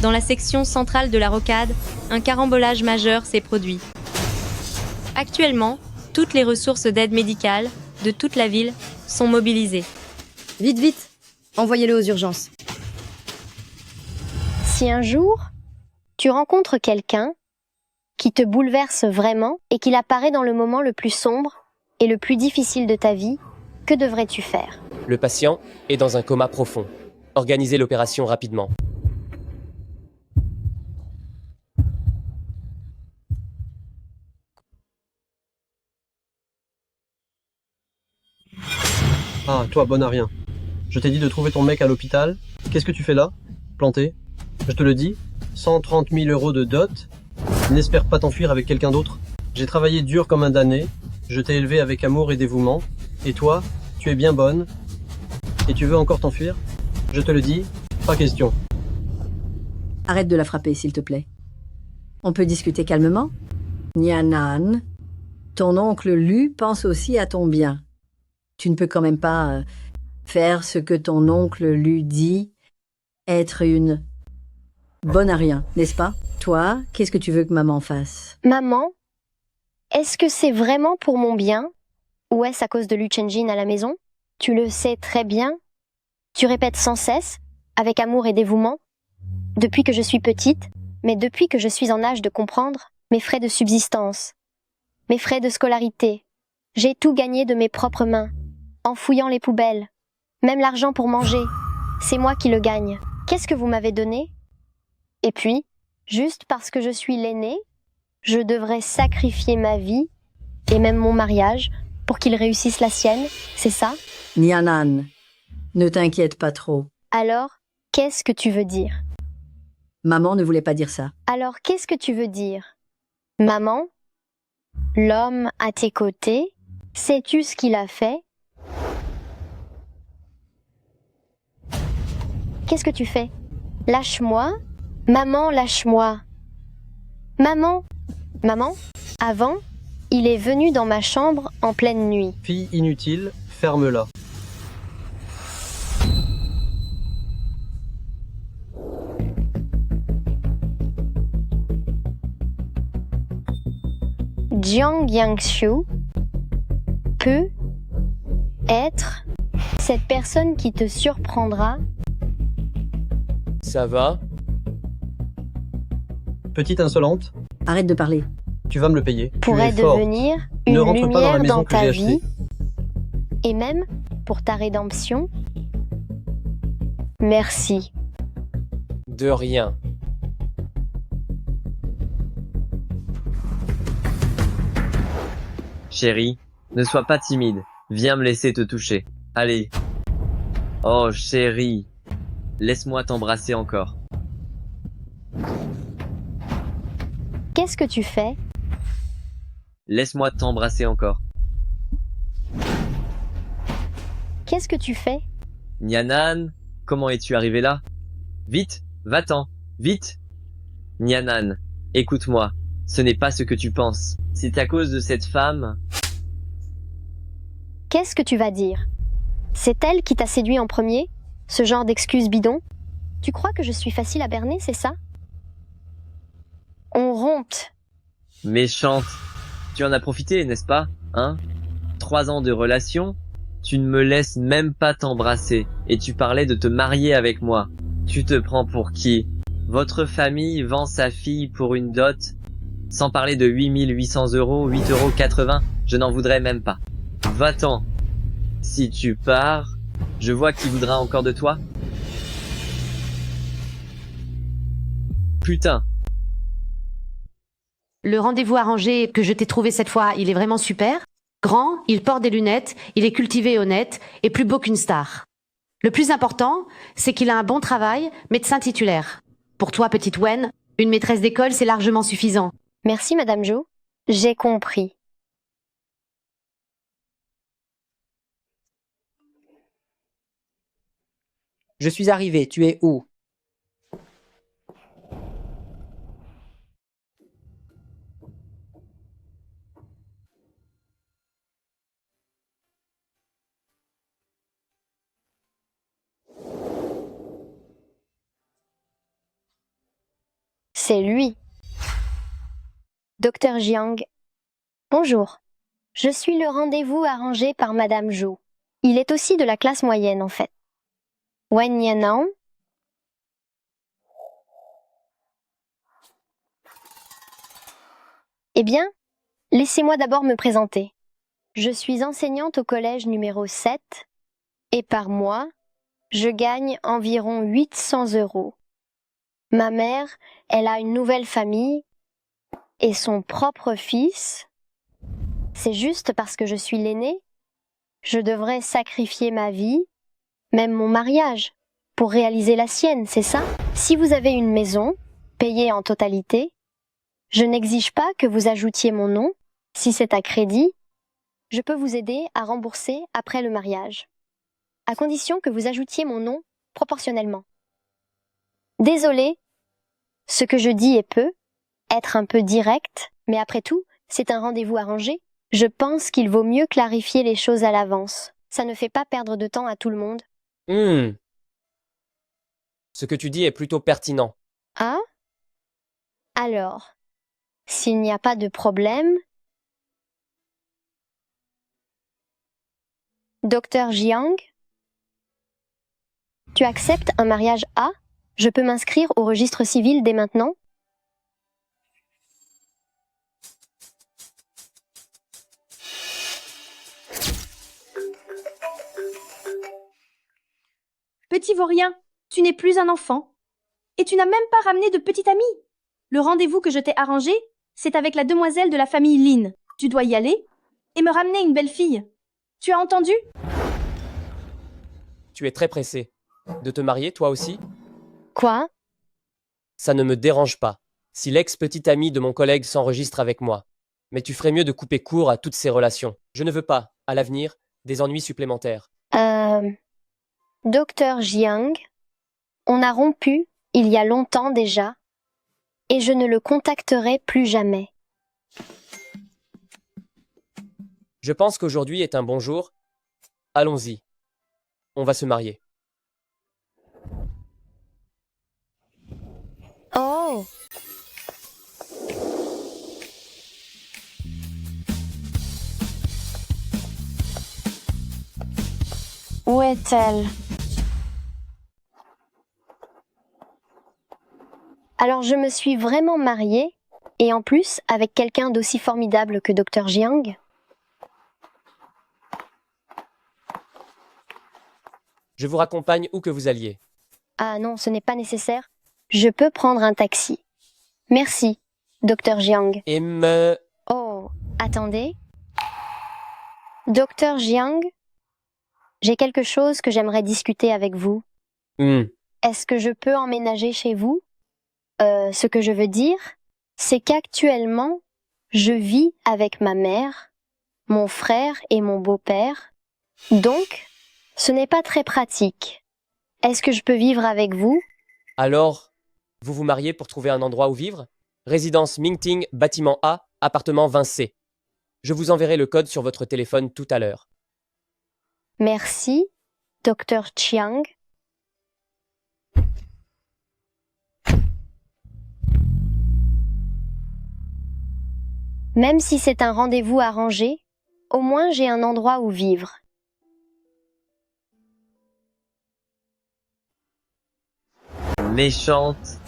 Dans la section centrale de la rocade, un carambolage majeur s'est produit. Actuellement, toutes les ressources d'aide médicale de toute la ville sont mobilisées. Vite, vite, envoyez-le aux urgences. Si un jour, tu rencontres quelqu'un qui te bouleverse vraiment et qu'il apparaît dans le moment le plus sombre et le plus difficile de ta vie, que devrais-tu faire? Le patient est dans un coma profond. Organisez l'opération rapidement. Ah, toi, bon à rien. Je t'ai dit de trouver ton mec à l'hôpital. Qu'est-ce que tu fais là? Planté? Je te le dis, 130 000 euros de dot. N'espère pas t'enfuir avec quelqu'un d'autre. J'ai travaillé dur comme un damné. Je t'ai élevé avec amour et dévouement. Et toi, tu es bien bonne. Et tu veux encore t'enfuir? Je te le dis, pas question. Arrête de la frapper, s'il te plaît. On peut discuter calmement? Nyanan, ton oncle Lu pense aussi à ton bien. Tu ne peux quand même pas faire ce que ton oncle Lu dit, être une bonne à rien, n'est-ce pas? Toi, qu'est-ce que tu veux que maman fasse? Maman, est-ce que c'est vraiment pour mon bien? Ou est-ce à cause de Lu Chenjin à la maison? Tu le sais très bien. Tu répètes sans cesse, avec amour et dévouement, depuis que je suis petite, mais depuis que je suis en âge de comprendre, mes frais de subsistance, mes frais de scolarité. J'ai tout gagné de mes propres mains, en fouillant les poubelles. Même l'argent pour manger, c'est moi qui le gagne. Qu'est-ce que vous m'avez donné? Et puis, juste parce que je suis l'aîné, je devrais sacrifier ma vie, et même mon mariage, pour qu'il réussisse la sienne, c'est ça? Nyanan, ne t'inquiète pas trop. Alors, qu'est-ce que tu veux dire? Maman ne voulait pas dire ça. Alors, qu'est-ce que tu veux dire? Maman, l'homme à tes côtés, sais-tu ce qu'il a fait? Qu'est-ce que tu fais? Lâche-moi. Maman, lâche-moi. Maman, maman, avant, il est venu dans ma chambre en pleine nuit. Fille inutile, ferme-la. Jiang Yangshu peut être cette personne qui te surprendra. Ça va? Petite insolente, Arrête de parler. tu vas me le payer. Pourrait Tu es forte. devenir Ne une rentre pas dans la lumière maison dans que ta j'ai vie, achetée. et même pour ta rédemption. Merci. De rien. Chérie, ne sois pas timide. Viens me laisser te toucher. Allez. Oh, chérie. Laisse-moi t'embrasser encore. Qu'est-ce que tu fais? Laisse-moi t'embrasser encore. Qu'est-ce que tu fais? Nyanan, comment es-tu arrivé là? Vite, va-t'en, vite. Nyanan, écoute-moi. Ce n'est pas ce que tu penses. C'est à cause de cette femme. Qu'est-ce que tu vas dire? C'est elle qui t'a séduit en premier? Ce genre d'excuse bidon? Tu crois que je suis facile à berner, c'est ça? On rompt. Méchante. Tu en as profité, n'est-ce pas? Hein? 3 ans de relation? Tu ne me laisses même pas t'embrasser. Et tu parlais de te marier avec moi. Tu te prends pour qui? Votre famille vend sa fille pour une dot? Sans parler de 8800 euros, 8,80 €, je n'en voudrais même pas. Va-t'en. Si tu pars, je vois qui voudra encore de toi. Putain. Le rendez-vous arrangé que je t'ai trouvé cette fois, il est vraiment super. Grand, il porte des lunettes, il est cultivé et honnête, et plus beau qu'une star. Le plus important, c'est qu'il a un bon travail, médecin titulaire. Pour toi, petite Wen, une maîtresse d'école, c'est largement suffisant. Merci, Madame Jo. J'ai compris. Je suis arrivé, tu es où? C'est lui. Docteur Jiang. Bonjour. Je suis le rendez-vous arrangé par Madame Zhou. Il est aussi de la classe moyenne, en fait. Wen Yanao. Eh bien, laissez-moi d'abord me présenter. Je suis enseignante au collège numéro 7 et par mois, je gagne environ 800 €. Ma mère, elle a une nouvelle famille et son propre fils. C'est juste parce que je suis l'aînée. Je devrais sacrifier ma vie, même mon mariage, pour réaliser la sienne, c'est ça? Si vous avez une maison, payée en totalité, je n'exige pas que vous ajoutiez mon nom. Si c'est à crédit, je peux vous aider à rembourser après le mariage, à condition que vous ajoutiez mon nom proportionnellement. Désolée, ce que je dis peut être un peu direct, mais après tout, c'est un rendez-vous arrangé. Je pense qu'il vaut mieux clarifier les choses à l'avance. Ça ne fait pas perdre de temps à tout le monde. Ce que tu dis est plutôt pertinent. Ah? Alors, s'il n'y a pas de problème, Docteur Jiang, tu acceptes un mariage A? Je peux m'inscrire au registre civil dès maintenant? Petit vaurien, tu n'es plus un enfant. Et tu n'as même pas ramené de petit ami. Le rendez-vous que je t'ai arrangé, c'est avec la demoiselle de la famille Lin. Tu dois y aller et me ramener une belle fille. Tu as entendu? Tu es très pressé. De te marier, toi aussi? Quoi? Ça ne me dérange pas, si l'ex-petite amie de mon collègue s'enregistre avec moi. Mais tu ferais mieux de couper court à toutes ces relations. Je ne veux pas, à l'avenir, des ennuis supplémentaires. Docteur Jiang, on a rompu il y a longtemps déjà, et je ne le contacterai plus jamais. Je pense qu'aujourd'hui est un bon jour. Allons-y. On va se marier. Oh! Où est-elle? Alors je me suis vraiment mariée, et en plus avec quelqu'un d'aussi formidable que Dr Jiang. Je vous raccompagne où que vous alliez. Ah non, ce n'est pas nécessaire. Je peux prendre un taxi. Merci, Dr Jiang. Et me... Oh, attendez. Dr Jiang, j'ai quelque chose que j'aimerais discuter avec vous. Est-ce que je peux emménager chez vous? Ce que je veux dire, c'est qu'actuellement, je vis avec ma mère, mon frère et mon beau-père. Donc, ce n'est pas très pratique. Est-ce que je peux vivre avec vous? Alors, vous vous mariez pour trouver un endroit où vivre? Résidence Mingting, bâtiment A, appartement 20C. Je vous enverrai le code sur votre téléphone tout à l'heure. Merci, Dr Chiang. Même si c'est un rendez-vous arrangé, au moins j'ai un endroit où vivre. Méchante.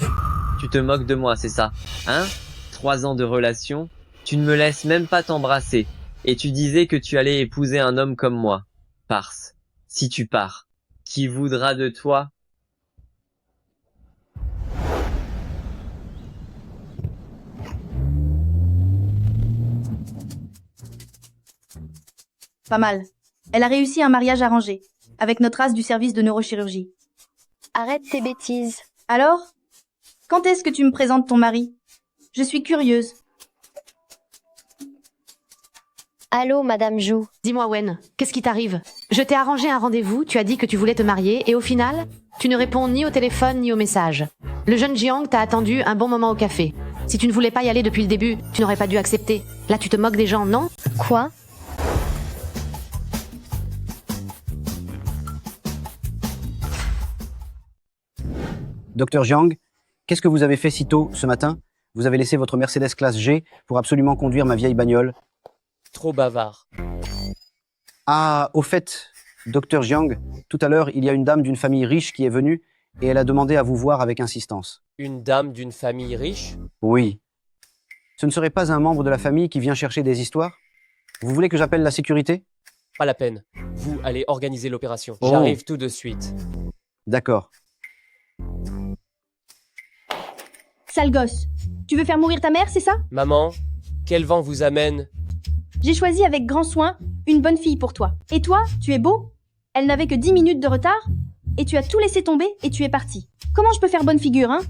Tu te moques de moi, c'est ça? Hein? 3 ans de relation, tu ne me laisses même pas t'embrasser. Et tu disais que tu allais épouser un homme comme moi. Parse. Si tu pars, qui voudra de toi? Pas mal. Elle a réussi un mariage arrangé, avec notre as du service de neurochirurgie. Arrête tes bêtises. Alors? Quand est-ce que tu me présentes ton mari? Je suis curieuse. Allô, Madame Zhou. Dis-moi, Wen, qu'est-ce qui t'arrive? Je t'ai arrangé un rendez-vous, tu as dit que tu voulais te marier, et au final, tu ne réponds ni au téléphone ni au message. Le jeune Jiang t'a attendu un bon moment au café. Si tu ne voulais pas y aller depuis le début, tu n'aurais pas dû accepter. Là, tu te moques des gens, non? Quoi? Docteur Jiang, Qu'est-ce que vous avez fait si tôt ce matin? Vous avez laissé votre Mercedes classe G pour absolument conduire ma vieille bagnole. Trop bavard. Ah, au fait, docteur Jiang, tout à l'heure, il y a une dame d'une famille riche qui est venue et elle a demandé à vous voir avec insistance. Une dame d'une famille riche? Oui. Ce ne serait pas un membre de la famille qui vient chercher des histoires? Vous voulez que j'appelle la sécurité? Pas la peine. Vous allez organiser l'opération. Oh. J'arrive tout de suite. D'accord. Sale gosse. Tu veux faire mourir ta mère, c'est ça? Maman, quel vent vous amène? J'ai choisi avec grand soin une bonne fille pour toi. Et toi, tu es beau? Elle n'avait que 10 minutes de retard et tu as tout laissé tomber et tu es parti. Comment je peux faire bonne figure, hein?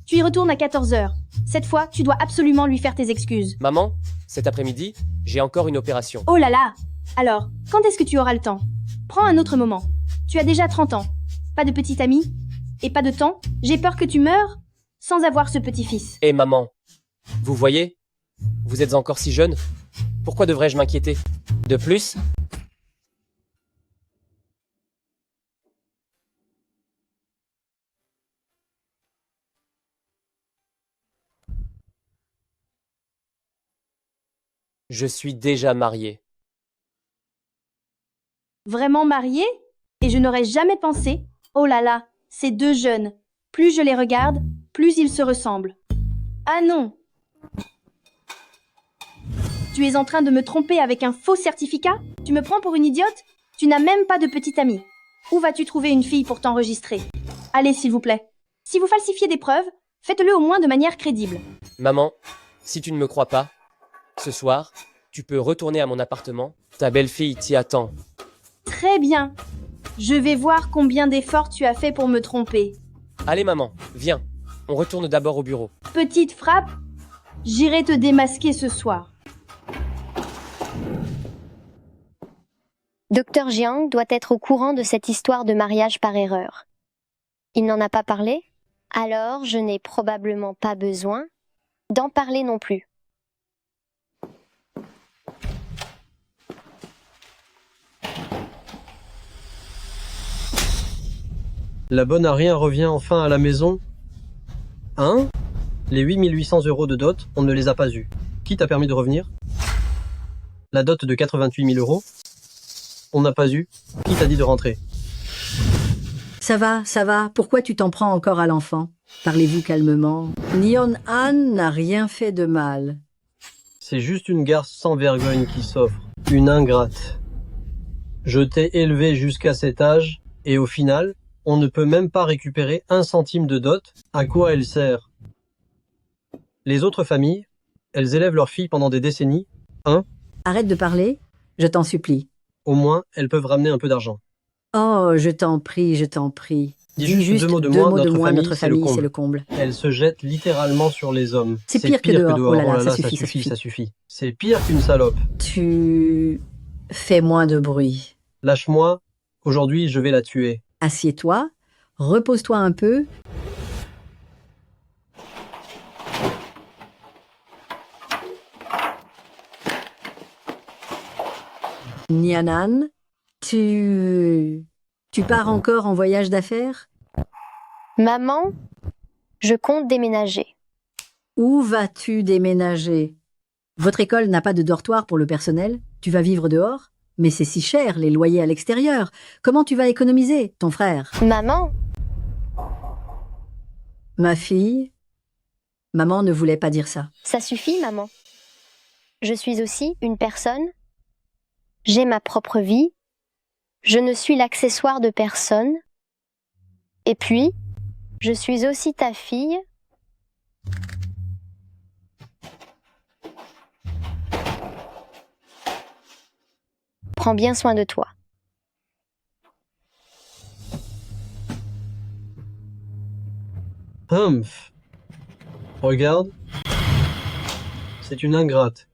Tu y retournes à 14 heures. Cette fois, tu dois absolument lui faire tes excuses. Maman, cet après-midi, j'ai encore une opération. Oh là là! Alors, quand est-ce que tu auras le temps? Prends un autre moment. Tu as déjà 30 ans. Pas de petit ami? Et pas de temps? J'ai peur que tu meures sans avoir ce petit-fils. Et maman, vous voyez? Vous êtes encore si jeune. Pourquoi devrais-je m'inquiéter? De plus, je suis déjà marié. Vraiment marié? Et je n'aurais jamais pensé. Oh là là, ces deux jeunes. Plus je les regarde, plus ils se ressemblent. Ah non! Tu es en train de me tromper avec un faux certificat? Tu me prends pour une idiote? Tu n'as même pas de petite amie. Où vas-tu trouver une fille pour t'enregistrer? Allez, s'il vous plaît. Si vous falsifiez des preuves, faites-le au moins de manière crédible. Maman, si tu ne me crois pas, ce soir, tu peux retourner à mon appartement. Ta belle-fille t'y attend. Très bien. Je vais voir combien d'efforts tu as fait pour me tromper. Allez maman, viens. On retourne d'abord au bureau. Petite frappe, j'irai te démasquer ce soir. Docteur Jiang doit être au courant de cette histoire de mariage par erreur. Il n'en a pas parlé? Alors je n'ai probablement pas besoin d'en parler non plus. La bonne à rien revient enfin à la maison. Hein? Les 8800 € de dot, on ne les a pas eus. Qui t'a permis de revenir? La dot de 88 000 €, on n'a pas eu. Qui t'a dit de rentrer? Ça va. Pourquoi tu t'en prends encore à l'enfant? Parlez-vous calmement. Nyon Han n'a rien fait de mal. C'est juste une garce sans vergogne qui s'offre. Une ingrate. Je t'ai élevé jusqu'à cet âge, et au final, on ne peut même pas récupérer 1 centime de dot. À quoi elle sert? Les autres familles, elles élèvent leurs filles pendant des décennies. Arrête de parler, je t'en supplie. Au moins, elles peuvent ramener un peu d'argent. Oh, je t'en prie. Dis juste 2 mots de moins, notre famille, c'est le comble. Elle se jette littéralement sur les hommes. C'est pire que dehors. Oh là là, ça ça suffit. C'est pire qu'une salope. Tu fais moins de bruit. Lâche-moi, aujourd'hui je vais la tuer. Assieds-toi, repose-toi un peu. Nyanan, tu pars encore en voyage d'affaires? Maman, je compte déménager. Où vas-tu déménager? Votre école n'a pas de dortoir pour le personnel? Tu vas vivre dehors? Mais c'est si cher, les loyers à l'extérieur. Comment tu vas économiser, ton frère? Maman, Ma fille, maman ne voulait pas dire ça. ça suffit, maman. Je suis aussi une personne. J'ai ma propre vie. Je ne suis l'accessoire de personne. Et puis, je suis aussi ta fille. Prends bien soin de toi. Humph. Regarde. C'est une ingrate.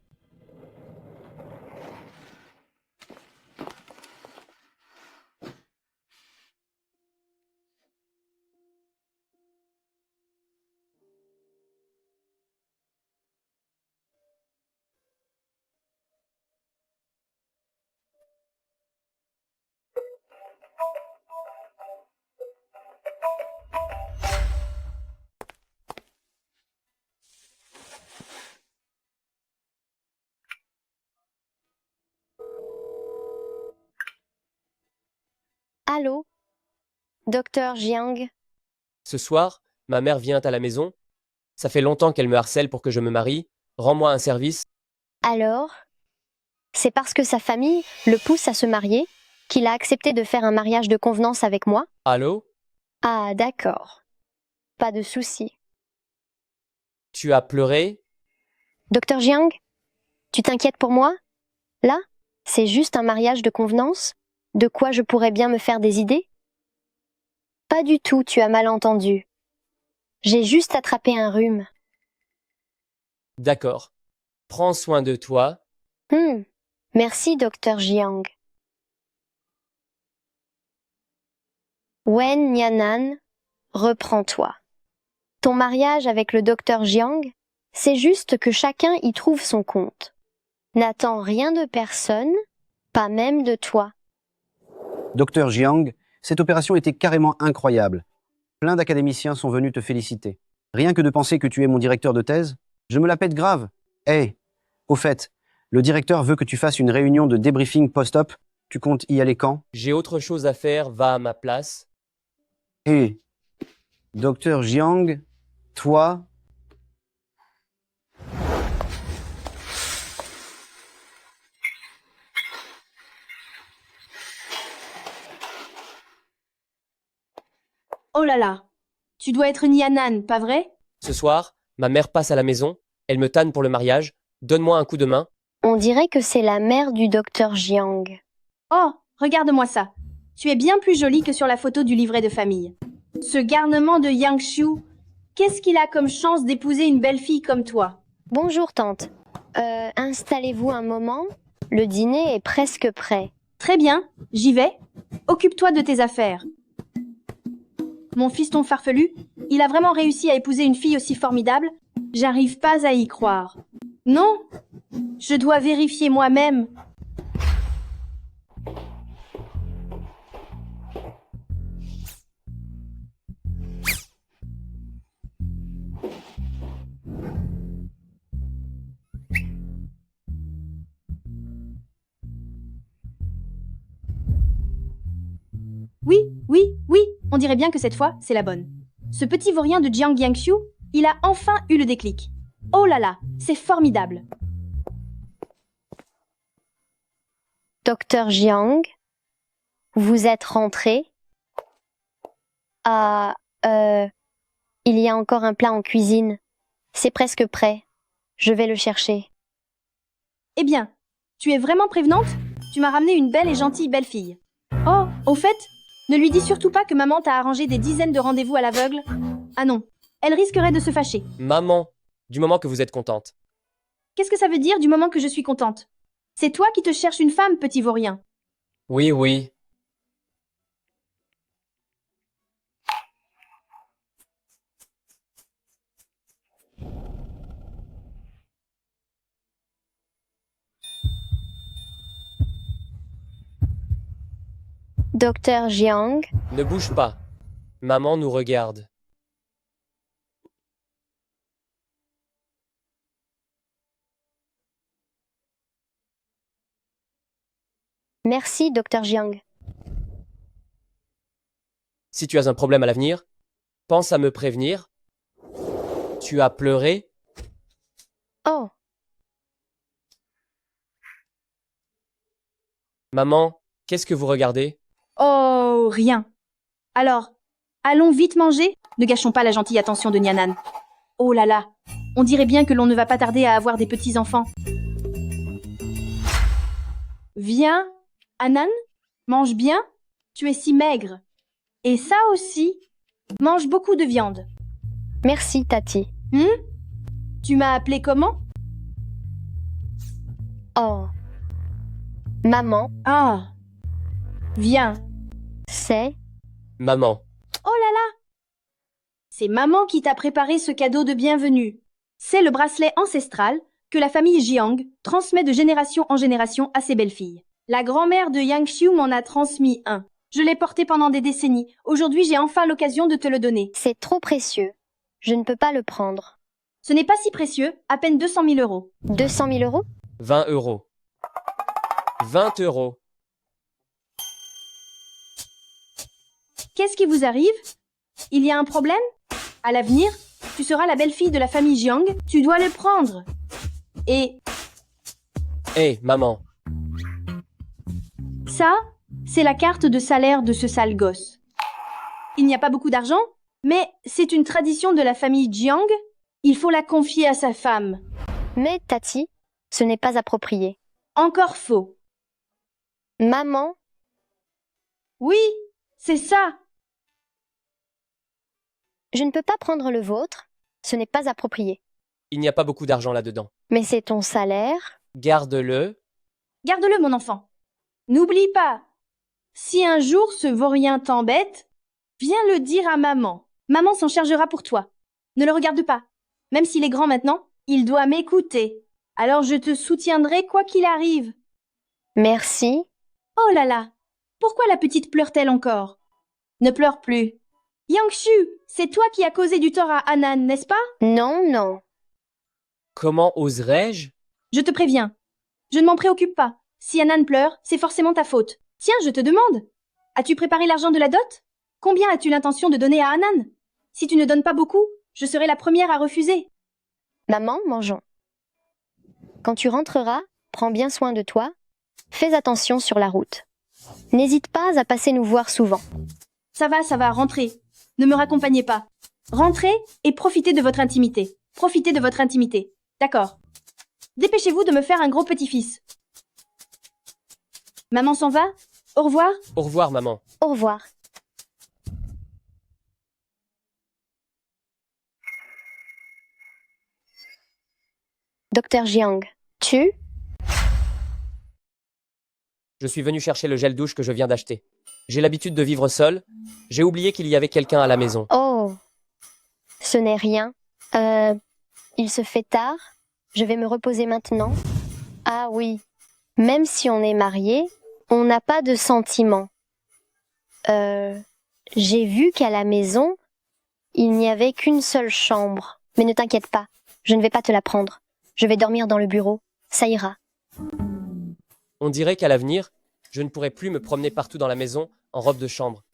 Allô? Docteur Jiang? Ce soir, ma mère vient à la maison. Ça fait longtemps qu'elle me harcèle pour que je me marie. Rends-moi un service. Alors? C'est parce que sa famille le pousse à se marier qu'il a accepté de faire un mariage de convenance avec moi? Allô? Ah, d'accord. Pas de souci. Tu as pleuré? Docteur Jiang? Tu t'inquiètes pour moi? Là? C'est juste un mariage de convenance? De quoi je pourrais bien me faire des idées? Pas du tout, tu as mal entendu. J'ai juste attrapé un rhume. D'accord. Prends soin de toi. Merci, docteur Jiang. Wen Nianan, reprends-toi. Ton mariage avec le docteur Jiang, c'est juste que chacun y trouve son compte. N'attends rien de personne, pas même de toi. Docteur Jiang, cette opération était carrément incroyable. Plein d'académiciens sont venus te féliciter. Rien que de penser que tu es mon directeur de thèse, je me la pète grave. Hey, au fait, le directeur veut que tu fasses une réunion de débriefing post-op. Tu comptes y aller quand? J'ai autre chose à faire, va à ma place. Hé, docteur Jiang, toi... Oh là là. Tu dois être Nianan, pas vrai? Ce soir, ma mère passe à la maison. Elle me tanne pour le mariage. Donne-moi un coup de main. On dirait que c'est la mère du docteur Jiang. Oh, regarde-moi ça. Tu es bien plus jolie que sur la photo du livret de famille. Ce garnement de Yang Xiu, qu'est-ce qu'il a comme chance d'épouser une belle fille comme toi? Bonjour tante. Installez-vous un moment. Le dîner est presque prêt. Très bien, j'y vais. Occupe-toi de tes affaires. Mon fiston farfelu, il a vraiment réussi à épouser une fille aussi formidable. J'arrive pas à y croire. Non, je dois vérifier moi-même. Oui, on dirait bien que cette fois, c'est la bonne. Ce petit vaurien de Jiang Yangxiu, il a enfin eu le déclic. Oh là là, c'est formidable. Docteur Jiang, vous êtes rentré? Ah, il y a encore un plat en cuisine. C'est presque prêt. Je vais le chercher. Eh bien, tu es vraiment prévenante? Tu m'as ramené une belle et gentille belle-fille. Oh, au fait, ne lui dis surtout pas que maman t'a arrangé des dizaines de rendez-vous à l'aveugle. Ah non, elle risquerait de se fâcher. Maman, du moment que vous êtes contente. Qu'est-ce que ça veut dire du moment que je suis contente? C'est toi qui te cherches une femme, petit vaurien. Oui, oui. Docteur Jiang, Ne bouge pas. Maman nous regarde. merci, docteur Jiang. Si tu as un problème à l'avenir, pense à me prévenir. Tu as pleuré? Oh, Maman, qu'est-ce que vous regardez? Oh, rien. Alors, allons vite manger? Ne gâchons pas la gentille attention de Nianan. Oh là là, on dirait bien que l'on ne va pas tarder à avoir des petits-enfants. Viens, Anan, mange bien, tu es si maigre. Et ça aussi, mange beaucoup de viande. merci, Tati. Tu m'as appelé comment? Oh, maman, Ah, viens. c'est... Maman. Oh là là! C'est maman qui t'a préparé ce cadeau de bienvenue. C'est le bracelet ancestral que la famille Jiang transmet de génération en génération à ses belles-filles. La grand-mère de Yang Xiu m'en a transmis un. Je l'ai porté pendant des décennies. Aujourd'hui, j'ai enfin l'occasion de te le donner. C'est trop précieux. Je ne peux pas le prendre. Ce n'est pas si précieux, à peine 200 000 euros. 200 000 euros? 20 euros. 20 euros. Qu'est-ce qui vous arrive? Il y a un problème? À l'avenir, tu seras la belle-fille de la famille Jiang, tu dois le prendre. Et Hé, maman. ça, c'est la carte de salaire de ce sale gosse. Il n'y a pas beaucoup d'argent, mais c'est une tradition de la famille Jiang. Il faut la confier à sa femme. Mais, Tati, ce n'est pas approprié. Encore faux. Maman, Oui, c'est ça. je ne peux pas prendre le vôtre. Ce n'est pas approprié. Il n'y a pas beaucoup d'argent là-dedans. Mais c'est ton salaire. Garde-le. Garde-le, mon enfant. N'oublie pas, si un jour ce vaurien t'embête, viens le dire à maman. Maman s'en chargera pour toi. Ne le regarde pas. Même s'il est grand maintenant, il doit m'écouter. Alors je te soutiendrai quoi qu'il arrive. Merci. Oh là là, pourquoi la petite pleure-t-elle encore? Ne pleure plus. Yangshu, c'est toi qui as causé du tort à Anan, n'est-ce pas? Non, non. Comment oserais-je? Je te préviens. Je ne m'en préoccupe pas. Si Anan pleure, c'est forcément ta faute. Tiens, je te demande. As-tu préparé l'argent de la dot? Combien as-tu l'intention de donner à Anan? Si tu ne donnes pas beaucoup, je serai la première à refuser. Maman, mangeons. Quand tu rentreras, prends bien soin de toi. Fais attention sur la route. N'hésite pas à passer nous voir souvent. Ça va, rentrez. Ne me raccompagnez pas. Rentrez et profitez de votre intimité. Profitez de votre intimité. D'accord. Dépêchez-vous de me faire un gros petit-fils. Maman s'en va? Au revoir? Au revoir, maman. Au revoir. Docteur Jiang, tu? Je suis venu chercher le gel douche que je viens d'acheter. J'ai l'habitude de vivre seul. J'ai oublié qu'il y avait quelqu'un à la maison. Oh, ce n'est rien. Il se fait tard. Je vais me reposer maintenant. Ah oui, même si on est mariés, on n'a pas de sentiments. J'ai vu qu'à la maison, il n'y avait qu'une seule chambre. Mais ne t'inquiète pas, je ne vais pas te la prendre. Je vais dormir dans le bureau. Ça ira. On dirait qu'à l'avenir, je ne pourrai plus me promener partout dans la maison en robe de chambre.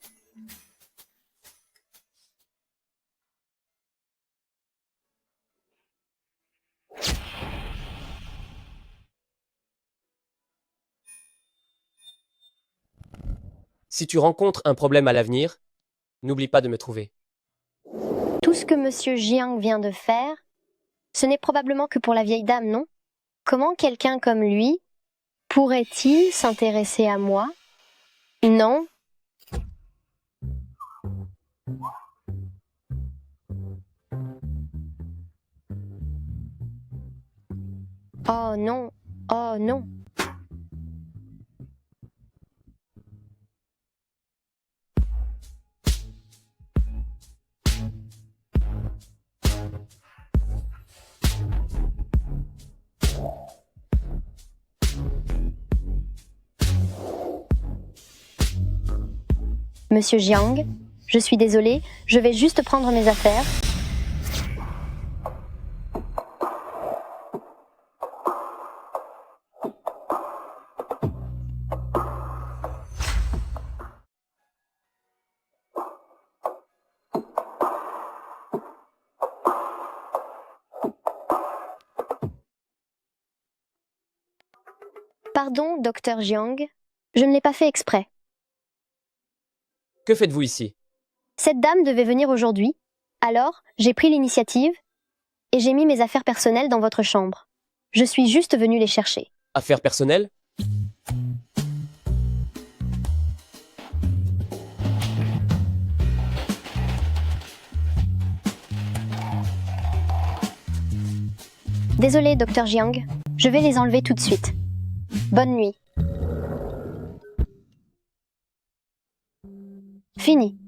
Si tu rencontres un problème à l'avenir, n'oublie pas de me trouver. Tout ce que Monsieur Jiang vient de faire, ce n'est probablement que pour la vieille dame, non? Comment quelqu'un comme lui pourrait-il s'intéresser à moi? Non. Oh non, oh non. Monsieur Jiang, je suis désolée, je vais juste prendre mes affaires. Pardon, docteur Jiang, je ne l'ai pas fait exprès. Que faites-vous ici? Cette dame devait venir aujourd'hui, alors j'ai pris l'initiative et j'ai mis mes affaires personnelles dans votre chambre. Je suis juste venue les chercher. Affaires personnelles? Désolée, docteur Jiang, je vais les enlever tout de suite. Bonne nuit. Fini.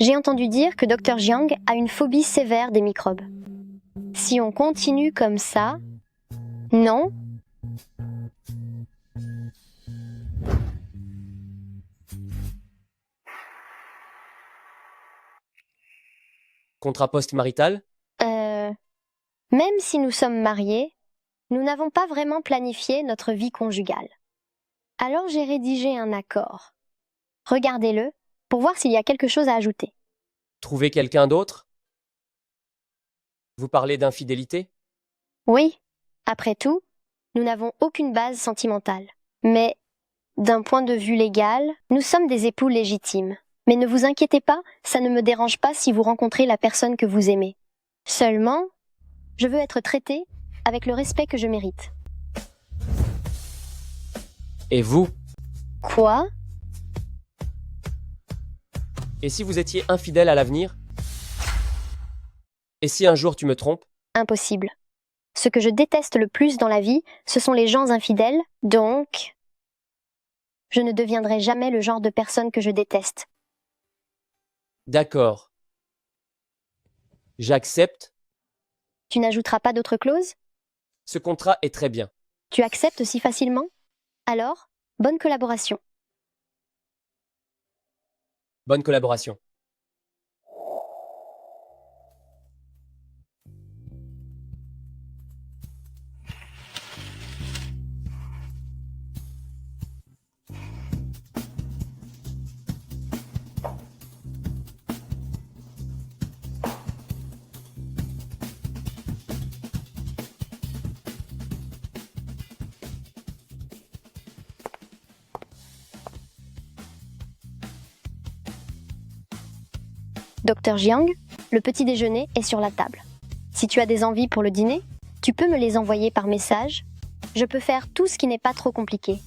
J'ai entendu dire que Dr Jiang a une phobie sévère des microbes. Si on continue comme ça... Non? Contrat post-marital? Même si nous sommes mariés, nous n'avons pas vraiment planifié notre vie conjugale. Alors j'ai rédigé un accord. Regardez-le pour voir s'il y a quelque chose à ajouter. Trouver quelqu'un d'autre? Vous parlez d'infidélité? Oui, après tout, nous n'avons aucune base sentimentale. Mais, d'un point de vue légal, nous sommes des époux légitimes. Mais ne vous inquiétez pas, ça ne me dérange pas si vous rencontrez la personne que vous aimez. Seulement, je veux être traitée avec le respect que je mérite. Et vous? Quoi? Et si vous étiez infidèle à l'avenir? Et si un jour tu me trompes? Impossible. Ce que je déteste le plus dans la vie, ce sont les gens infidèles, donc je ne deviendrai jamais le genre de personne que je déteste. D'accord. J'accepte. Tu n'ajouteras pas d'autres clauses? Ce contrat est très bien. Tu acceptes si facilement? Alors, bonne collaboration. Bonne collaboration. Docteur Jiang, le petit déjeuner est sur la table. Si tu as des envies pour le dîner, tu peux me les envoyer par message. Je peux faire tout ce qui n'est pas trop compliqué.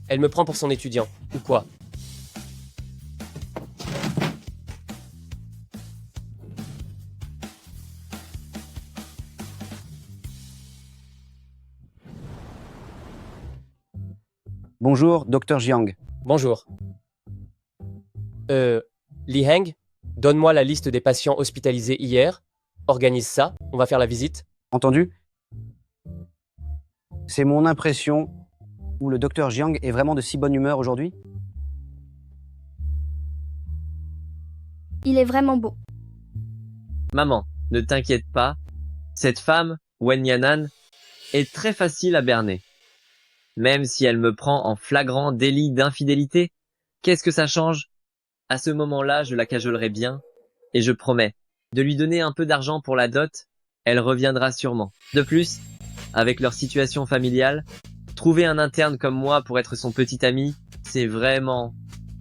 Elle me prend pour son étudiant, ou quoi? Bonjour, docteur Jiang. Bonjour. Li Heng, donne-moi la liste des patients hospitalisés hier. Organise ça, on va faire la visite. Entendu? C'est mon impression où le docteur Jiang est vraiment de si bonne humeur aujourd'hui? Il est vraiment beau. Maman, ne t'inquiète pas. Cette femme, Wen Yanan, est très facile à berner. Même si elle me prend en flagrant délit d'infidélité, qu'est-ce que ça change? À ce moment-là, je la cajolerai bien, et je promets de lui donner un peu d'argent pour la dot, elle reviendra sûrement. De plus, avec leur situation familiale, trouver un interne comme moi pour être son petit ami, c'est vraiment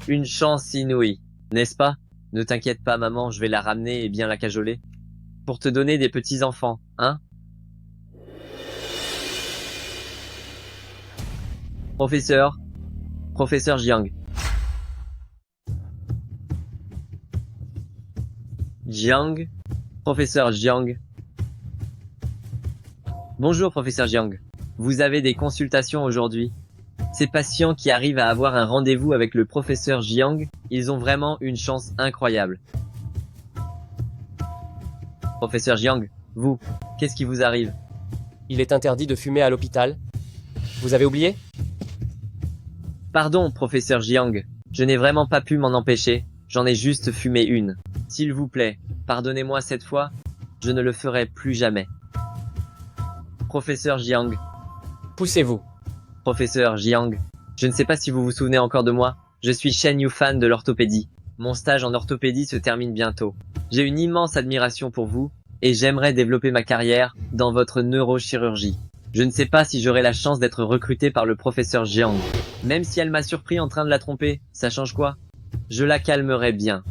une chance inouïe, n'est-ce pas? Ne t'inquiète pas maman, je vais la ramener et bien la cajoler. Pour te donner des petits-enfants, hein? Professeur Jiang. Jiang, professeur Jiang. Bonjour professeur Jiang. Vous avez des consultations aujourd'hui. Ces patients qui arrivent à avoir un rendez-vous avec le professeur Jiang, ils ont vraiment une chance incroyable. Professeur Jiang, vous, qu'est-ce qui vous arrive? Il est interdit de fumer à l'hôpital. Vous avez oublié? Pardon, professeur Jiang, je n'ai vraiment pas pu m'en empêcher, j'en ai juste fumé une. S'il vous plaît, pardonnez-moi cette fois, je ne le ferai plus jamais. Professeur Jiang. Poussez-vous. Professeur Jiang, je ne sais pas si vous vous souvenez encore de moi, je suis Shen Yufan de l'orthopédie. Mon stage en orthopédie se termine bientôt. J'ai une immense admiration pour vous, et j'aimerais développer ma carrière dans votre neurochirurgie. Je ne sais pas si j'aurai la chance d'être recruté par le professeur Jiang. Même si elle m'a surpris en train de la tromper, ça change quoi? Je la calmerai bien.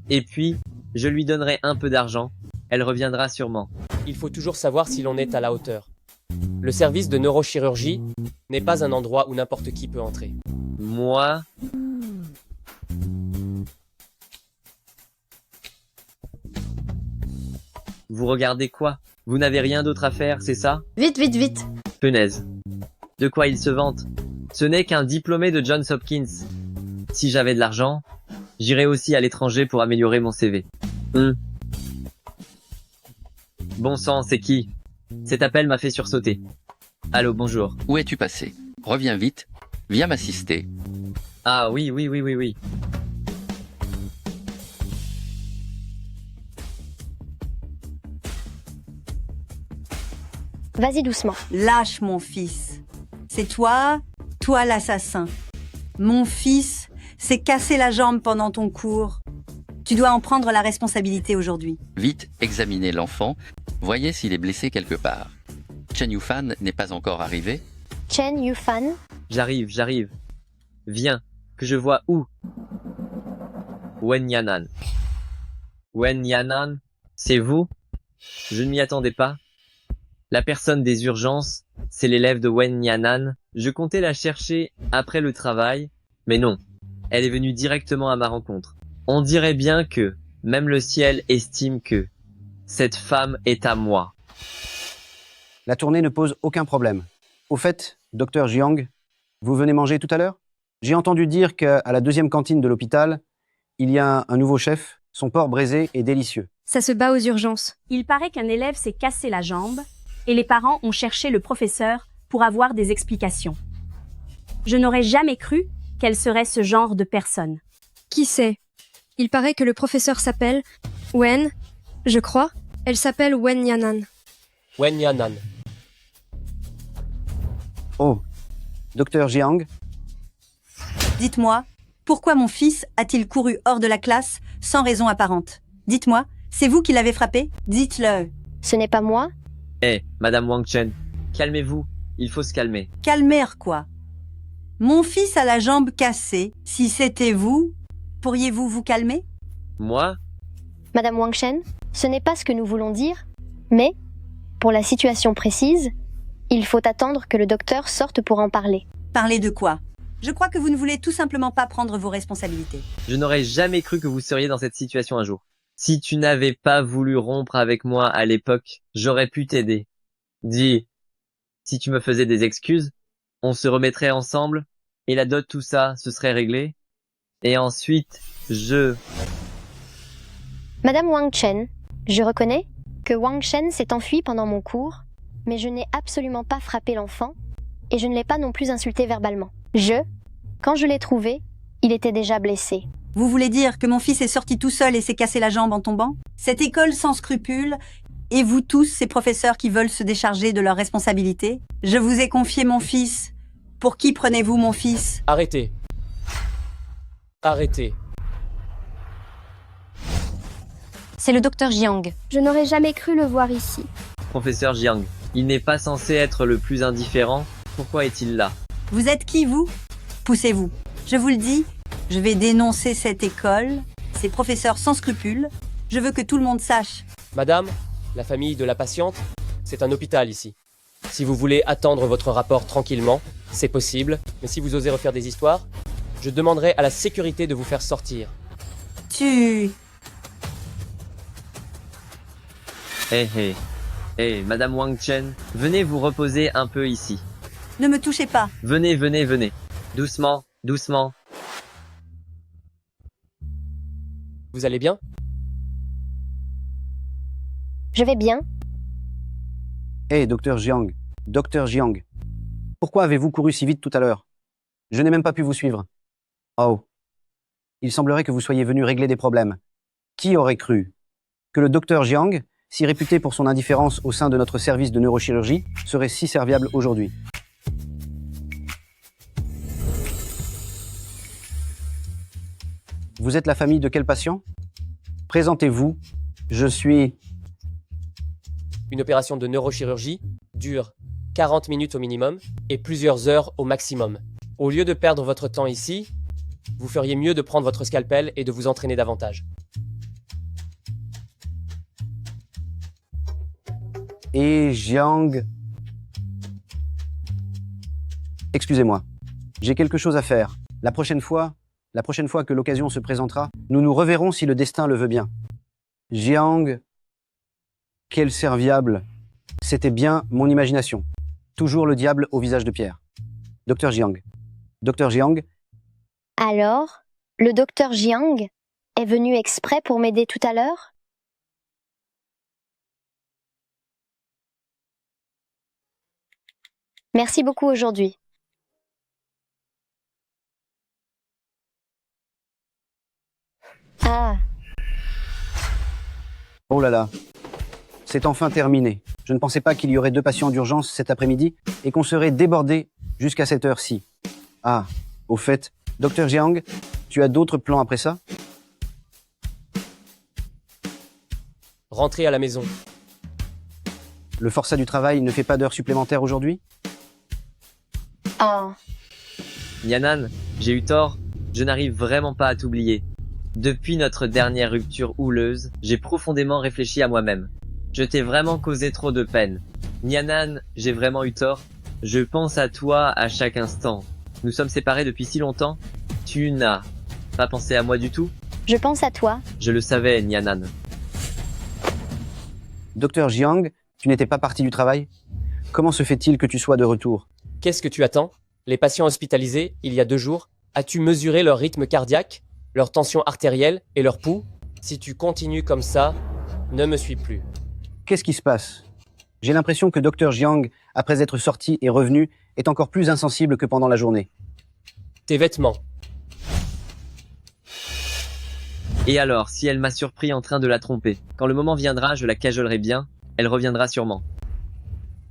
Et puis, je lui donnerai un peu d'argent. Elle reviendra sûrement. Il faut toujours savoir si l'on est à la hauteur. Le service de neurochirurgie n'est pas un endroit où n'importe qui peut entrer. Moi? Vous regardez quoi? Vous n'avez rien d'autre à faire, c'est ça? Vite, vite, vite. Punaise. De quoi il se vante? Ce n'est qu'un diplômé de Johns Hopkins. Si j'avais de l'argent, j'irais aussi à l'étranger pour améliorer mon CV. Bon sang, c'est qui? Cet appel m'a fait sursauter. Allô, bonjour. Où es-tu passé? Reviens vite. Viens m'assister. Ah oui. Vas-y doucement. Lâche mon fils. C'est toi l'assassin. Mon fils, s'est cassé la jambe pendant ton cours. Tu dois en prendre la responsabilité aujourd'hui. Vite, examinez l'enfant. Voyez s'il est blessé quelque part. Chen Yufan n'est pas encore arrivé. Chen Yufan, J'arrive. Viens, que je vois où. Wen Yanan. Wen Yanan, c'est vous? Je ne m'y attendais pas. La personne des urgences, c'est l'élève de Wen Yanan. Je comptais la chercher après le travail, mais non. Elle est venue directement à ma rencontre. On dirait bien que, même le ciel estime que, cette femme est à moi. La tournée ne pose aucun problème. Au fait, docteur Jiang, vous venez manger tout à l'heure? J'ai entendu dire qu'à la deuxième cantine de l'hôpital, il y a un nouveau chef. Son porc braisé est délicieux. Ça se bat aux urgences. Il paraît qu'un élève s'est cassé la jambe et les parents ont cherché le professeur pour avoir des explications. Je n'aurais jamais cru qu'elle serait ce genre de personne. Qui sait? Il paraît que le professeur s'appelle Wen, je crois. Elle s'appelle Wen Yanan. Wen Yanan. Oh, docteur Jiang, Dites-moi, pourquoi mon fils a-t-il couru hors de la classe sans raison apparente? Dites-moi, c'est vous qui l'avez frappé? Dites-le. ce n'est pas moi? Madame Wang Chen, calmez-vous, il faut se calmer. Calmer quoi? Mon fils a la jambe cassée. Si c'était vous, pourriez-vous vous calmer? Moi? Madame Wang Shen, ce n'est pas ce que nous voulons dire, mais, pour la situation précise, il faut attendre que le docteur sorte pour en parler. Parler de quoi? Je crois que vous ne voulez tout simplement pas prendre vos responsabilités. Je n'aurais jamais cru que vous seriez dans cette situation un jour. Si tu n'avais pas voulu rompre avec moi à l'époque, j'aurais pu t'aider. Dis, si tu me faisais des excuses, on se remettrait ensemble, et la dot, tout ça, ce serait réglé. Et ensuite, Madame Wang Chen, je reconnais que Wang Shen s'est enfui pendant mon cours, mais je n'ai absolument pas frappé l'enfant, et je ne l'ai pas non plus insulté verbalement. Quand je l'ai trouvé, il était déjà blessé. Vous voulez dire que mon fils est sorti tout seul et s'est cassé la jambe en tombant? Cette école sans scrupules, et vous tous, ces professeurs qui veulent se décharger de leurs responsabilités? Je vous ai confié mon fils. Pour qui prenez-vous mon fils? Arrêtez. Arrêtez. C'est le docteur Jiang. Je n'aurais jamais cru le voir ici. professeur Jiang, il n'est pas censé être le plus indifférent. Pourquoi est-il là? Vous êtes qui, vous? Poussez-vous. Je vous le dis, je vais dénoncer cette école, ces professeurs sans scrupules. Je veux que tout le monde sache. Madame, la famille de la patiente, c'est un hôpital ici. Si vous voulez attendre votre rapport tranquillement, c'est possible, mais si vous osez refaire des histoires, je demanderai à la sécurité de vous faire sortir. Madame Wang Chen, venez vous reposer un peu ici. Ne me touchez pas. Venez. Doucement. Vous allez bien? Je vais bien. docteur Jiang, pourquoi avez-vous couru si vite tout à l'heure? Je n'ai même pas pu vous suivre. Oh, il semblerait que vous soyez venu régler des problèmes. Qui aurait cru que le docteur Jiang, si réputé pour son indifférence au sein de notre service de neurochirurgie, serait si serviable aujourd'hui? Vous êtes la famille de quel patient? Présentez-vous. Je suis... Une opération de neurochirurgie dure 40 minutes au minimum et plusieurs heures au maximum. Au lieu de perdre votre temps ici, vous feriez mieux de prendre votre scalpel et de vous entraîner davantage. Et Jiang... Excusez-moi, j'ai quelque chose à faire. La prochaine fois que l'occasion se présentera, nous nous reverrons si le destin le veut bien. Jiang... Quel serviable! C'était bien mon imagination. Toujours le diable au visage de pierre. Docteur Jiang. Alors, le docteur Jiang est venu exprès pour m'aider tout à l'heure? Merci beaucoup aujourd'hui. Ah, Oh là là, c'est enfin terminé. Je ne pensais pas qu'il y aurait 2 patients d'urgence cet après-midi et qu'on serait débordé jusqu'à cette heure-ci. Ah, au fait, docteur Jiang, Tu as d'autres plans après ça? Rentrez à la maison. Le forçat du travail ne fait pas d'heures supplémentaires aujourd'hui? Oh, Nyanan, j'ai eu tort, je n'arrive vraiment pas à t'oublier. Depuis notre dernière rupture houleuse, j'ai profondément réfléchi à moi-même. Je t'ai vraiment causé trop de peine. Nyanan, j'ai vraiment eu tort. Je pense à toi à chaque instant. Nous sommes séparés depuis si longtemps. Tu n'as pas pensé à moi du tout? je pense à toi. Je le savais, Nyanan. Docteur Jiang, tu n'étais pas parti du travail? Comment se fait-il que tu sois de retour? Qu'est-ce que tu attends? Les patients hospitalisés, il y a 2 jours, as-tu mesuré leur rythme cardiaque, leur tension artérielle et leur pouls? Si tu continues comme ça, ne me suis plus. Qu'est-ce qui se passe? J'ai l'impression que Docteur Jiang, après être sorti et revenu, est encore plus insensible que pendant la journée. Tes vêtements. Et alors, si elle m'a surpris en train de la tromper, quand le moment viendra, je la cajolerai bien, elle reviendra sûrement.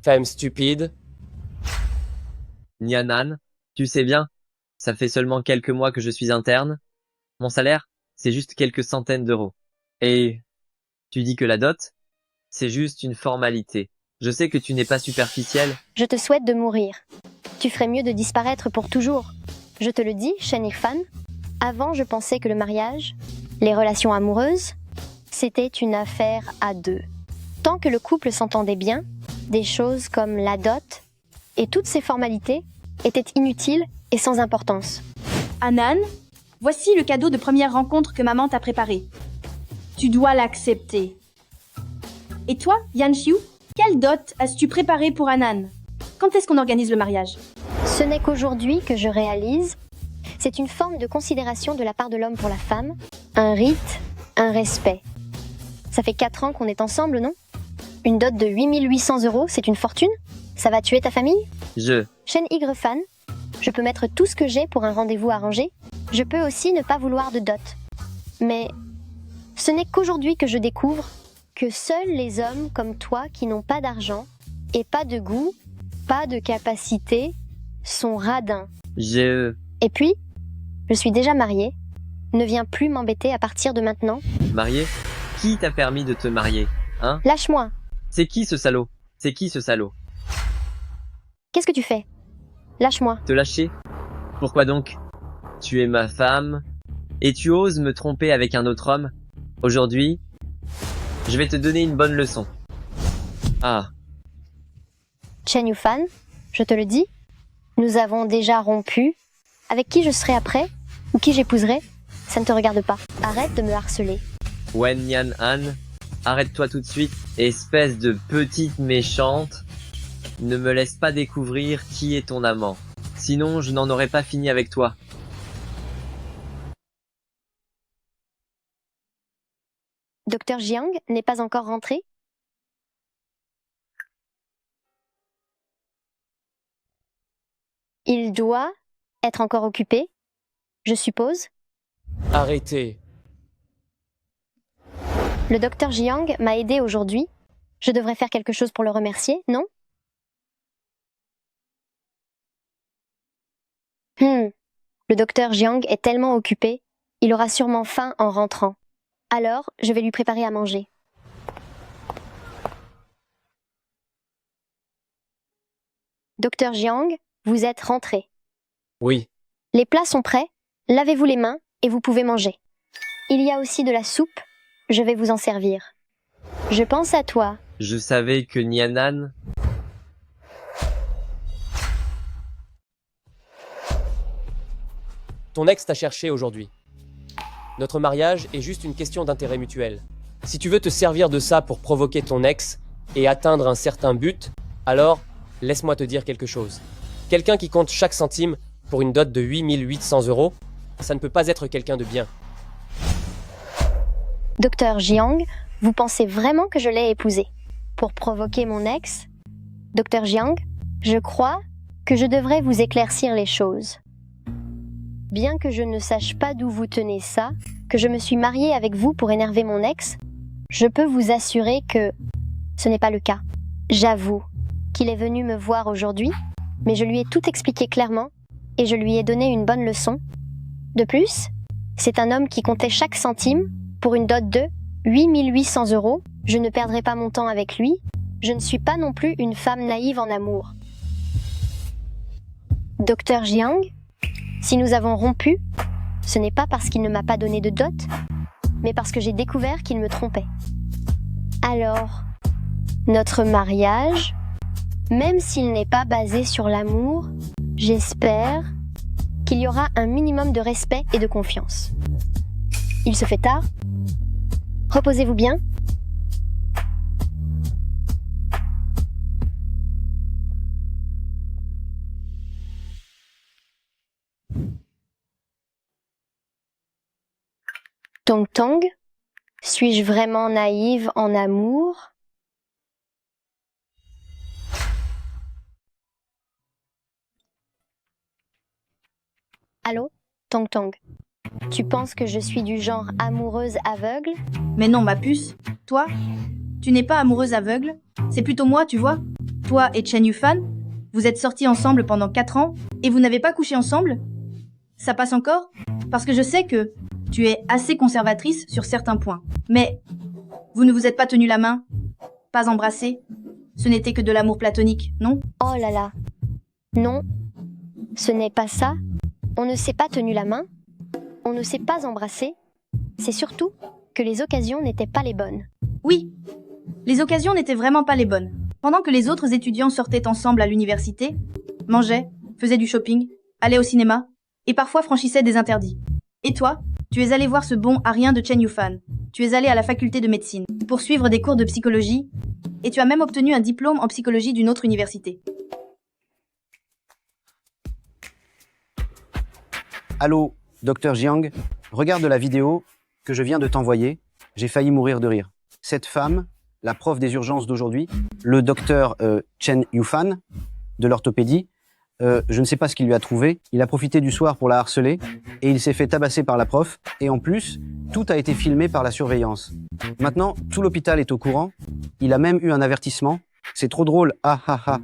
Femme stupide. Nyanan, tu sais bien, ça fait seulement quelques mois que je suis interne. Mon salaire, c'est juste quelques centaines d'euros. Et tu dis que la dot, c'est juste une formalité. Je sais que tu n'es pas superficiel. Je te souhaite de mourir. Tu ferais mieux de disparaître pour toujours. Je te le dis, Chen Irfan. Avant, je pensais que le mariage, les relations amoureuses, c'était une affaire à 2. Tant que le couple s'entendait bien, des choses comme la dot et toutes ces formalités étaient inutiles et sans importance. Anan, voici le cadeau de première rencontre que maman t'a préparé. Tu dois l'accepter. Et toi, Yan Xiu, quelle dot as-tu préparé pour Anan? Quand est-ce qu'on organise le mariage? Ce n'est qu'aujourd'hui que je réalise, c'est une forme de considération de la part de l'homme pour la femme, un rite, un respect. Ça fait 4 ans qu'on est ensemble, non? Une dot de 8800 €, c'est une fortune? Ça va tuer ta famille? Chen Igrefan, je peux mettre tout ce que j'ai pour un rendez-vous arrangé. Je peux aussi ne pas vouloir de dot. Mais ce n'est qu'aujourd'hui que je découvre que seuls les hommes comme toi qui n'ont pas d'argent et pas de goût, pas de capacité, sont radins. Et puis, je suis déjà mariée. Ne viens plus m'embêter à partir de maintenant. Marié? Qui t'a permis de te marier? Hein? Lâche-moi. C'est qui ce salaud? C'est qui ce salaud? Qu'est-ce que tu fais? Lâche-moi. Te lâcher? Pourquoi donc? Tu es ma femme, et tu oses me tromper avec un autre homme? Aujourd'hui, je vais te donner une bonne leçon. Ah, Chen Yufan, je te le dis, nous avons déjà rompu. Avec qui je serai après, ou qui j'épouserai, ça ne te regarde pas. Arrête de me harceler. Wen Yan Han, arrête-toi tout de suite, espèce de petite méchante. Ne me laisse pas découvrir qui est ton amant. Sinon, je n'en aurais pas fini avec toi. Docteur Jiang n'est pas encore rentré? Il doit être encore occupé, je suppose. Arrêtez. Le docteur Jiang m'a aidé aujourd'hui. Je devrais faire quelque chose pour le remercier, non? Le docteur Jiang est tellement occupé, il aura sûrement faim en rentrant. Alors, je vais lui préparer à manger. Docteur Jiang, vous êtes rentré. Oui. Les plats sont prêts, lavez-vous les mains et vous pouvez manger. Il y a aussi de la soupe, je vais vous en servir. Je pense à toi. Je savais que Nyanan... Ton ex t'a cherché aujourd'hui. Notre mariage est juste une question d'intérêt mutuel. Si tu veux te servir de ça pour provoquer ton ex et atteindre un certain but, alors laisse-moi te dire quelque chose. Quelqu'un qui compte chaque centime pour une dot de 8800 €, ça ne peut pas être quelqu'un de bien. Docteur Jiang, vous pensez vraiment que je l'ai épousé pour provoquer mon ex? Docteur Jiang, je crois que je devrais vous éclaircir les choses. Bien que je ne sache pas d'où vous tenez ça, que je me suis mariée avec vous pour énerver mon ex, je peux vous assurer que ce n'est pas le cas. J'avoue qu'il est venu me voir aujourd'hui, mais je lui ai tout expliqué clairement et je lui ai donné une bonne leçon. De plus, C'est un homme qui comptait chaque centime pour une dot de 8800 €. Je ne perdrai pas mon temps avec lui. Je ne suis pas non plus une femme naïve en amour. Docteur Jiang, si nous avons rompu, ce n'est pas parce qu'il ne m'a pas donné de dot, mais parce que j'ai découvert qu'il me trompait. Alors, notre mariage, même s'il n'est pas basé sur l'amour, j'espère qu'il y aura un minimum de respect et de confiance. Il se fait tard. Reposez-vous bien. Tong Tong, suis-je vraiment naïve en amour? Allô, Tong Tong. Tu penses que je suis du genre amoureuse aveugle? Mais non, ma puce. Toi, tu n'es pas amoureuse aveugle. C'est plutôt moi, tu vois. Toi et Chen Yufan, vous êtes sortis ensemble pendant 4 ans et vous n'avez pas couché ensemble? Ça passe encore? Parce que je sais que tu es assez conservatrice sur certains points. Mais vous ne vous êtes pas tenu la main, pas embrassé. Ce n'était que de l'amour platonique, non? Oh là là. Non, ce n'est pas ça. On ne s'est pas tenu la main. On ne s'est pas embrassé. C'est surtout que les occasions n'étaient pas les bonnes. Oui, les occasions n'étaient vraiment pas les bonnes. Pendant que les autres étudiants sortaient ensemble à l'université, mangeaient, faisaient du shopping, allaient au cinéma, et parfois franchissaient des interdits. Et toi, tu es allé voir ce bon à rien de Chen Yufan. Tu es allé à la faculté de médecine, pour suivre des cours de psychologie, et tu as même obtenu un diplôme en psychologie d'une autre université. Allô, docteur Jiang, regarde la vidéo que je viens de t'envoyer. J'ai failli mourir de rire. Cette femme, la prof des urgences d'aujourd'hui, le docteur Chen Yufan, de l'orthopédie, je ne sais pas ce qu'il lui a trouvé. Il a profité du soir pour la harceler et il s'est fait tabasser par la prof. Et en plus, tout a été filmé par la surveillance. Maintenant, tout l'hôpital est au courant. Il a même eu un avertissement. C'est trop drôle. Ah ah ah.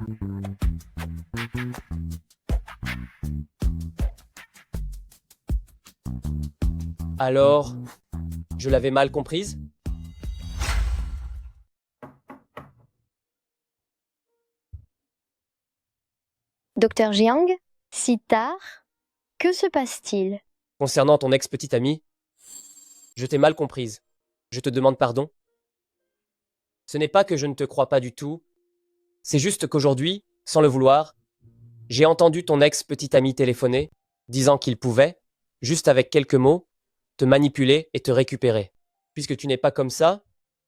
Alors, je l'avais mal comprise? Docteur Jiang, si tard, que se passe-t-il? Concernant ton ex-petite amie, je t'ai mal comprise. Je te demande pardon. Ce n'est pas que je ne te crois pas du tout. C'est juste qu'aujourd'hui, sans le vouloir, j'ai entendu ton ex-petite amie téléphoner, disant qu'il pouvait, juste avec quelques mots, te manipuler et te récupérer. Puisque tu n'es pas comme ça,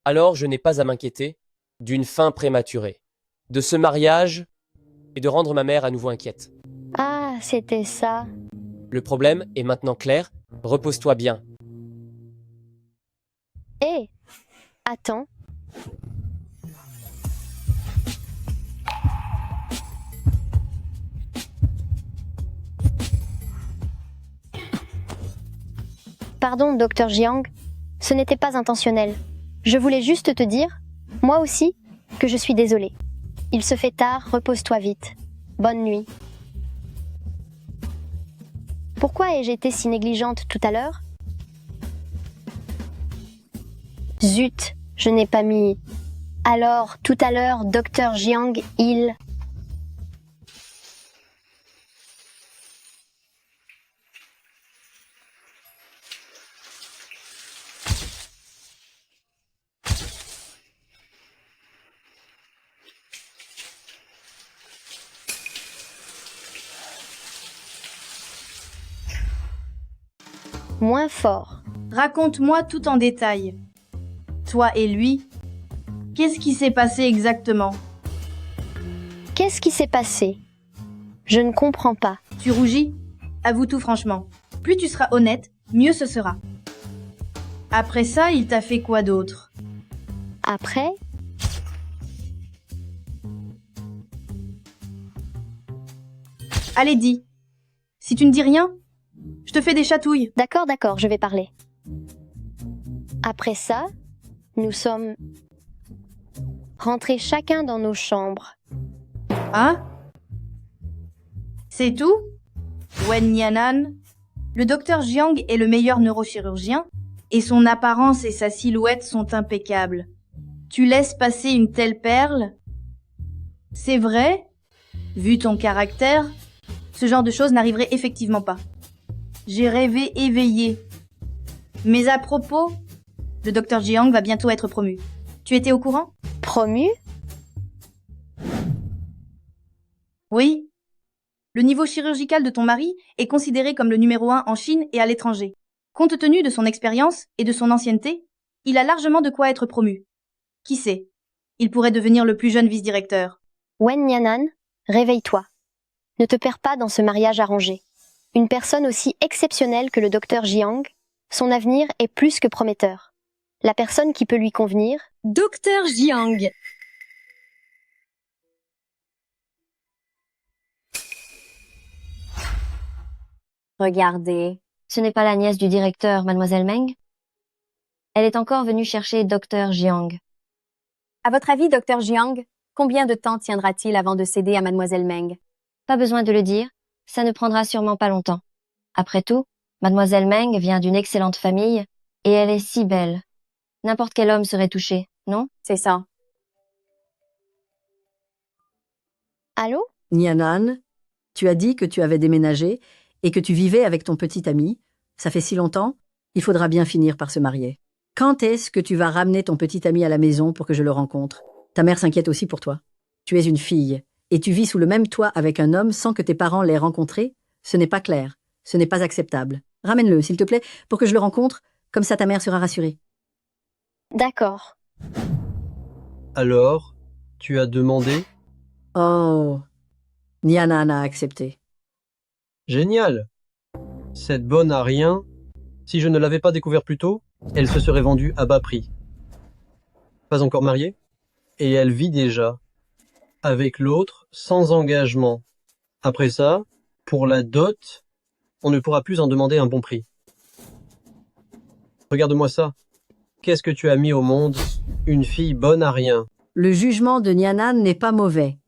alors je n'ai pas à m'inquiéter d'une fin prématurée, de ce mariage et de rendre ma mère à nouveau inquiète. Ah, c'était ça. Le problème est maintenant clair, repose-toi bien. Hé, attends. Pardon, docteur Jiang, ce n'était pas intentionnel. Je voulais juste te dire, moi aussi, que je suis désolée. Il se fait tard, repose-toi vite. Bonne nuit. Pourquoi ai-je été si négligente tout à l'heure? Zut, je n'ai pas mis. Alors, tout à l'heure, docteur Jiang, il... Moins fort. Raconte-moi tout en détail. Toi et lui, qu'est-ce qui s'est passé exactement? Qu'est-ce qui s'est passé? Je ne comprends pas. Tu rougis? Avoue tout franchement. Plus tu seras honnête, mieux ce sera. Après ça, il t'a fait quoi d'autre? Après? Allez, dis. Si tu ne dis rien, je te fais des chatouilles. D'accord, d'accord, je vais parler. Après ça, nous sommes rentrés chacun dans nos chambres. Hein? C'est tout? Wen Yanan, Le docteur Jiang est le meilleur neurochirurgien, et son apparence et sa silhouette sont impeccables. Tu laisses passer une telle perle? C'est vrai? Vu ton caractère, ce genre de choses n'arriverait effectivement pas. J'ai rêvé éveillé. Mais à propos, le docteur Jiang va bientôt être promu. Tu étais au courant? Promu? Oui. Le niveau chirurgical de ton mari est considéré comme le numéro 1 en Chine et à l'étranger. Compte tenu de son expérience et de son ancienneté, il a largement de quoi être promu. Qui sait? Il pourrait devenir le plus jeune vice-directeur. Wen Nianan, réveille-toi. Ne te perds pas dans ce mariage arrangé. Une personne aussi exceptionnelle que le docteur Jiang, son avenir est plus que prometteur. La personne qui peut lui convenir... Docteur Jiang. Regardez, ce n'est pas la nièce du directeur, mademoiselle Meng? Elle est encore venue chercher docteur Jiang. À votre avis, docteur Jiang, combien de temps tiendra-t-il avant de céder à mademoiselle Meng? Pas besoin de le dire, ça ne prendra sûrement pas longtemps. Après tout, mademoiselle Meng vient d'une excellente famille et elle est si belle. N'importe quel homme serait touché, non? C'est ça. Allô? Nianan, tu as dit que tu avais déménagé et que tu vivais avec ton petit ami. Ça fait si longtemps, il faudra bien finir par se marier. Quand est-ce que tu vas ramener ton petit ami à la maison pour que je le rencontre? Ta mère s'inquiète aussi pour toi. Tu es une fille et tu vis sous le même toit avec un homme sans que tes parents l'aient rencontré. Ce n'est pas clair, ce n'est pas acceptable. Ramène-le, s'il te plaît, pour que je le rencontre, comme ça ta mère sera rassurée. D'accord. Alors, tu as demandé? Oh, Nianan a accepté. Génial! Cette bonne à rien, si je ne l'avais pas découvert plus tôt, elle se serait vendue à bas prix. Pas encore mariée? Et elle vit déjà, avec l'autre, sans engagement. Après ça, pour la dot, on ne pourra plus en demander un bon prix. Regarde-moi ça. Qu'est-ce que tu as mis au monde? Une fille bonne à rien. Le jugement de Nianan n'est pas mauvais.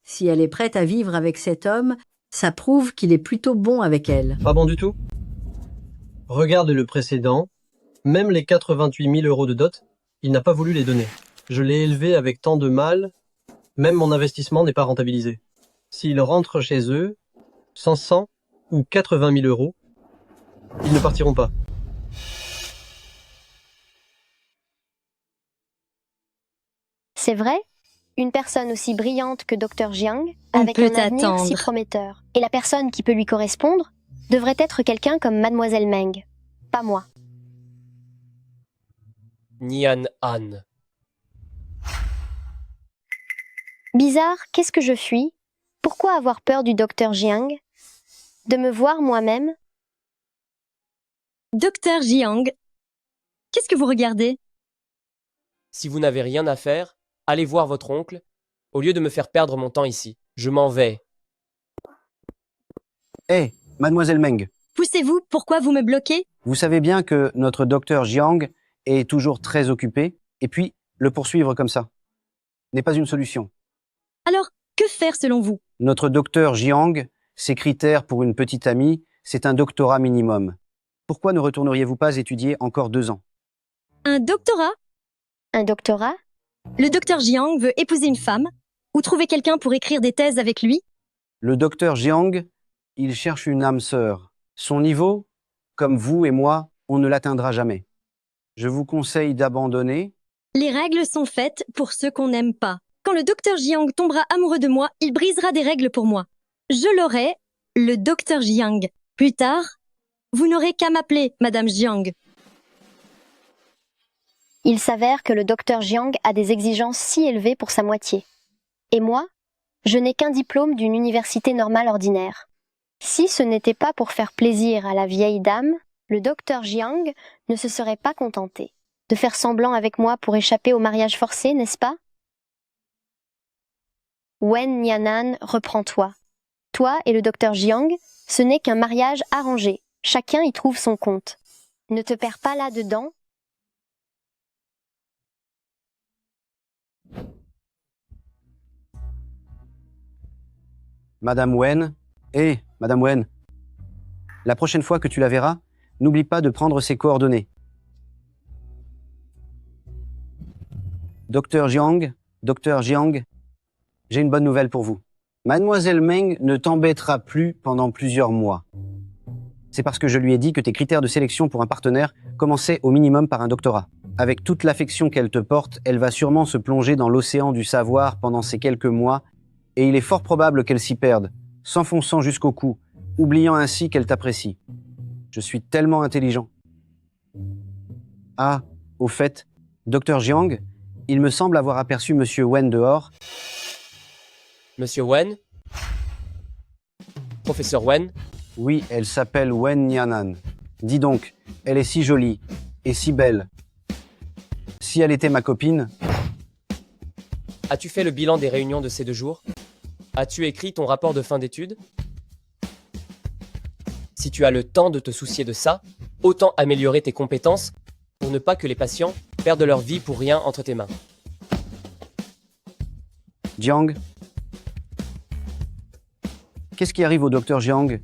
Si elle est prête à vivre avec cet homme, ça prouve qu'il est plutôt bon avec elle. Pas bon du tout? Regarde le précédent. Même les 88 000 euros de dot, il n'a pas voulu les donner. Je l'ai élevé avec tant de mal, même mon investissement n'est pas rentabilisé. S'ils rentrent chez eux, sans 100 ou 80 000 euros, ils ne partiront pas. C'est vrai? Une personne aussi brillante que Dr Jiang, avec un avenir si prometteur, et la personne qui peut lui correspondre, devrait être quelqu'un comme mademoiselle Meng. Pas moi. Nian Han. Bizarre, qu'est-ce que je fuis? Pourquoi avoir peur du docteur Jiang? De me voir moi-même? Docteur Jiang, qu'est-ce que vous regardez? Si vous n'avez rien à faire, allez voir votre oncle, au lieu de me faire perdre mon temps ici. Je m'en vais. Hé, mademoiselle Meng, Poussez-vous, pourquoi vous me bloquez? vous savez bien que notre docteur Jiang est toujours très occupé, et puis le poursuivre comme ça n'est pas une solution. Alors, que faire selon vous? Notre docteur Jiang, ses critères pour une petite amie, c'est un doctorat minimum. Pourquoi ne retourneriez-vous pas étudier encore 2 ans? Un doctorat? Un doctorat? Le docteur Jiang veut épouser une femme ou trouver quelqu'un pour écrire des thèses avec lui? Le docteur Jiang, il cherche une âme sœur. Son niveau, comme vous et moi, on ne l'atteindra jamais. Je vous conseille d'abandonner. Les règles sont faites pour ceux qu'on n'aime pas. Quand le docteur Jiang tombera amoureux de moi, il brisera des règles pour moi. Je l'aurai, le docteur Jiang. Plus tard, vous n'aurez qu'à m'appeler Madame Jiang. Il s'avère que le docteur Jiang a des exigences si élevées pour sa moitié. Et moi, je n'ai qu'un diplôme d'une université normale ordinaire. Si ce n'était pas pour faire plaisir à la vieille dame, le docteur Jiang ne se serait pas contenté de faire semblant avec moi pour échapper au mariage forcé, n'est-ce pas? Wen Nianan, reprends-toi. Toi et le docteur Jiang, ce n'est qu'un mariage arrangé. Chacun y trouve son compte. Ne te perds pas là-dedans. Madame Wen, Madame Wen, La prochaine fois que tu la verras, n'oublie pas de prendre ses coordonnées. Docteur Jiang, j'ai une bonne nouvelle pour vous. Mademoiselle Meng ne t'embêtera plus pendant plusieurs mois. C'est parce que je lui ai dit que tes critères de sélection pour un partenaire commençaient au minimum par un doctorat. Avec toute l'affection qu'elle te porte, elle va sûrement se plonger dans l'océan du savoir pendant ces quelques mois, et il est fort probable qu'elle s'y perde, s'enfonçant jusqu'au cou, oubliant ainsi qu'elle t'apprécie. Je suis tellement intelligent. Ah, au fait, Docteur Jiang, il me semble avoir aperçu Monsieur Wen dehors. Monsieur Wen? Professeur Wen? Oui, elle s'appelle Wen Nianan. Dis donc, elle est si jolie et si belle. Si elle était ma copine... As-tu fait le bilan des réunions de ces 2 jours? As-tu écrit ton rapport de fin d'études? Si tu as le temps de te soucier de ça, autant améliorer tes compétences pour ne pas que les patients perdent leur vie pour rien entre tes mains. Jiang? Qu'est-ce qui arrive au docteur Jiang?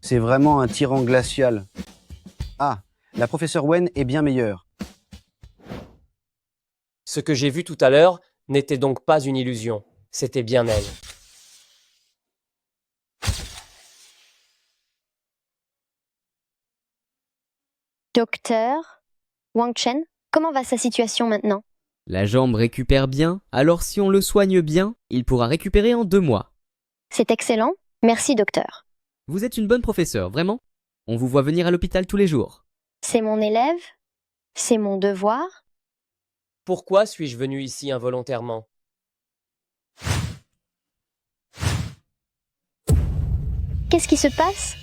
C'est vraiment un tyran glacial. Ah, la professeure Wen est bien meilleure. Ce que j'ai vu tout à l'heure n'était donc pas une illusion, c'était bien elle. Docteur Wang Chen, comment va sa situation maintenant? La jambe récupère bien, alors si on le soigne bien, il pourra récupérer en 2 mois. C'est excellent. Merci, docteur. Vous êtes une bonne professeure, vraiment. On vous voit venir à l'hôpital tous les jours. C'est mon élève? C'est mon devoir? Pourquoi suis-je venu ici involontairement? Qu'est-ce qui se passe?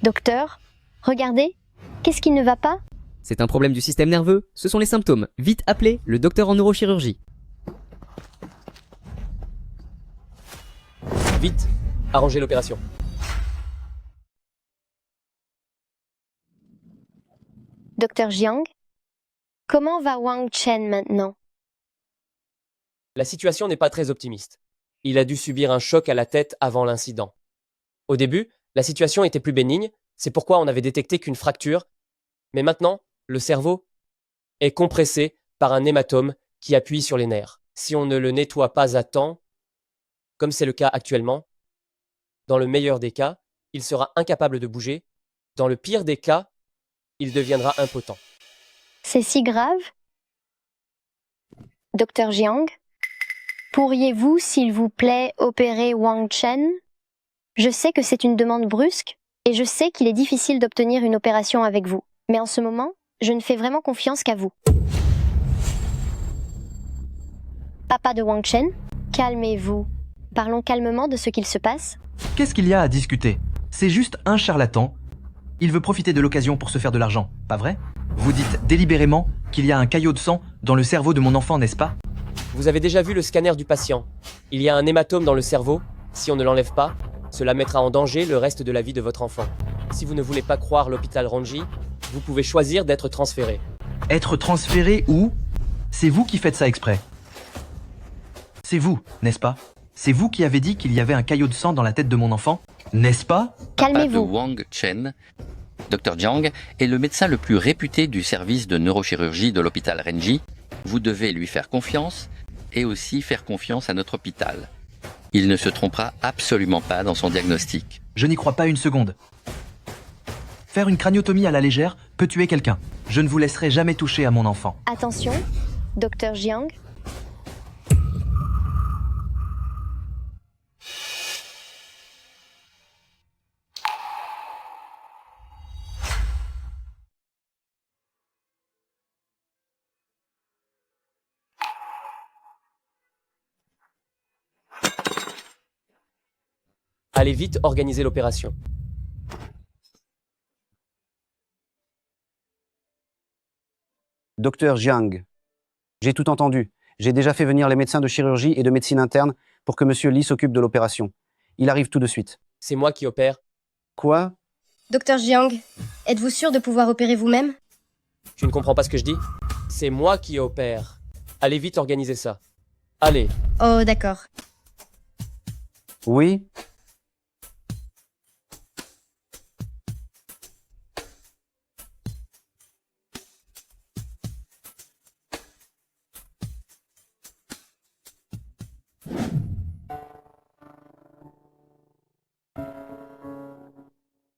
Docteur, regardez. Qu'est-ce qui ne va pas? C'est un problème du système nerveux, ce sont les symptômes. Vite appelez le docteur en neurochirurgie. Vite, arrangez l'opération. Docteur Jiang, comment va Wang Chen maintenant? La situation n'est pas très optimiste. Il a dû subir un choc à la tête avant l'incident. Au début, la situation était plus bénigne, c'est pourquoi on n'avait détecté qu'une fracture, mais maintenant, le cerveau est compressé par un hématome qui appuie sur les nerfs. Si on ne le nettoie pas à temps, comme c'est le cas actuellement, dans le meilleur des cas, il sera incapable de bouger. Dans le pire des cas, il deviendra impotent. C'est si grave? Docteur Jiang, pourriez-vous, s'il vous plaît, opérer Wang Chen? Je sais que c'est une demande brusque, et je sais qu'il est difficile d'obtenir une opération avec vous. Mais en ce moment, je ne fais vraiment confiance qu'à vous. Papa de Wang Chen, calmez-vous. Parlons calmement de ce qu'il se passe. Qu'est-ce qu'il y a à discuter? C'est juste un charlatan. Il veut profiter de l'occasion pour se faire de l'argent, pas vrai? Vous dites délibérément qu'il y a un caillot de sang dans le cerveau de mon enfant, n'est-ce pas? Vous avez déjà vu le scanner du patient. Il y a un hématome dans le cerveau. Si on ne l'enlève pas, cela mettra en danger le reste de la vie de votre enfant. Si vous ne voulez pas croire l'hôpital Ranji, vous pouvez choisir d'être transféré. Être transféré où? C'est vous qui faites ça exprès. C'est vous, n'est-ce pas? C'est vous qui avez dit qu'il y avait un caillot de sang dans la tête de mon enfant, n'est-ce pas? Papa de Wang Chen, Dr Jiang est le médecin le plus réputé du service de neurochirurgie de l'hôpital Renji. Vous devez lui faire confiance et aussi faire confiance à notre hôpital. Il ne se trompera absolument pas dans son diagnostic. Je n'y crois pas une seconde. Faire une craniotomie à la légère peut tuer quelqu'un. Je ne vous laisserai jamais toucher à mon enfant. Attention, Docteur Jiang. Allez vite organiser l'opération. Docteur Jiang, j'ai tout entendu. J'ai déjà fait venir les médecins de chirurgie et de médecine interne pour que Monsieur Li s'occupe de l'opération. Il arrive tout de suite. C'est moi qui opère. Quoi? Docteur Jiang, êtes-vous sûr de pouvoir opérer vous-même? Tu ne comprends pas ce que je dis? C'est moi qui opère. Allez vite organiser ça. Allez. Oh, d'accord. Oui?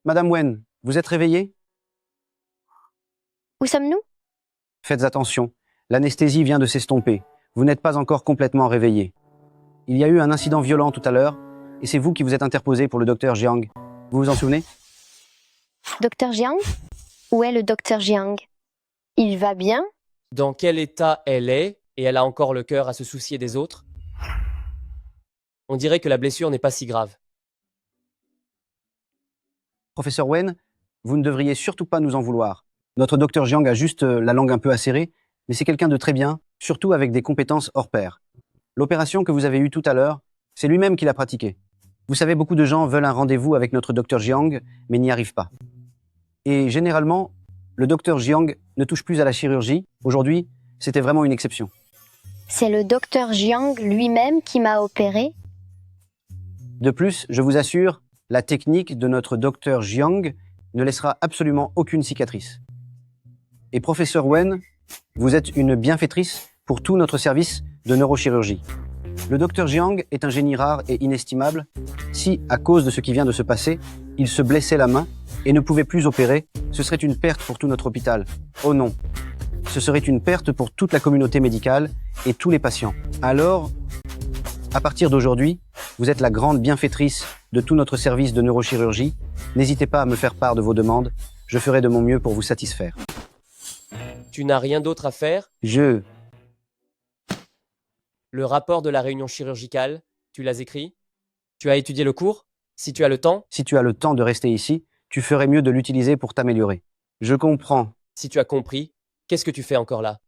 Madame Wen, vous êtes réveillée? Où sommes-nous? Faites attention, l'anesthésie vient de s'estomper. Vous n'êtes pas encore complètement réveillée. Il y a eu un incident violent tout à l'heure, et c'est vous qui vous êtes interposé pour le docteur Jiang. Vous vous en souvenez? Docteur Jiang? Où est le docteur Jiang? Il va bien? Dans quel état elle est, et elle a encore le cœur à se soucier des autres? On dirait que la blessure n'est pas si grave. Professeur Wen, vous ne devriez surtout pas nous en vouloir. Notre docteur Jiang a juste la langue un peu acérée, mais c'est quelqu'un de très bien, surtout avec des compétences hors pair. L'opération que vous avez eue tout à l'heure, c'est lui-même qui l'a pratiquée. Vous savez, beaucoup de gens veulent un rendez-vous avec notre docteur Jiang, mais n'y arrivent pas. Et généralement, le docteur Jiang ne touche plus à la chirurgie. Aujourd'hui, c'était vraiment une exception. C'est le docteur Jiang lui-même qui m'a opéré? De plus, je vous assure, la technique de notre docteur Jiang ne laissera absolument aucune cicatrice. Et professeur Wen, vous êtes une bienfaitrice pour tout notre service de neurochirurgie. Le docteur Jiang est un génie rare et inestimable. Si, à cause de ce qui vient de se passer, il se blessait la main et ne pouvait plus opérer, ce serait une perte pour tout notre hôpital. Oh non, ce serait une perte pour toute la communauté médicale et tous les patients. Alors, à partir d'aujourd'hui, vous êtes la grande bienfaitrice de tout notre service de neurochirurgie. N'hésitez pas à me faire part de vos demandes. Je ferai de mon mieux pour vous satisfaire. Tu n'as rien d'autre à faire? Le rapport de la réunion chirurgicale, tu l'as écrit? Tu as étudié le cours? Si tu as le temps? Si tu as le temps de rester ici, tu ferais mieux de l'utiliser pour t'améliorer. Je comprends. Si tu as compris, qu'est-ce que tu fais encore là?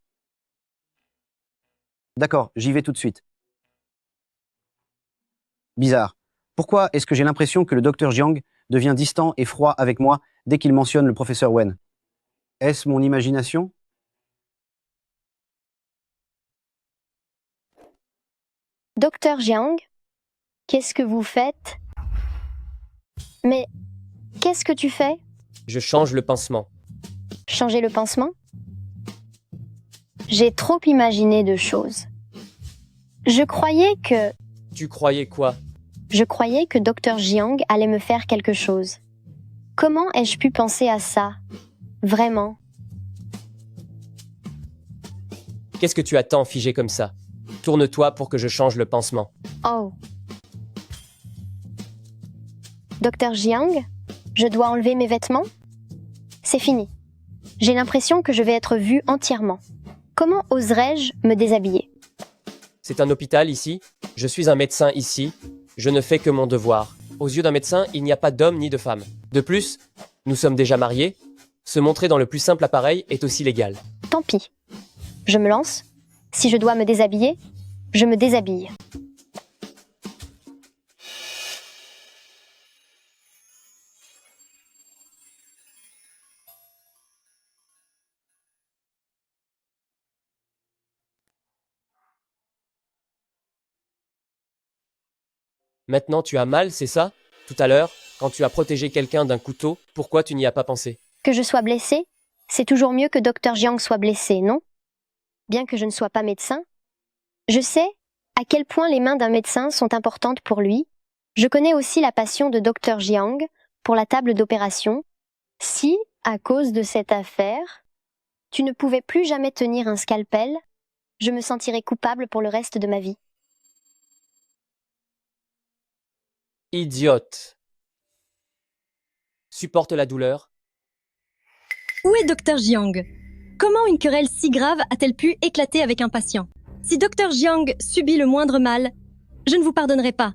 D'accord, j'y vais tout de suite. Bizarre. Pourquoi est-ce que j'ai l'impression que le docteur Jiang devient distant et froid avec moi dès qu'il mentionne le professeur Wen? Est-ce mon imagination? Docteur Jiang, qu'est-ce que vous faites? Mais qu'est-ce que tu fais? Je change le pansement. Changer le pansement? J'ai trop imaginé de choses. Je croyais que... Tu croyais quoi? Je croyais que Docteur Jiang allait me faire quelque chose. Comment ai-je pu penser à ça? Vraiment? Qu'est-ce que tu attends figé comme ça? Tourne-toi pour que je change le pansement. Oh. Docteur Jiang, je dois enlever mes vêtements? C'est fini. J'ai l'impression que je vais être vue entièrement. Comment oserais-je me déshabiller? C'est un hôpital ici. Je suis un médecin ici. Je ne fais que mon devoir. Aux yeux d'un médecin, il n'y a pas d'homme ni de femme. De plus, nous sommes déjà mariés. Se montrer dans le plus simple appareil est aussi légal. Tant pis. Je me lance. Si je dois me déshabiller, je me déshabille. Maintenant, tu as mal, c'est ça? Tout à l'heure, quand tu as protégé quelqu'un d'un couteau, pourquoi tu n'y as pas pensé? Que je sois blessée, c'est toujours mieux que Docteur Jiang soit blessé, non? Bien que je ne sois pas médecin, je sais à quel point les mains d'un médecin sont importantes pour lui. Je connais aussi la passion de Docteur Jiang pour la table d'opération. Si, à cause de cette affaire, tu ne pouvais plus jamais tenir un scalpel, je me sentirais coupable pour le reste de ma vie. Idiote. Supporte la douleur. Où est Dr Jiang? Comment une querelle si grave a-t-elle pu éclater avec un patient? Si Dr Jiang subit le moindre mal, je ne vous pardonnerai pas.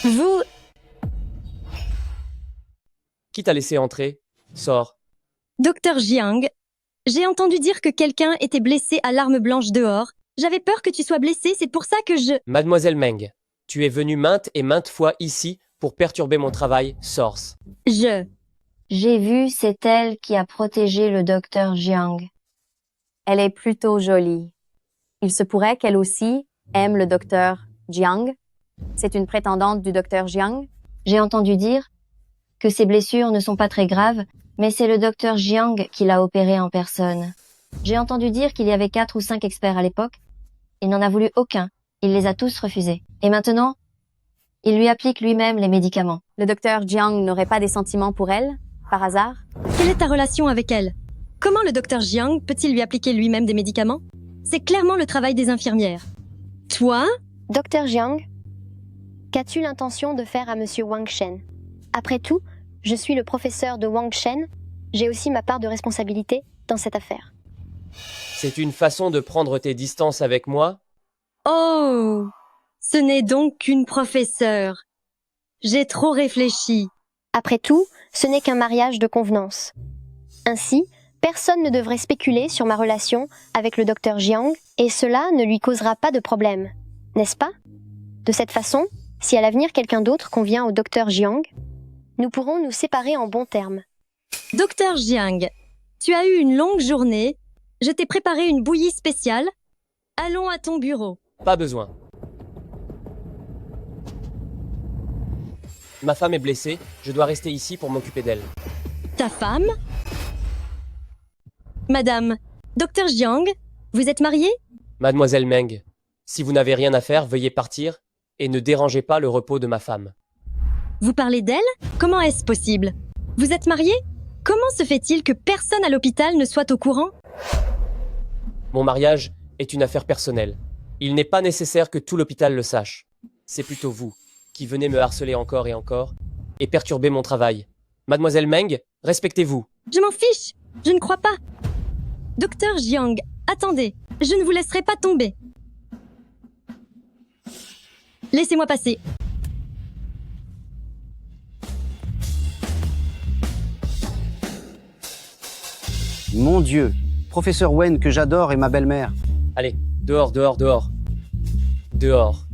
Vous... Qui t'a laissé entrer? Sors. Dr Jiang, j'ai entendu dire que quelqu'un était blessé à l'arme blanche dehors. J'avais peur que tu sois blessé, c'est pour ça que je... Mademoiselle Meng, tu es venue maintes et maintes fois ici pour perturber mon travail, Source. J'ai vu, c'est elle qui a protégé le docteur Jiang. Elle est plutôt jolie. Il se pourrait qu'elle aussi aime le docteur Jiang. C'est une prétendante du docteur Jiang. J'ai entendu dire que ses blessures ne sont pas très graves, mais c'est le docteur Jiang qui l'a opéré en personne. J'ai entendu dire qu'il y avait 4 ou 5 experts à l'époque. Il n'en a voulu aucun. Il les a tous refusés. Et maintenant, Il lui applique lui-même les médicaments. Le docteur Jiang n'aurait pas des sentiments pour elle, par hasard? Quelle est ta relation avec elle? Comment le docteur Jiang peut-il lui appliquer lui-même des médicaments? C'est clairement le travail des infirmières. Toi? Docteur Jiang, qu'as-tu l'intention de faire à monsieur Wang Shen? Après tout, je suis le professeur de Wang Shen. J'ai aussi ma part de responsabilité dans cette affaire. C'est une façon de prendre tes distances avec moi? Oh! Ce n'est donc qu'une professeure. J'ai trop réfléchi. Après tout, ce n'est qu'un mariage de convenance. Ainsi, personne ne devrait spéculer sur ma relation avec le docteur Jiang et cela ne lui causera pas de problème, n'est-ce pas? De cette façon, si à l'avenir quelqu'un d'autre convient au docteur Jiang, nous pourrons nous séparer en bons termes. Docteur Jiang, tu as eu une longue journée. Je t'ai préparé une bouillie spéciale. Allons à ton bureau. Pas besoin. Ma femme est blessée, je dois rester ici pour m'occuper d'elle. Ta femme? Madame, docteur Jiang, vous êtes mariée? Mademoiselle Meng, si vous n'avez rien à faire, veuillez partir et ne dérangez pas le repos de ma femme. Vous parlez d'elle? Comment est-ce possible? Vous êtes mariée? Comment se fait-il que personne à l'hôpital ne soit au courant? Mon mariage est une affaire personnelle. Il n'est pas nécessaire que tout l'hôpital le sache. C'est plutôt vous qui venez me harceler encore et perturber mon travail. Mademoiselle Meng, respectez-vous. Je m'en fiche. Je ne crois pas. Docteur Jiang, attendez. Je ne vous laisserai pas tomber. Laissez-moi passer. Mon Dieu, professeur Wen que j'adore et ma belle-mère. Allez, dehors, dehors, dehors. Dehors.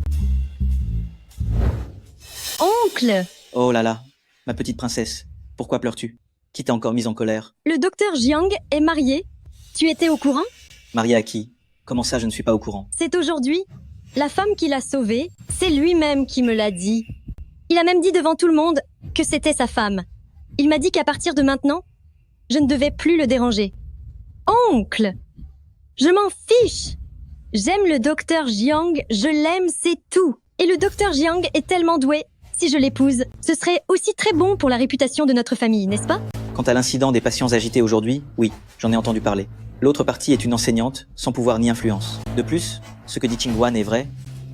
Oncle! Oh là là, ma petite princesse, pourquoi pleures-tu? Qui t'a encore mise en colère? Le docteur Jiang est marié. Tu étais au courant? Marié à qui? Comment ça, je ne suis pas au courant? C'est aujourd'hui. La femme qui l'a sauvé, c'est lui-même qui me l'a dit. Il a même dit devant tout le monde que c'était sa femme. Il m'a dit qu'à partir de maintenant, je ne devais plus le déranger. Oncle! Je m'en fiche! J'aime le docteur Jiang, je l'aime, c'est tout. Et le docteur Jiang est tellement doué. Si je l'épouse, ce serait aussi très bon pour la réputation de notre famille, n'est-ce pas? Quant à l'incident des patients agités aujourd'hui, oui, j'en ai entendu parler. L'autre partie est une enseignante, sans pouvoir ni influence. De plus, ce que dit Qingwan est vrai,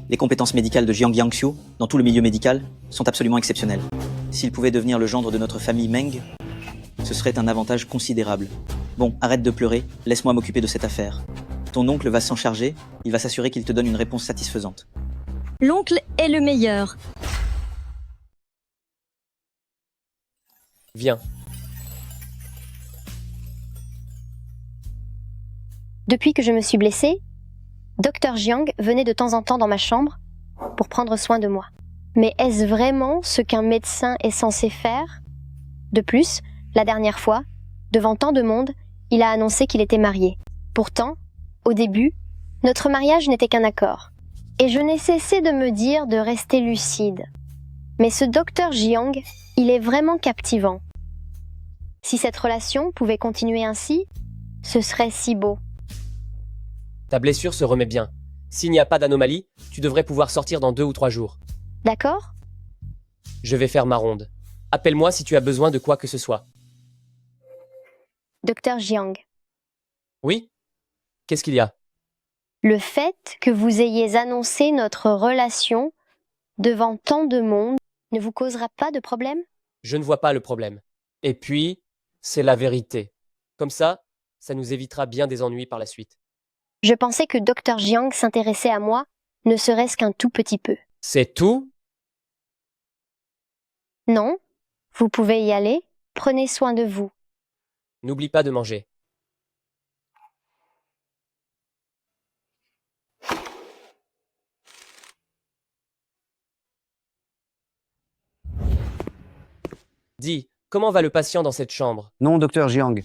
les compétences médicales de Jiang Yangxiu, dans tout le milieu médical, sont absolument exceptionnelles. S'il pouvait devenir le gendre de notre famille Meng, ce serait un avantage considérable. Bon, arrête de pleurer, laisse-moi m'occuper de cette affaire. Ton oncle va s'en charger, il va s'assurer qu'il te donne une réponse satisfaisante. L'oncle est le meilleur. Viens. Depuis que je me suis blessée, Dr Jiang venait de temps en temps dans ma chambre pour prendre soin de moi. Mais est-ce vraiment ce qu'un médecin est censé faire? De plus, la dernière fois, devant tant de monde, il a annoncé qu'il était marié. Pourtant, au début, notre mariage n'était qu'un accord. Et je n'ai cessé de me dire de rester lucide. Mais ce docteur Jiang, il est vraiment captivant. Si cette relation pouvait continuer ainsi, ce serait si beau. Ta blessure se remet bien. S'il n'y a pas d'anomalie, tu devrais pouvoir sortir dans 2 ou 3 jours. D'accord? Je vais faire ma ronde. Appelle-moi si tu as besoin de quoi que ce soit. Docteur Jiang, Oui? Qu'est-ce qu'il y a? le fait que vous ayez annoncé notre relation devant tant de monde ne vous causera pas de problème? Je ne vois pas le problème. Et puis, c'est la vérité. Comme ça nous évitera bien des ennuis par la suite. Je pensais que Dr Jiang s'intéressait à moi, ne serait-ce qu'un tout petit peu. C'est tout? Non? Vous pouvez y aller? Prenez soin de vous. N'oublie pas de manger. Dis, comment va le patient dans cette chambre? Non, docteur Jiang.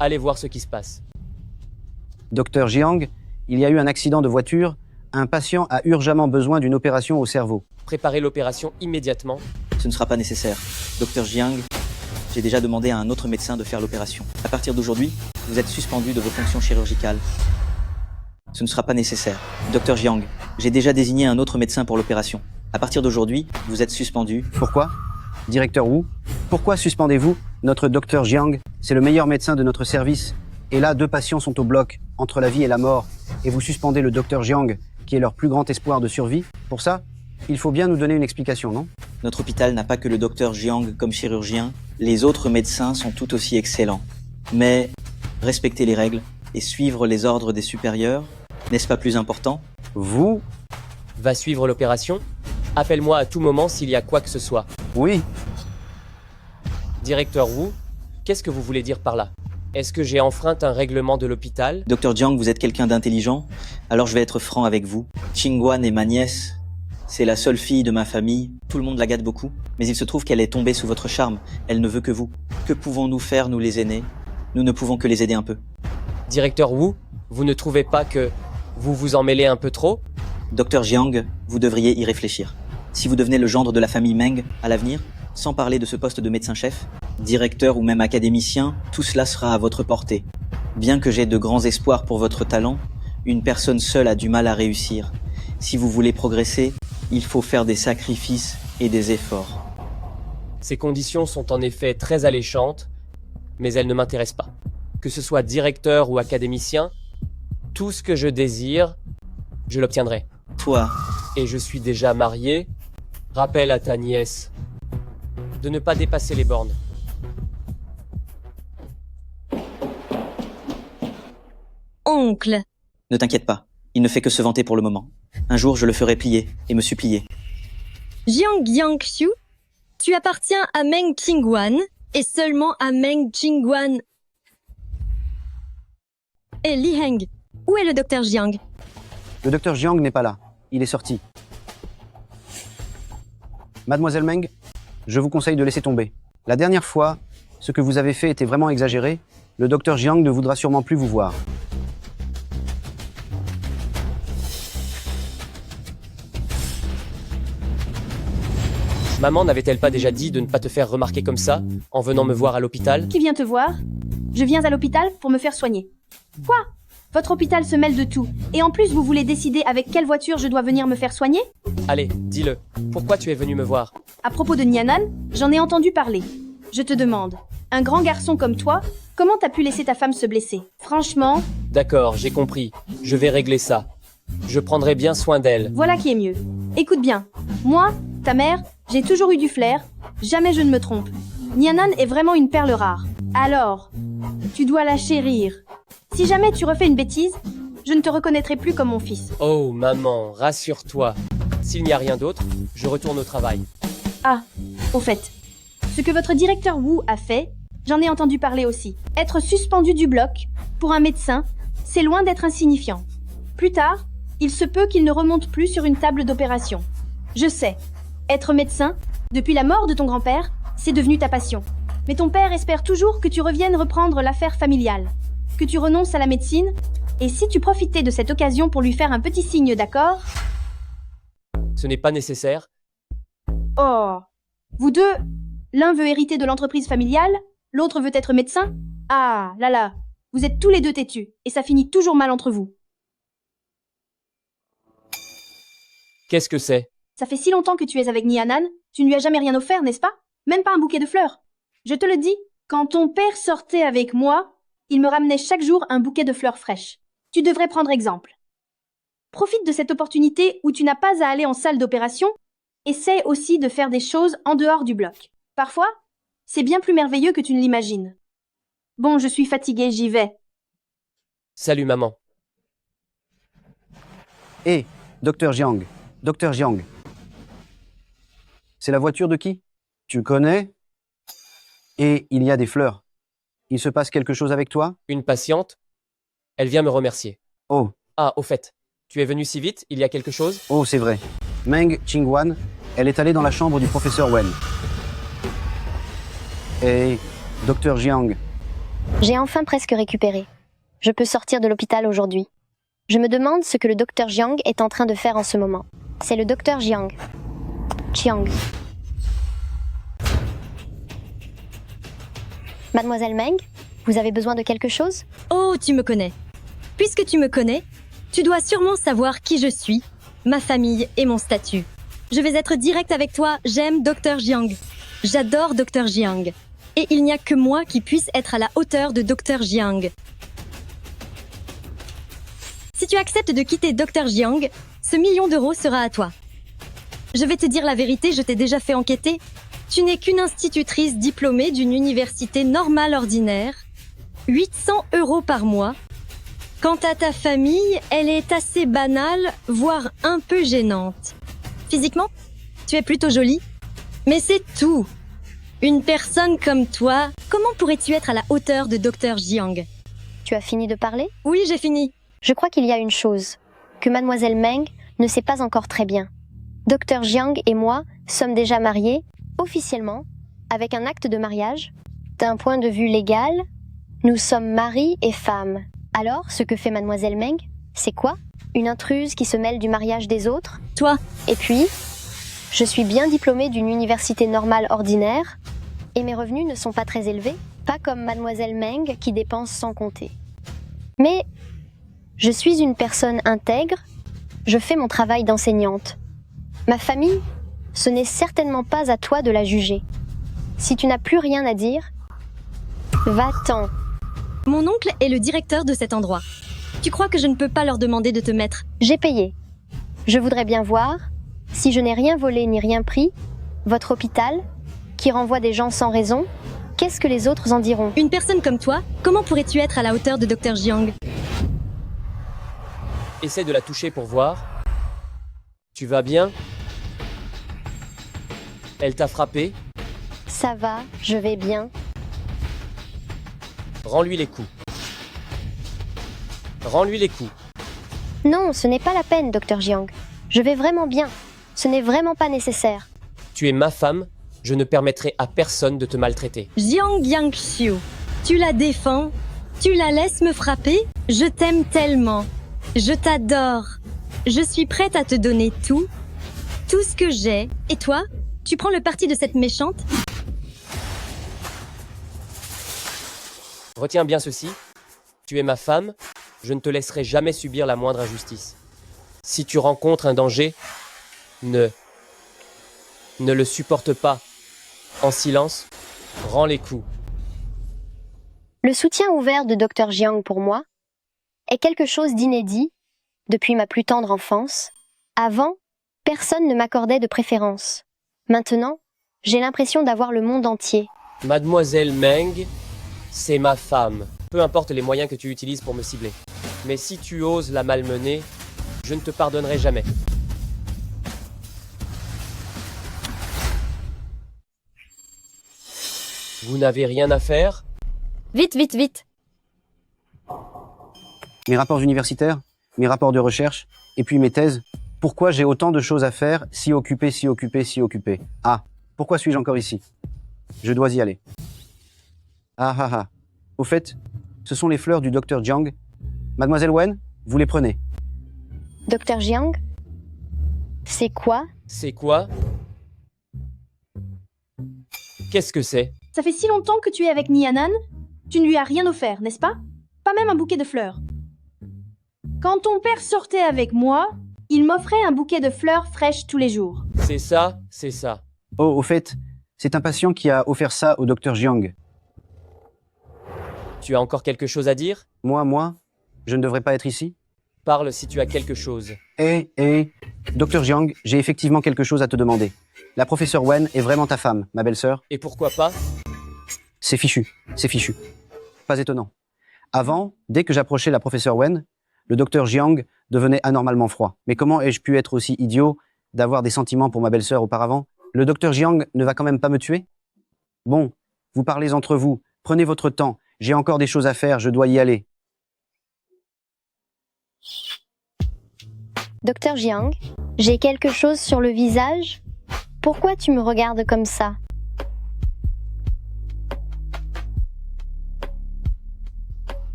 Allez voir ce qui se passe. Docteur Jiang, il y a eu un accident de voiture. Un patient a urgemment besoin d'une opération au cerveau. Préparez l'opération immédiatement. Ce ne sera pas nécessaire. Docteur Jiang, j'ai déjà demandé à un autre médecin de faire l'opération. À partir d'aujourd'hui, vous êtes suspendu de vos fonctions chirurgicales. Ce ne sera pas nécessaire. Docteur Jiang, j'ai déjà désigné un autre médecin pour l'opération. À partir d'aujourd'hui, vous êtes suspendu. Pourquoi? Directeur Wu, pourquoi suspendez-vous? Notre docteur Jiang, c'est le meilleur médecin de notre service. Et là, 2 patients sont au bloc, entre la vie et la mort. Et vous suspendez le docteur Jiang, qui est leur plus grand espoir de survie. Pour ça, il faut bien nous donner une explication, non? Notre hôpital n'a pas que le docteur Jiang comme chirurgien. Les autres médecins sont tout aussi excellents. Mais respecter les règles et suivre les ordres des supérieurs, n'est-ce pas plus important? Vous Va suivre l'opération? Appelle-moi à tout moment s'il y a quoi que ce soit. Oui. Directeur Wu, qu'est-ce que vous voulez dire par là? Est-ce que j'ai enfreint un règlement de l'hôpital? Docteur Jiang, vous êtes quelqu'un d'intelligent, alors je vais être franc avec vous. Qingguan est ma nièce. C'est la seule fille de ma famille. Tout le monde la gâte beaucoup. Mais il se trouve qu'elle est tombée sous votre charme. Elle ne veut que vous. Que pouvons-nous faire, nous les aînés? Nous ne pouvons que les aider un peu. Directeur Wu, vous ne trouvez pas que vous vous en mêlez un peu trop? Docteur Jiang, vous devriez y réfléchir. Si vous devenez le gendre de la famille Meng à l'avenir, sans parler de ce poste de médecin-chef, directeur ou même académicien, tout cela sera à votre portée. Bien que j'ai de grands espoirs pour votre talent, une personne seule a du mal à réussir. Si vous voulez progresser, il faut faire des sacrifices et des efforts. Ces conditions sont en effet très alléchantes, mais elles ne m'intéressent pas. Que ce soit directeur ou académicien, tout ce que je désire, je l'obtiendrai. Toi. Et je suis déjà marié. Rappelle à ta nièce de ne pas dépasser les bornes. Oncle. Ne t'inquiète pas, il ne fait que se vanter pour le moment. Un jour, je le ferai plier et me supplier. Jiang Yangxiu, tu appartiens à Meng Qingguan et seulement à Meng Qingguan. Et Li Heng, où est le docteur Jiang? Le docteur Jiang n'est pas là. Il est sorti. Mademoiselle Meng, je vous conseille de laisser tomber. La dernière fois, ce que vous avez fait était vraiment exagéré. Le docteur Jiang ne voudra sûrement plus vous voir. Maman n'avait-elle pas déjà dit de ne pas te faire remarquer comme ça, en venant me voir à l'hôpital? Qui vient te voir? Je viens à l'hôpital pour me faire soigner. Quoi? Votre hôpital se mêle de tout. Et en plus, vous voulez décider avec quelle voiture je dois venir me faire soigner? Allez, dis-le. Pourquoi tu es venu me voir? À propos de Nianan, j'en ai entendu parler. Je te demande, un grand garçon comme toi, comment t'as pu laisser ta femme se blesser? Franchement... D'accord, j'ai compris. Je vais régler ça. Je prendrai bien soin d'elle. Voilà qui est mieux. Écoute bien. Moi, ta mère, j'ai toujours eu du flair. Jamais je ne me trompe. Nianan est vraiment une perle rare. Alors, tu dois la chérir. Si jamais tu refais une bêtise, je ne te reconnaîtrai plus comme mon fils. Oh, maman, rassure-toi. S'il n'y a rien d'autre, je retourne au travail. Ah, au fait, ce que votre directeur Wu a fait, j'en ai entendu parler aussi. Être suspendu du bloc, pour un médecin, c'est loin d'être insignifiant. Plus tard, il se peut qu'il ne remonte plus sur une table d'opération. Je sais, être médecin, depuis la mort de ton grand-père, c'est devenu ta passion. Mais ton père espère toujours que tu reviennes reprendre l'affaire familiale, que tu renonces à la médecine, et si tu profitais de cette occasion pour lui faire un petit signe d'accord... Ce n'est pas nécessaire. Oh, vous deux, l'un veut hériter de l'entreprise familiale, l'autre veut être médecin? Ah, là là, vous êtes tous les deux têtus, et ça finit toujours mal entre vous. Qu'est-ce que c'est? Ça fait si longtemps que tu es avec Nianan, tu ne lui as jamais rien offert, n'est-ce pas? Même pas un bouquet de fleurs. Je te le dis, quand ton père sortait avec moi, il me ramenait chaque jour un bouquet de fleurs fraîches. Tu devrais prendre exemple. Profite de cette opportunité où tu n'as pas à aller en salle d'opération. Essaie aussi de faire des choses en dehors du bloc. Parfois, c'est bien plus merveilleux que tu ne l'imagines. Bon, je suis fatiguée, j'y vais. Salut, maman. Hé, docteur Jiang. Docteur Jiang. C'est la voiture de qui? Tu connais? Et il y a des fleurs. Il se passe quelque chose avec toi? Une patiente? Elle vient me remercier. Oh. Ah, au fait, tu es venu si vite, il y a quelque chose? Oh, c'est vrai. Meng Qingguan, elle est allée dans la chambre du professeur Wen. Et docteur Jiang. J'ai enfin presque récupéré. Je peux sortir de l'hôpital aujourd'hui. Je me demande ce que le docteur Jiang est en train de faire en ce moment. C'est le docteur Jiang. Chiang. Mademoiselle Meng, vous avez besoin de quelque chose? Oh, tu me connais. Puisque tu me connais, tu dois sûrement savoir qui je suis, ma famille et mon statut. Je vais être direct avec toi, j'aime Dr. Jiang. J'adore Dr. Jiang. Et il n'y a que moi qui puisse être à la hauteur de Dr. Jiang. Si tu acceptes de quitter Dr. Jiang, ce million d'euros sera à toi. Je vais te dire la vérité, je t'ai déjà fait enquêter. Tu n'es qu'une institutrice diplômée d'une université normale ordinaire. 800 € par mois. Quant à ta famille, elle est assez banale, voire un peu gênante. Physiquement, tu es plutôt jolie. Mais c'est tout. Une personne comme toi, comment pourrais-tu être à la hauteur de Dr. Jiang? Tu as fini de parler? Oui, j'ai fini. Je crois qu'il y a une chose que Mademoiselle Meng ne sait pas encore très bien. Dr. Jiang et moi sommes déjà mariés, officiellement, avec un acte de mariage. D'un point de vue légal, nous sommes mari et femme. Alors, ce que fait Mademoiselle Meng, c'est quoi? Une intruse qui se mêle du mariage des autres? Toi. Et puis, je suis bien diplômée d'une université normale ordinaire, et mes revenus ne sont pas très élevés, pas comme Mademoiselle Meng qui dépense sans compter. Mais je suis une personne intègre, je fais mon travail d'enseignante. Ma famille, ce n'est certainement pas à toi de la juger. Si tu n'as plus rien à dire, va-t'en. Mon oncle est le directeur de cet endroit. Tu crois que je ne peux pas leur demander de te mettre? J'ai payé. Je voudrais bien voir, si je n'ai rien volé ni rien pris, votre hôpital, qui renvoie des gens sans raison, qu'est-ce que les autres en diront? Une personne comme toi, comment pourrais-tu être à la hauteur de Dr. Jiang? Essaie de la toucher pour voir. Tu vas bien? Elle t'a frappé? Ça va, je vais bien. Rends-lui les coups. Rends-lui les coups. Non, ce n'est pas la peine, Dr. Jiang. Je vais vraiment bien. Ce n'est vraiment pas nécessaire. Tu es ma femme, je ne permettrai à personne de te maltraiter. Jiang Yangxiu, tu la défends? Tu la laisses me frapper? Je t'aime tellement. Je t'adore. Je suis prête à te donner tout ce que j'ai. Et toi, tu prends le parti de cette méchante? Retiens bien ceci. Tu es ma femme, je ne te laisserai jamais subir la moindre injustice. Si tu rencontres un danger, ne le supporte pas. En silence, rends les coups. Le soutien ouvert de Dr. Jiang pour moi est quelque chose d'inédit depuis ma plus tendre enfance. Avant, personne ne m'accordait de préférence. Maintenant, j'ai l'impression d'avoir le monde entier. Mademoiselle Meng, c'est ma femme. Peu importe les moyens que tu utilises pour me cibler. Mais si tu oses la malmener, je ne te pardonnerai jamais. Vous n'avez rien à faire? Vite, vite, vite. Mes rapports universitaires, mes rapports de recherche, et puis mes thèses. Pourquoi j'ai autant de choses à faire, si occupé, si occupé, si occupé? Ah, pourquoi suis-je encore ici? Je dois y aller. Ah ah ah. Au fait, ce sont les fleurs du Dr. Jiang. Mademoiselle Wen, vous les prenez. Dr. Jiang? C'est quoi? C'est quoi? Qu'est-ce que c'est? Ça fait si longtemps que tu es avec Nianan? Tu ne lui as rien offert, n'est-ce pas? Pas même un bouquet de fleurs. Quand ton père sortait avec moi, il m'offrait un bouquet de fleurs fraîches tous les jours. C'est ça, c'est ça. Oh, au fait, c'est un patient qui a offert ça au Dr. Jiang. Tu as encore quelque chose à dire? Moi, je ne devrais pas être ici? Parle si tu as quelque chose. Dr. Jiang, j'ai effectivement quelque chose à te demander. La professeure Wen est vraiment ta femme, ma belle-sœur? Et pourquoi pas? C'est fichu, c'est fichu. Pas étonnant. Avant, dès que j'approchais la professeure Wen, le Dr. Jiang devenait anormalement froid. Mais comment ai-je pu être aussi idiot d'avoir des sentiments pour ma belle-sœur auparavant? Le Dr. Jiang ne va quand même pas me tuer? Bon, vous parlez entre vous, prenez votre temps. J'ai encore des choses à faire, je dois y aller. Dr. Jiang, j'ai quelque chose sur le visage? Pourquoi tu me regardes comme ça?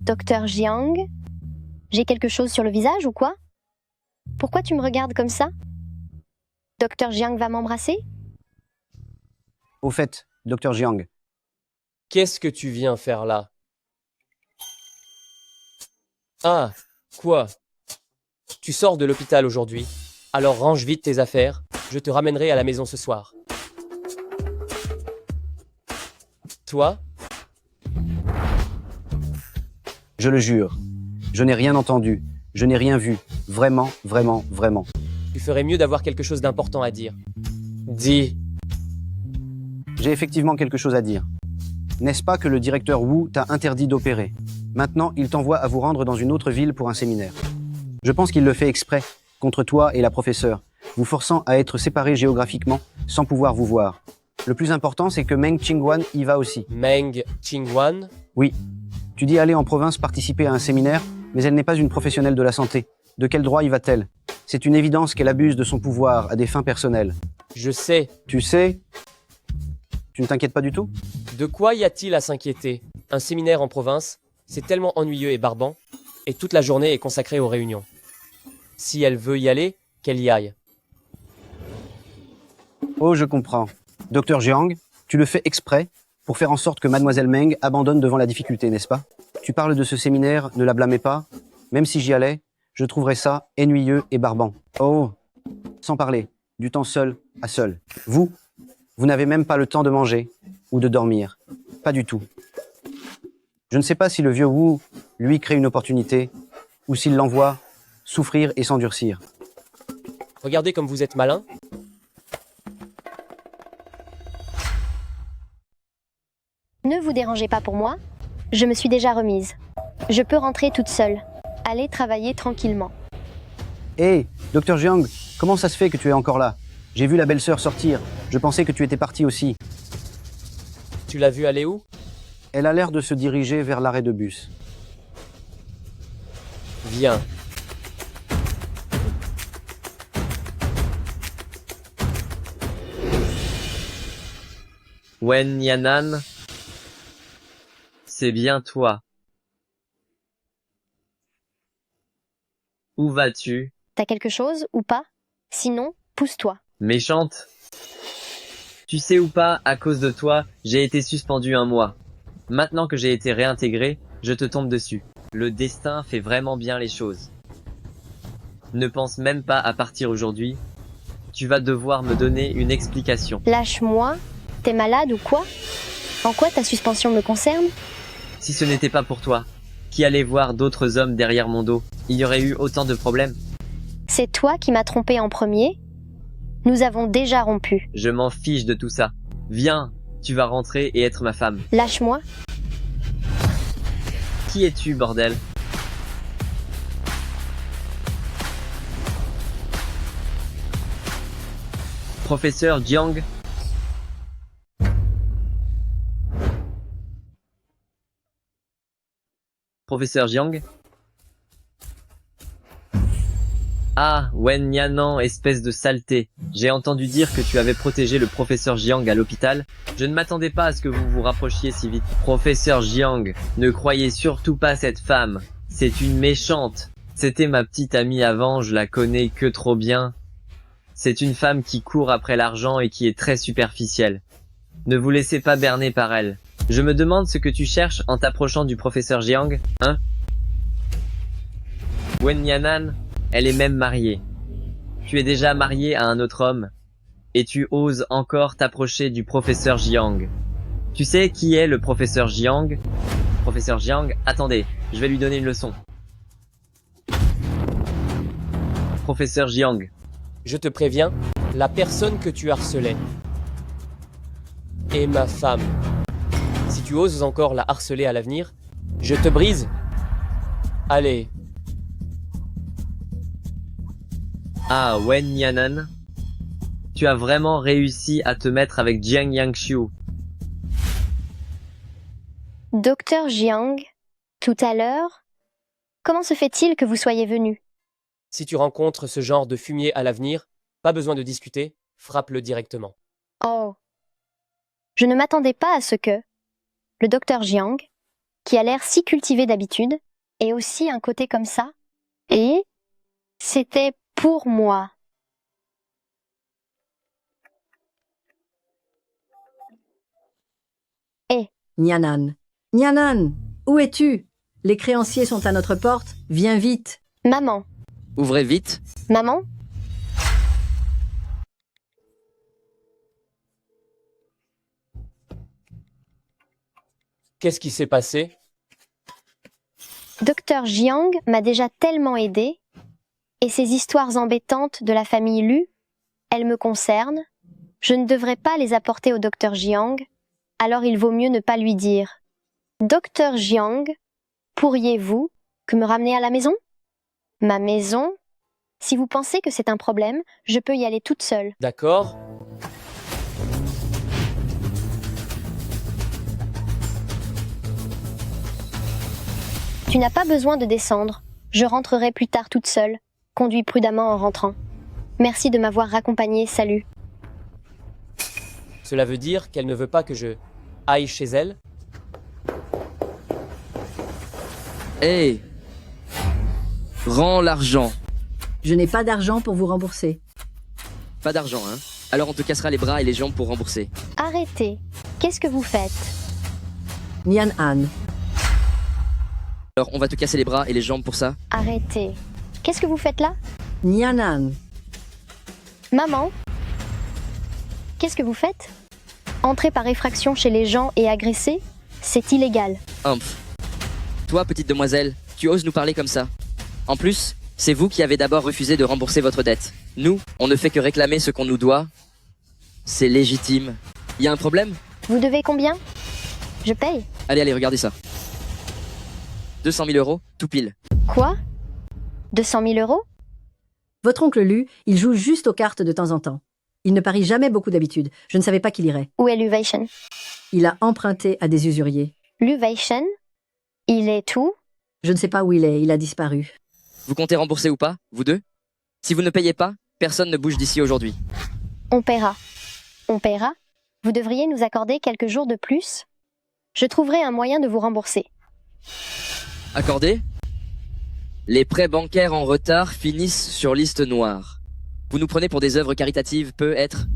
Dr. Jiang, j'ai quelque chose sur le visage ou quoi? Pourquoi tu me regardes comme ça? Dr. Jiang va m'embrasser? Au fait, Dr. Jiang. Qu'est-ce que tu viens faire là? Ah, quoi? Tu sors de l'hôpital aujourd'hui, alors range vite tes affaires, je te ramènerai à la maison ce soir. Toi, Je le jure. Je n'ai rien entendu. Je n'ai rien vu. Vraiment, vraiment, vraiment. tu ferais mieux d'avoir quelque chose d'important à dire. Dis, J'ai effectivement quelque chose à dire. N'est-ce pas que le directeur Wu t'a interdit d'opérer? Maintenant, il t'envoie à vous rendre dans une autre ville pour un séminaire. Je pense qu'il le fait exprès, contre toi et la professeure, vous forçant à être séparés géographiquement, sans pouvoir vous voir. Le plus important, c'est que Meng Qingwan y va aussi. Meng Qingwan? Oui. Tu dis aller en province participer à un séminaire, mais elle n'est pas une professionnelle de la santé. De quel droit y va-t-elle? C'est une évidence qu'elle abuse de son pouvoir à des fins personnelles. Je sais. Tu sais? Tu ne t'inquiètes pas du tout? De quoi y a-t-il à s'inquiéter? Un séminaire en province, c'est tellement ennuyeux et barbant, et toute la journée est consacrée aux réunions. Si elle veut y aller, qu'elle y aille. Oh, je comprends. Docteur Jiang, tu le fais exprès pour faire en sorte que Mademoiselle Meng abandonne devant la difficulté, n'est-ce pas? Tu parles de ce séminaire, ne la blâmez pas. Même si j'y allais, je trouverais ça ennuyeux et barbant. Oh, sans parler, du temps seul à seul. Vous n'avez même pas le temps de manger ou de dormir. Pas du tout. Je ne sais pas si le vieux Wu, lui, crée une opportunité ou s'il l'envoie souffrir et s'endurcir. Regardez comme vous êtes malin. Ne vous dérangez pas pour moi, je me suis déjà remise. Je peux rentrer toute seule. Allez travailler tranquillement. Hé, Docteur Jiang, comment ça se fait que tu es encore là? J'ai vu la belle-sœur sortir. Je pensais que tu étais parti aussi. Tu l'as vue aller où? Elle a l'air de se diriger vers l'arrêt de bus. Viens. Wen Yanan, c'est bien toi. Où vas-tu? T'as quelque chose ou pas? Sinon, pousse-toi. Méchante. Tu sais ou pas, à cause de toi, j'ai été suspendu 1 mois. Maintenant que j'ai été réintégré, je te tombe dessus. Le destin fait vraiment bien les choses. Ne pense même pas à partir aujourd'hui. Tu vas devoir me donner une explication. Lâche-moi. T'es malade ou quoi? En quoi ta suspension me concerne? Si ce n'était pas pour toi, qui allait voir d'autres hommes derrière mon dos, il y aurait eu autant de problèmes. C'est toi qui m'as trompé en premier? Nous avons déjà rompu. Je m'en fiche de tout ça. Viens, tu vas rentrer et être ma femme. Lâche-moi. Qui es-tu, bordel? Professeur Jiang? Professeur Jiang? Ah, Wen Yanan, espèce de saleté. J'ai entendu dire que tu avais protégé le professeur Jiang à l'hôpital. Je ne m'attendais pas à ce que vous vous rapprochiez si vite. Professeur Jiang, ne croyez surtout pas cette femme. C'est une méchante. C'était ma petite amie avant, je la connais que trop bien. C'est une femme qui court après l'argent et qui est très superficielle. Ne vous laissez pas berner par elle. Je me demande ce que tu cherches en t'approchant du professeur Jiang, hein? Wen Yanan, elle est même mariée. Tu es déjà marié à un autre homme. Et tu oses encore t'approcher du professeur Jiang. Tu sais qui est le professeur Jiang? Professeur Jiang, attendez, je vais lui donner une leçon. Professeur Jiang. Je te préviens, la personne que tu harcelais est ma femme. Si tu oses encore la harceler à l'avenir, je te brise. Allez. Ah, Wen Yanan, tu as vraiment réussi à te mettre avec Jiang Yangxiu. Docteur Jiang, tout à l'heure, comment se fait-il que vous soyez venu? Si tu rencontres ce genre de fumier à l'avenir, pas besoin de discuter, frappe-le directement. Oh. Je ne m'attendais pas à ce que le docteur Jiang, qui a l'air si cultivé d'habitude, ait aussi un côté comme ça. Et c'était pour moi. Nyanan. Nyanan, où es-tu? Les créanciers sont à notre porte. Viens vite. Maman, Ouvrez vite. Maman? Qu'est-ce qui s'est passé? Docteur Jiang m'a déjà tellement aidé, et ces histoires embêtantes de la famille Lu, elles me concernent. Je ne devrais pas les apporter au docteur Jiang, alors il vaut mieux ne pas lui dire. Docteur Jiang, pourriez-vous que me ramener à la maison? Ma maison? Si vous pensez que c'est un problème, je peux y aller toute seule. D'accord. Tu n'as pas besoin de descendre. Je rentrerai plus tard toute seule. Conduis prudemment en rentrant. Merci de m'avoir raccompagnée, salut. Cela veut dire qu'elle ne veut pas que je aille chez elle? Hé! Rends l'argent. Je n'ai pas d'argent pour vous rembourser. Pas d'argent, hein? Alors on te cassera les bras et les jambes pour rembourser. Arrêtez. Qu'est-ce que vous faites? Nian Han. Alors on va te casser les bras et les jambes pour ça? Arrêtez. Qu'est-ce que vous faites là? Nian Han. Maman? Qu'est-ce que vous faites? Entrer par effraction chez les gens et agresser? C'est illégal. Humph. Toi, petite demoiselle, tu oses nous parler comme ça. En plus, c'est vous qui avez d'abord refusé de rembourser votre dette. Nous, on ne fait que réclamer ce qu'on nous doit. C'est légitime. Y a un problème? Vous devez combien? Je paye. Allez, regardez ça. 200 000 euros, tout pile. Quoi? 200 000 euros? Votre oncle Lu, il joue juste aux cartes de temps en temps. Il ne parie jamais beaucoup d'habitude. Je ne savais pas qu'il irait. Où est Lu Weishen? Il a emprunté à des usuriers. Lu Weishen? Il est où? Je ne sais pas où il est, il a disparu. Vous comptez rembourser ou pas, vous deux? Si vous ne payez pas, personne ne bouge d'ici aujourd'hui. On paiera. On paiera? Vous devriez nous accorder quelques jours de plus? Je trouverai un moyen de vous rembourser. Accordé? Les prêts bancaires en retard finissent sur liste noire. Vous nous prenez pour des œuvres caritatives, peut-être.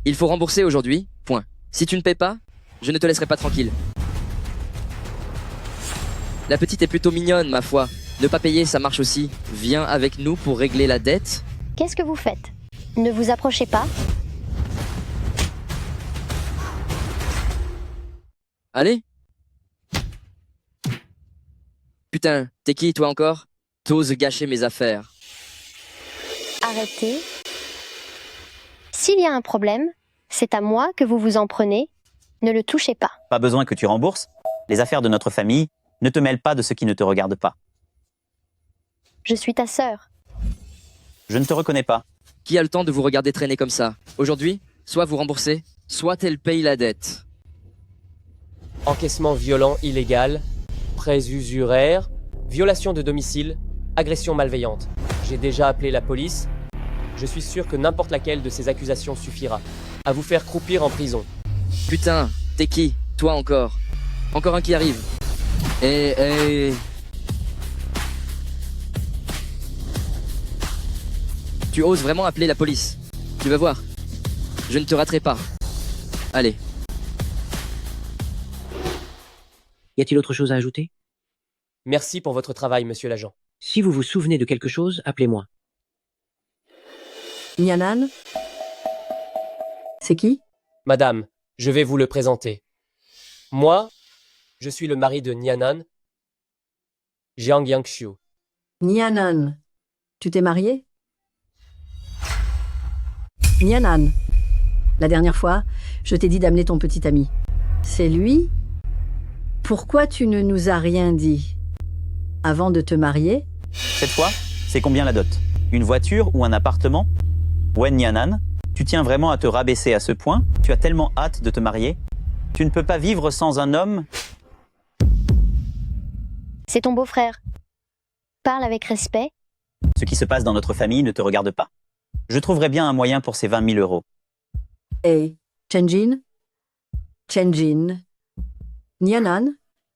Il faut rembourser aujourd'hui, point. Si tu ne paies pas, je ne te laisserai pas tranquille. La petite est plutôt mignonne, ma foi. Ne pas payer, ça marche aussi. Viens avec nous pour régler la dette. Qu'est-ce que vous faites? Ne vous approchez pas. Allez. Putain, t'es qui, toi encore? T'oses gâcher mes affaires. Arrêtez. S'il y a un problème, c'est à moi que vous vous en prenez. Ne le touchez pas. Pas besoin que tu rembourses. Les affaires de notre famille ne te mêlent pas de ce qui ne te regarde pas. Je suis ta sœur. Je ne te reconnais pas. Qui a le temps de vous regarder traîner comme ça? Aujourd'hui, soit vous remboursez, soit elle paye la dette. Encaissement violent illégal, prêts usuraires, violation de domicile, agression malveillante. J'ai déjà appelé la police. Je suis sûr que n'importe laquelle de ces accusations suffira à vous faire croupir en prison. Putain, t'es qui? Toi encore. Encore un qui arrive. Tu oses vraiment appeler la police? Tu vas voir. Je ne te raterai pas. Allez. Y a-t-il autre chose à ajouter? Merci pour votre travail, monsieur l'agent. Si vous vous souvenez de quelque chose, appelez-moi. Nian Han? C'est qui? Madame, je vais vous le présenter. Moi, je suis le mari de Nian Han, Jiang Yangxiu. Nian Han, tu t'es marié? Nian Han, la dernière fois, je t'ai dit d'amener ton petit ami. C'est lui? Pourquoi tu ne nous as rien dit? Avant de te marier? Cette fois, c'est combien la dot? Une voiture ou un appartement? Wen Nianan, tu tiens vraiment à te rabaisser à ce point? Tu as tellement hâte de te marier? Tu ne peux pas vivre sans un homme? C'est ton beau-frère. Parle avec respect. Ce qui se passe dans notre famille ne te regarde pas. Je trouverai bien un moyen pour ces 20 000 euros. Hey, Chen Jin, Nian Han,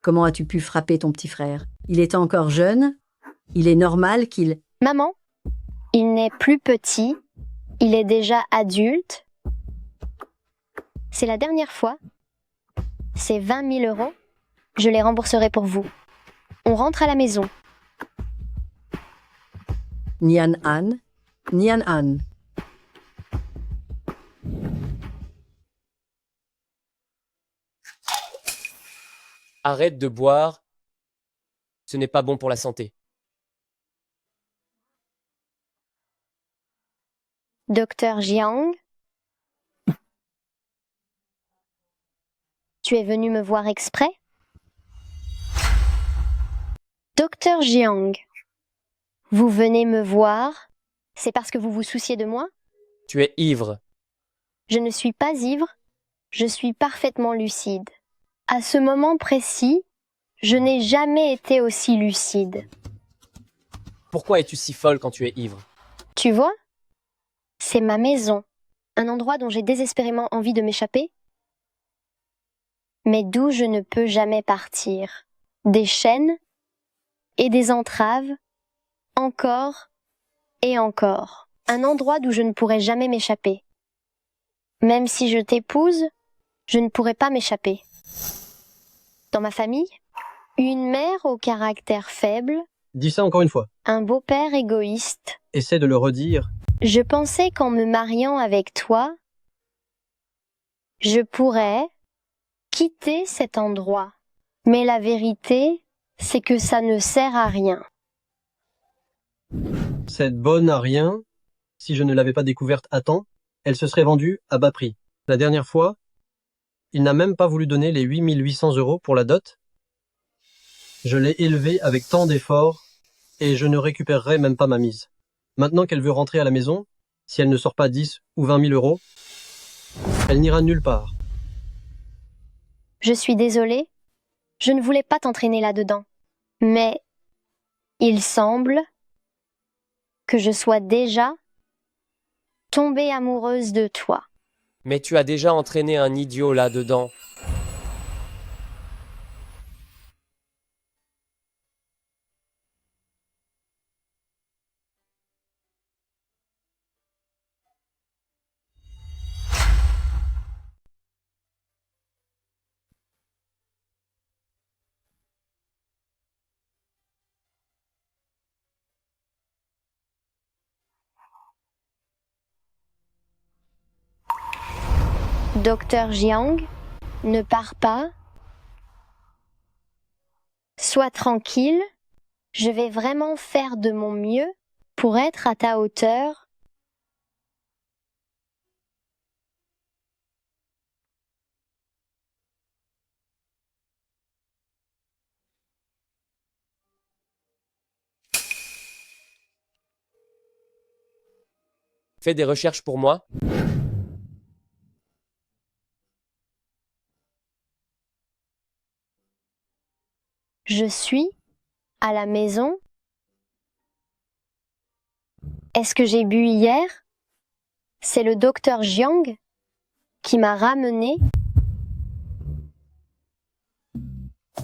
comment as-tu pu frapper ton petit frère? Il est encore jeune. Il est normal qu'il... Maman, il n'est plus petit. Il est déjà adulte. C'est la dernière fois. Ces 20 000 euros, je les rembourserai pour vous. On rentre à la maison. Nian An, Nian An. Arrête de boire. Ce n'est pas bon pour la santé. Docteur Jiang, tu es venu me voir exprès? Docteur Jiang, vous venez me voir, c'est parce que vous vous souciez de moi? Tu es ivre. Je ne suis pas ivre, je suis parfaitement lucide. À ce moment précis, je n'ai jamais été aussi lucide. Pourquoi es-tu si folle quand tu es ivre? Tu vois? C'est ma maison, un endroit dont j'ai désespérément envie de m'échapper, mais d'où je ne peux jamais partir. Des chaînes et des entraves, encore et encore. Un endroit d'où je ne pourrai jamais m'échapper. Même si je t'épouse, je ne pourrai pas m'échapper. Dans ma famille, une mère au caractère faible, Dis ça encore une fois. un beau-père égoïste. Essaie de le redire. Je pensais qu'en me mariant avec toi, je pourrais quitter cet endroit. Mais la vérité, c'est que ça ne sert à rien. Cette bonne à rien, si je ne l'avais pas découverte à temps, elle se serait vendue à bas prix. La dernière fois, il n'a même pas voulu donner les 8800 € pour la dot. Je l'ai élevée avec tant d'efforts et je ne récupérerai même pas ma mise. Maintenant qu'elle veut rentrer à la maison, si elle ne sort pas 10 ou 20 000 €, elle n'ira nulle part. Je suis désolée, je ne voulais pas t'entraîner là-dedans. Mais il semble que je sois déjà tombée amoureuse de toi. Mais tu as déjà entraîné un idiot là-dedans. Docteur Jiang, ne pars pas. Sois tranquille, je vais vraiment faire de mon mieux pour être à ta hauteur. Fais des recherches pour moi. Je suis à la maison. Est-ce que j'ai bu hier? C'est le docteur Jiang qui m'a ramené.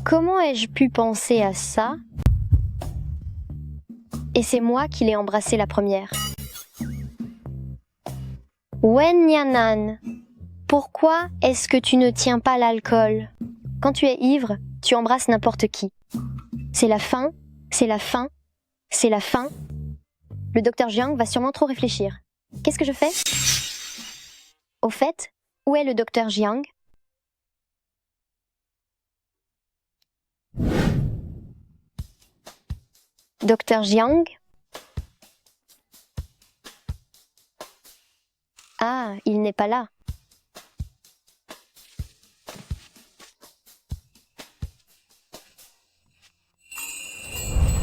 Comment ai-je pu penser à ça? Et c'est moi qui l'ai embrassé la première. Wen Yanan, pourquoi est-ce que tu ne tiens pas l'alcool? Quand tu es ivre, tu embrasses n'importe qui. C'est la fin, c'est la fin, c'est la fin. Le docteur Jiang va sûrement trop réfléchir. Qu'est-ce que je fais? Au fait, où est le docteur Jiang? Docteur Jiang? Ah, il n'est pas là.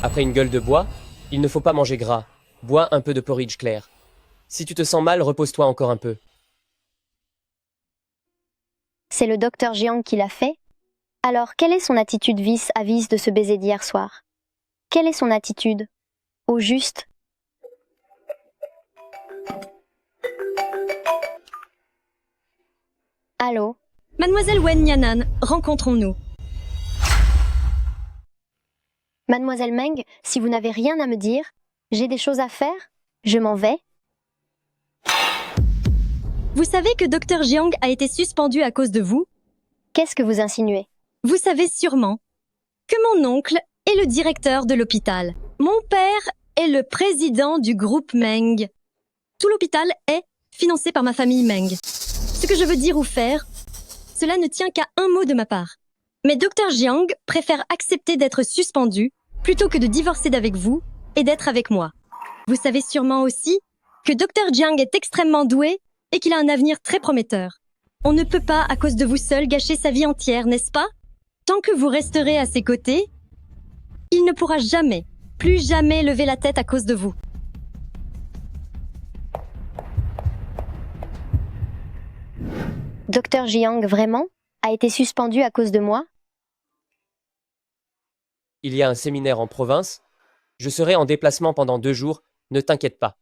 Après une gueule de bois, il ne faut pas manger gras. Bois un peu de porridge clair. Si tu te sens mal, repose-toi encore un peu. C'est le docteur Jiang qui l'a fait? Alors, quelle est son attitude vis à vis de ce baiser d'hier soir? Quelle est son attitude? Au juste? Allô? Mademoiselle Wen Yanan, rencontrons-nous. Mademoiselle Meng, si vous n'avez rien à me dire, j'ai des choses à faire, je m'en vais. Vous savez que Dr Jiang a été suspendu à cause de vous? Qu'est-ce que vous insinuez? Vous savez sûrement que mon oncle est le directeur de l'hôpital. Mon père est le président du groupe Meng. Tout l'hôpital est financé par ma famille Meng. Ce que je veux dire ou faire, cela ne tient qu'à un mot de ma part. Mais Dr Jiang préfère accepter d'être suspendu plutôt que de divorcer d'avec vous et d'être avec moi. Vous savez sûrement aussi que Dr Jiang est extrêmement doué et qu'il a un avenir très prometteur. On ne peut pas, à cause de vous seul, gâcher sa vie entière, n'est-ce pas? Tant que vous resterez à ses côtés, il ne pourra jamais, plus jamais lever la tête à cause de vous. Dr Jiang, vraiment, a été suspendu à cause de moi? Il y a un séminaire en province. Je serai en déplacement pendant 2 jours, ne t'inquiète pas.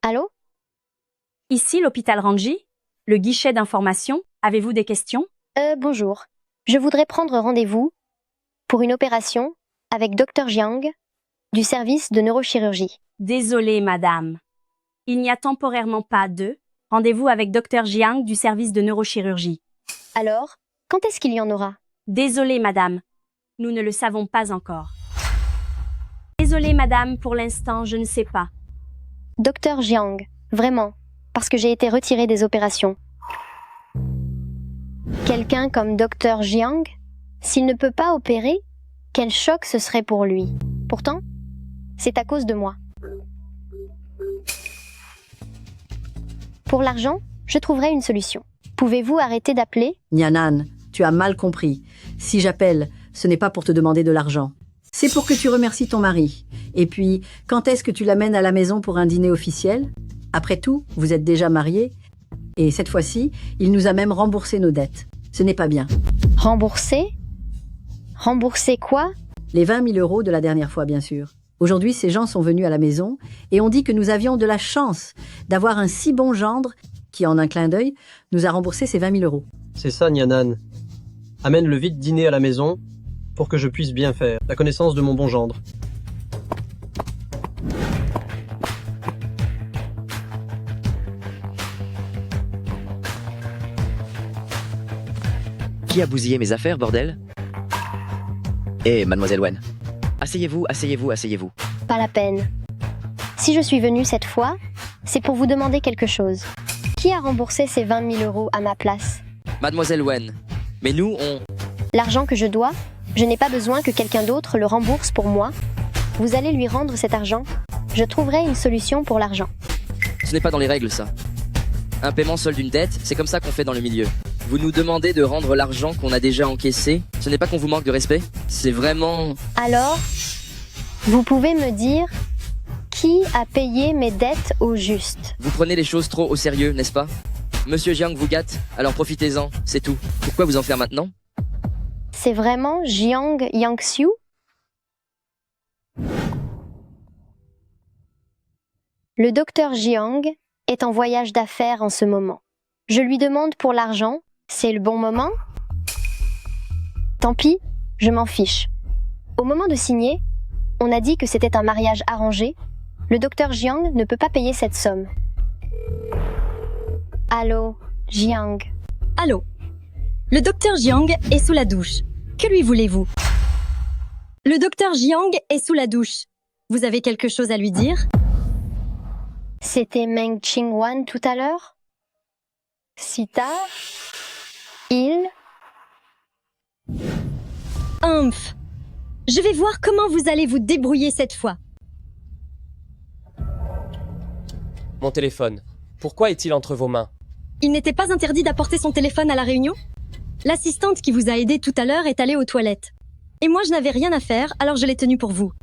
Allô? Ici l'hôpital Ranji, le guichet d'information. Avez-vous des questions? Bonjour. Je voudrais prendre rendez-vous pour une opération avec Dr Jiang du service de neurochirurgie. Désolée, madame. Il n'y a temporairement pas de rendez-vous avec Dr Jiang du service de neurochirurgie. Alors, quand est-ce qu'il y en aura? Désolée, madame. Nous ne le savons pas encore. Désolée, madame, pour l'instant, je ne sais pas. Dr Jiang, vraiment, parce que j'ai été retirée des opérations. Quelqu'un comme Dr Jiang, s'il ne peut pas opérer, quel choc ce serait pour lui. Pourtant, c'est à cause de moi. Pour l'argent, je trouverai une solution. Pouvez-vous arrêter d'appeler? Nyanan, tu as mal compris. Si j'appelle, ce n'est pas pour te demander de l'argent. C'est pour que tu remercies ton mari. Et puis, quand est-ce que tu l'amènes à la maison pour un dîner officiel? Après tout, vous êtes déjà mariés. Et cette fois-ci, il nous a même remboursé nos dettes. Ce n'est pas bien. Rembourser? Rembourser quoi? Les 20 000 euros de la dernière fois, bien sûr. Aujourd'hui, ces gens sont venus à la maison et ont dit que nous avions de la chance d'avoir un si bon gendre qui, en un clin d'œil, nous a remboursé ces 20 000 euros. C'est ça, Nyanan. Amène-le vite dîner à la maison pour que je puisse bien faire la connaissance de mon bon gendre. Qui a bousillé mes affaires, bordel? Eh, mademoiselle Wen. Asseyez-vous, asseyez-vous, asseyez-vous. Pas la peine. Si je suis venue cette fois, c'est pour vous demander quelque chose. Qui a remboursé ces 20 000 euros à ma place? Mademoiselle Wen. Mais nous, on... L'argent que je dois, je n'ai pas besoin que quelqu'un d'autre le rembourse pour moi. Vous allez lui rendre cet argent. Je trouverai une solution pour l'argent. Ce n'est pas dans les règles, ça. Un paiement seul d'une dette, c'est comme ça qu'on fait dans le milieu. Vous nous demandez de rendre l'argent qu'on a déjà encaissé. Ce n'est pas qu'on vous manque de respect. C'est vraiment... Alors, vous pouvez me dire qui a payé mes dettes au juste? Vous prenez les choses trop au sérieux, n'est-ce pas? Monsieur Jiang vous gâte, alors profitez-en, c'est tout. Pourquoi vous en faire maintenant? C'est vraiment Jiang Yangxiu? Le docteur Jiang est en voyage d'affaires en ce moment. Je lui demande pour l'argent. C'est le bon moment? Tant pis, je m'en fiche. Au moment de signer, on a dit que c'était un mariage arrangé. Le docteur Jiang ne peut pas payer cette somme. Allô, Jiang. Allô. Le docteur Jiang est sous la douche. Que lui voulez-vous? Le docteur Jiang est sous la douche. Vous avez quelque chose à lui dire? C'était Meng Qingwan tout à l'heure? Si tard? Il? Humph. Je vais voir comment vous allez vous débrouiller cette fois. Mon téléphone. Pourquoi est-il entre vos mains? Il n'était pas interdit d'apporter son téléphone à la réunion? L'assistante qui vous a aidé tout à l'heure est allée aux toilettes. Et moi, je n'avais rien à faire, alors je l'ai tenu pour vous.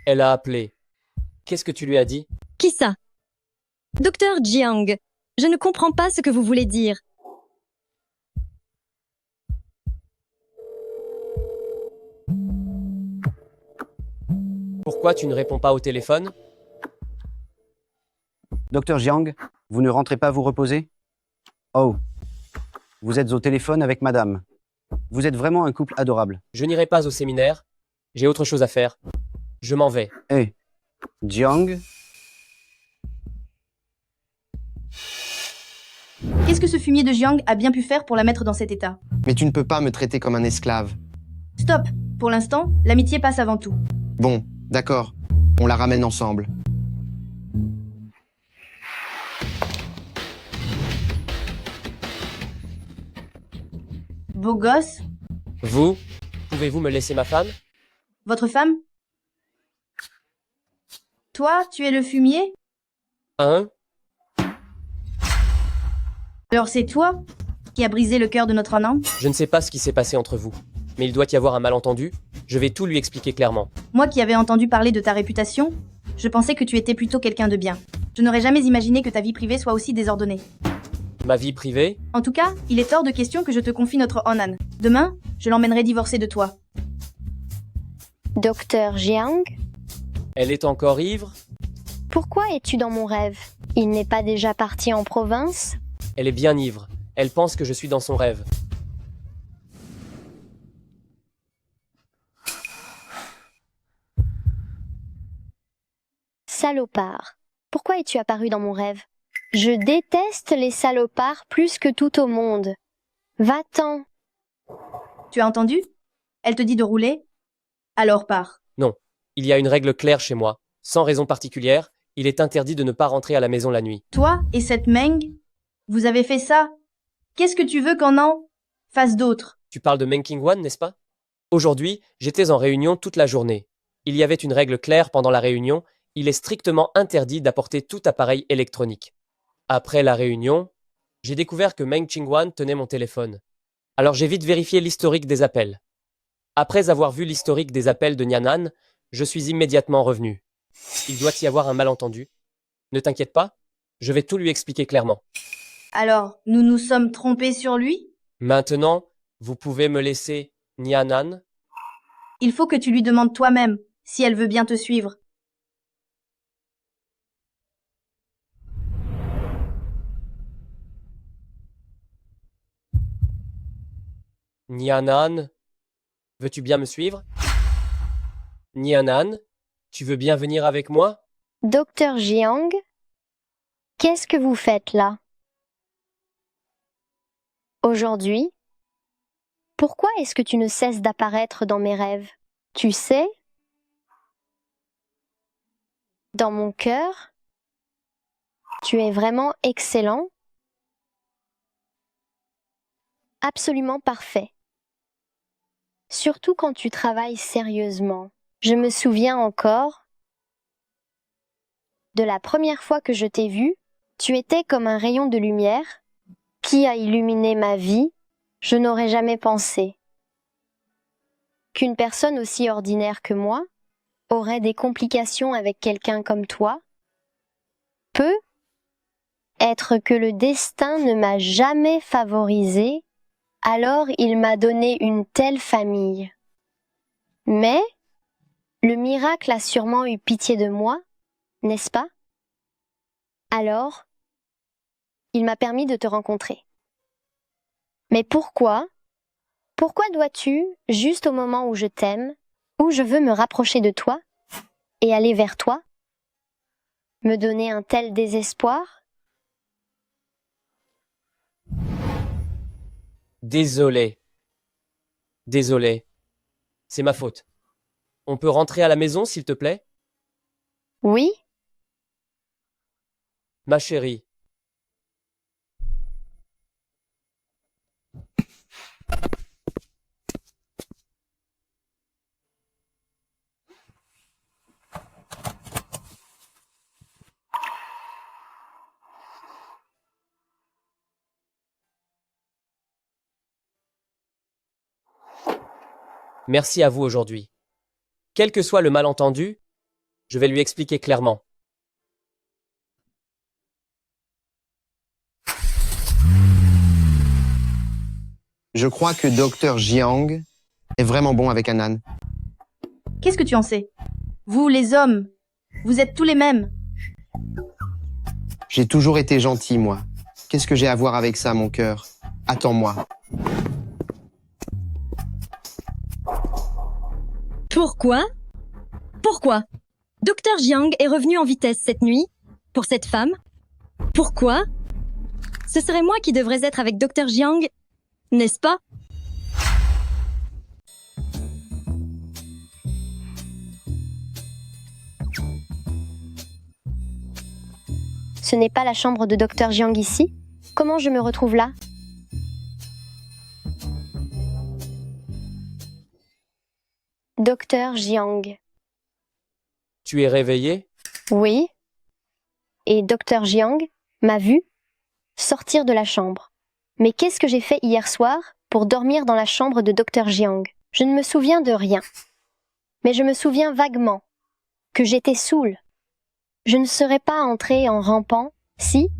Elle a appelé. Qu'est-ce que tu lui as dit? Qui ça? Docteur Jiang, je ne comprends pas ce que vous voulez dire. Pourquoi tu ne réponds pas au téléphone? Docteur Jiang, vous ne rentrez pas vous reposer? Oh, vous êtes au téléphone avec madame. Vous êtes vraiment un couple adorable. Je n'irai pas au séminaire. J'ai autre chose à faire. Je m'en vais. Eh, Jiang? Qu'est-ce que ce fumier de Jiang a bien pu faire pour la mettre dans cet état? Mais tu ne peux pas me traiter comme un esclave. Stop. Pour l'instant, l'amitié passe avant tout. Bon, d'accord. On la ramène ensemble. Beau gosse. Vous, pouvez-vous me laisser ma femme? Votre femme? Toi, tu es le fumier? Hein? Alors c'est toi qui a brisé le cœur de notre âme? Je ne sais pas ce qui s'est passé entre vous, mais il doit y avoir un malentendu. Je vais tout lui expliquer clairement. Moi qui avais entendu parler de ta réputation, je pensais que tu étais plutôt quelqu'un de bien. Je n'aurais jamais imaginé que ta vie privée soit aussi désordonnée. Ma vie privée? En tout cas, il est hors de question que je te confie notre Onan. Demain, je l'emmènerai divorcer de toi. Docteur Jiang, Elle est encore ivre? pourquoi es-tu dans mon rêve? Il n'est pas déjà parti en province? Elle est bien ivre. Elle pense que je suis dans son rêve. Salopard. Pourquoi es-tu apparu dans mon rêve? Je déteste les salopards plus que tout au monde. Va-t'en. Tu as entendu? Elle te dit de rouler? Alors pars. Non. Il y a une règle claire chez moi. Sans raison particulière, il est interdit de ne pas rentrer à la maison la nuit. Toi et cette Meng, vous avez fait ça? Qu'est-ce que tu veux qu'on en fasse d'autre? Tu parles de Meng Qingwan, n'est-ce pas? Aujourd'hui, j'étais en réunion toute la journée. Il y avait une règle claire pendant la réunion. Il est strictement interdit d'apporter tout appareil électronique. Après la réunion, j'ai découvert que Meng Qingwan tenait mon téléphone. Alors j'ai vite vérifié l'historique des appels. Après avoir vu l'historique des appels de Nianan, je suis immédiatement revenu. Il doit y avoir un malentendu. Ne t'inquiète pas, je vais tout lui expliquer clairement. Alors, nous nous sommes trompés sur lui? Maintenant, vous pouvez me laisser Nianan? Il faut que tu lui demandes toi-même si elle veut bien te suivre. Nianan, veux-tu bien me suivre? Nianan, tu veux bien venir avec moi? Docteur Jiang, qu'est-ce que vous faites là? Aujourd'hui? Pourquoi est-ce que tu ne cesses d'apparaître dans mes rêves? Tu sais? Dans mon cœur, tu es vraiment excellent, absolument parfait. Surtout quand tu travailles sérieusement. Je me souviens encore de la première fois que je t'ai vu, tu étais comme un rayon de lumière qui a illuminé ma vie. Je n'aurais jamais pensé qu'une personne aussi ordinaire que moi aurait des complications avec quelqu'un comme toi. Peut être que le destin ne m'a jamais favorisé, alors il m'a donné une telle famille. Mais le miracle a sûrement eu pitié de moi, n'est-ce pas? Alors, il m'a permis de te rencontrer. Mais pourquoi dois-tu, juste au moment où je t'aime, où je veux me rapprocher de toi et aller vers toi, me donner un tel désespoir? Désolé. Désolé. C'est ma faute. On peut rentrer à la maison, s'il te plaît? Oui? Ma chérie. Merci à vous aujourd'hui. Quel que soit le malentendu, je vais lui expliquer clairement. Je crois que Dr Jiang est vraiment bon avec Anan. Qu'est-ce que tu en sais? Vous, les hommes, vous êtes tous les mêmes. J'ai toujours été gentil, moi. Qu'est-ce que j'ai à voir avec ça, mon cœur? Attends-moi. Pourquoi? Pourquoi? Docteur Jiang est revenu en vitesse cette nuit? Pour cette femme? Pourquoi? Ce serait moi qui devrais être avec Dr Jiang, n'est-ce pas? Ce n'est pas la chambre de Dr Jiang ici? Comment je me retrouve là? Dr Jiang. Tu es réveillé? Oui. Et Dr Jiang m'a vu sortir de la chambre. Mais qu'est-ce que j'ai fait hier soir pour dormir dans la chambre de Dr Jiang? Je ne me souviens de rien. Mais je me souviens vaguement que j'étais saoule. Je ne serais pas entrée en rampant, si,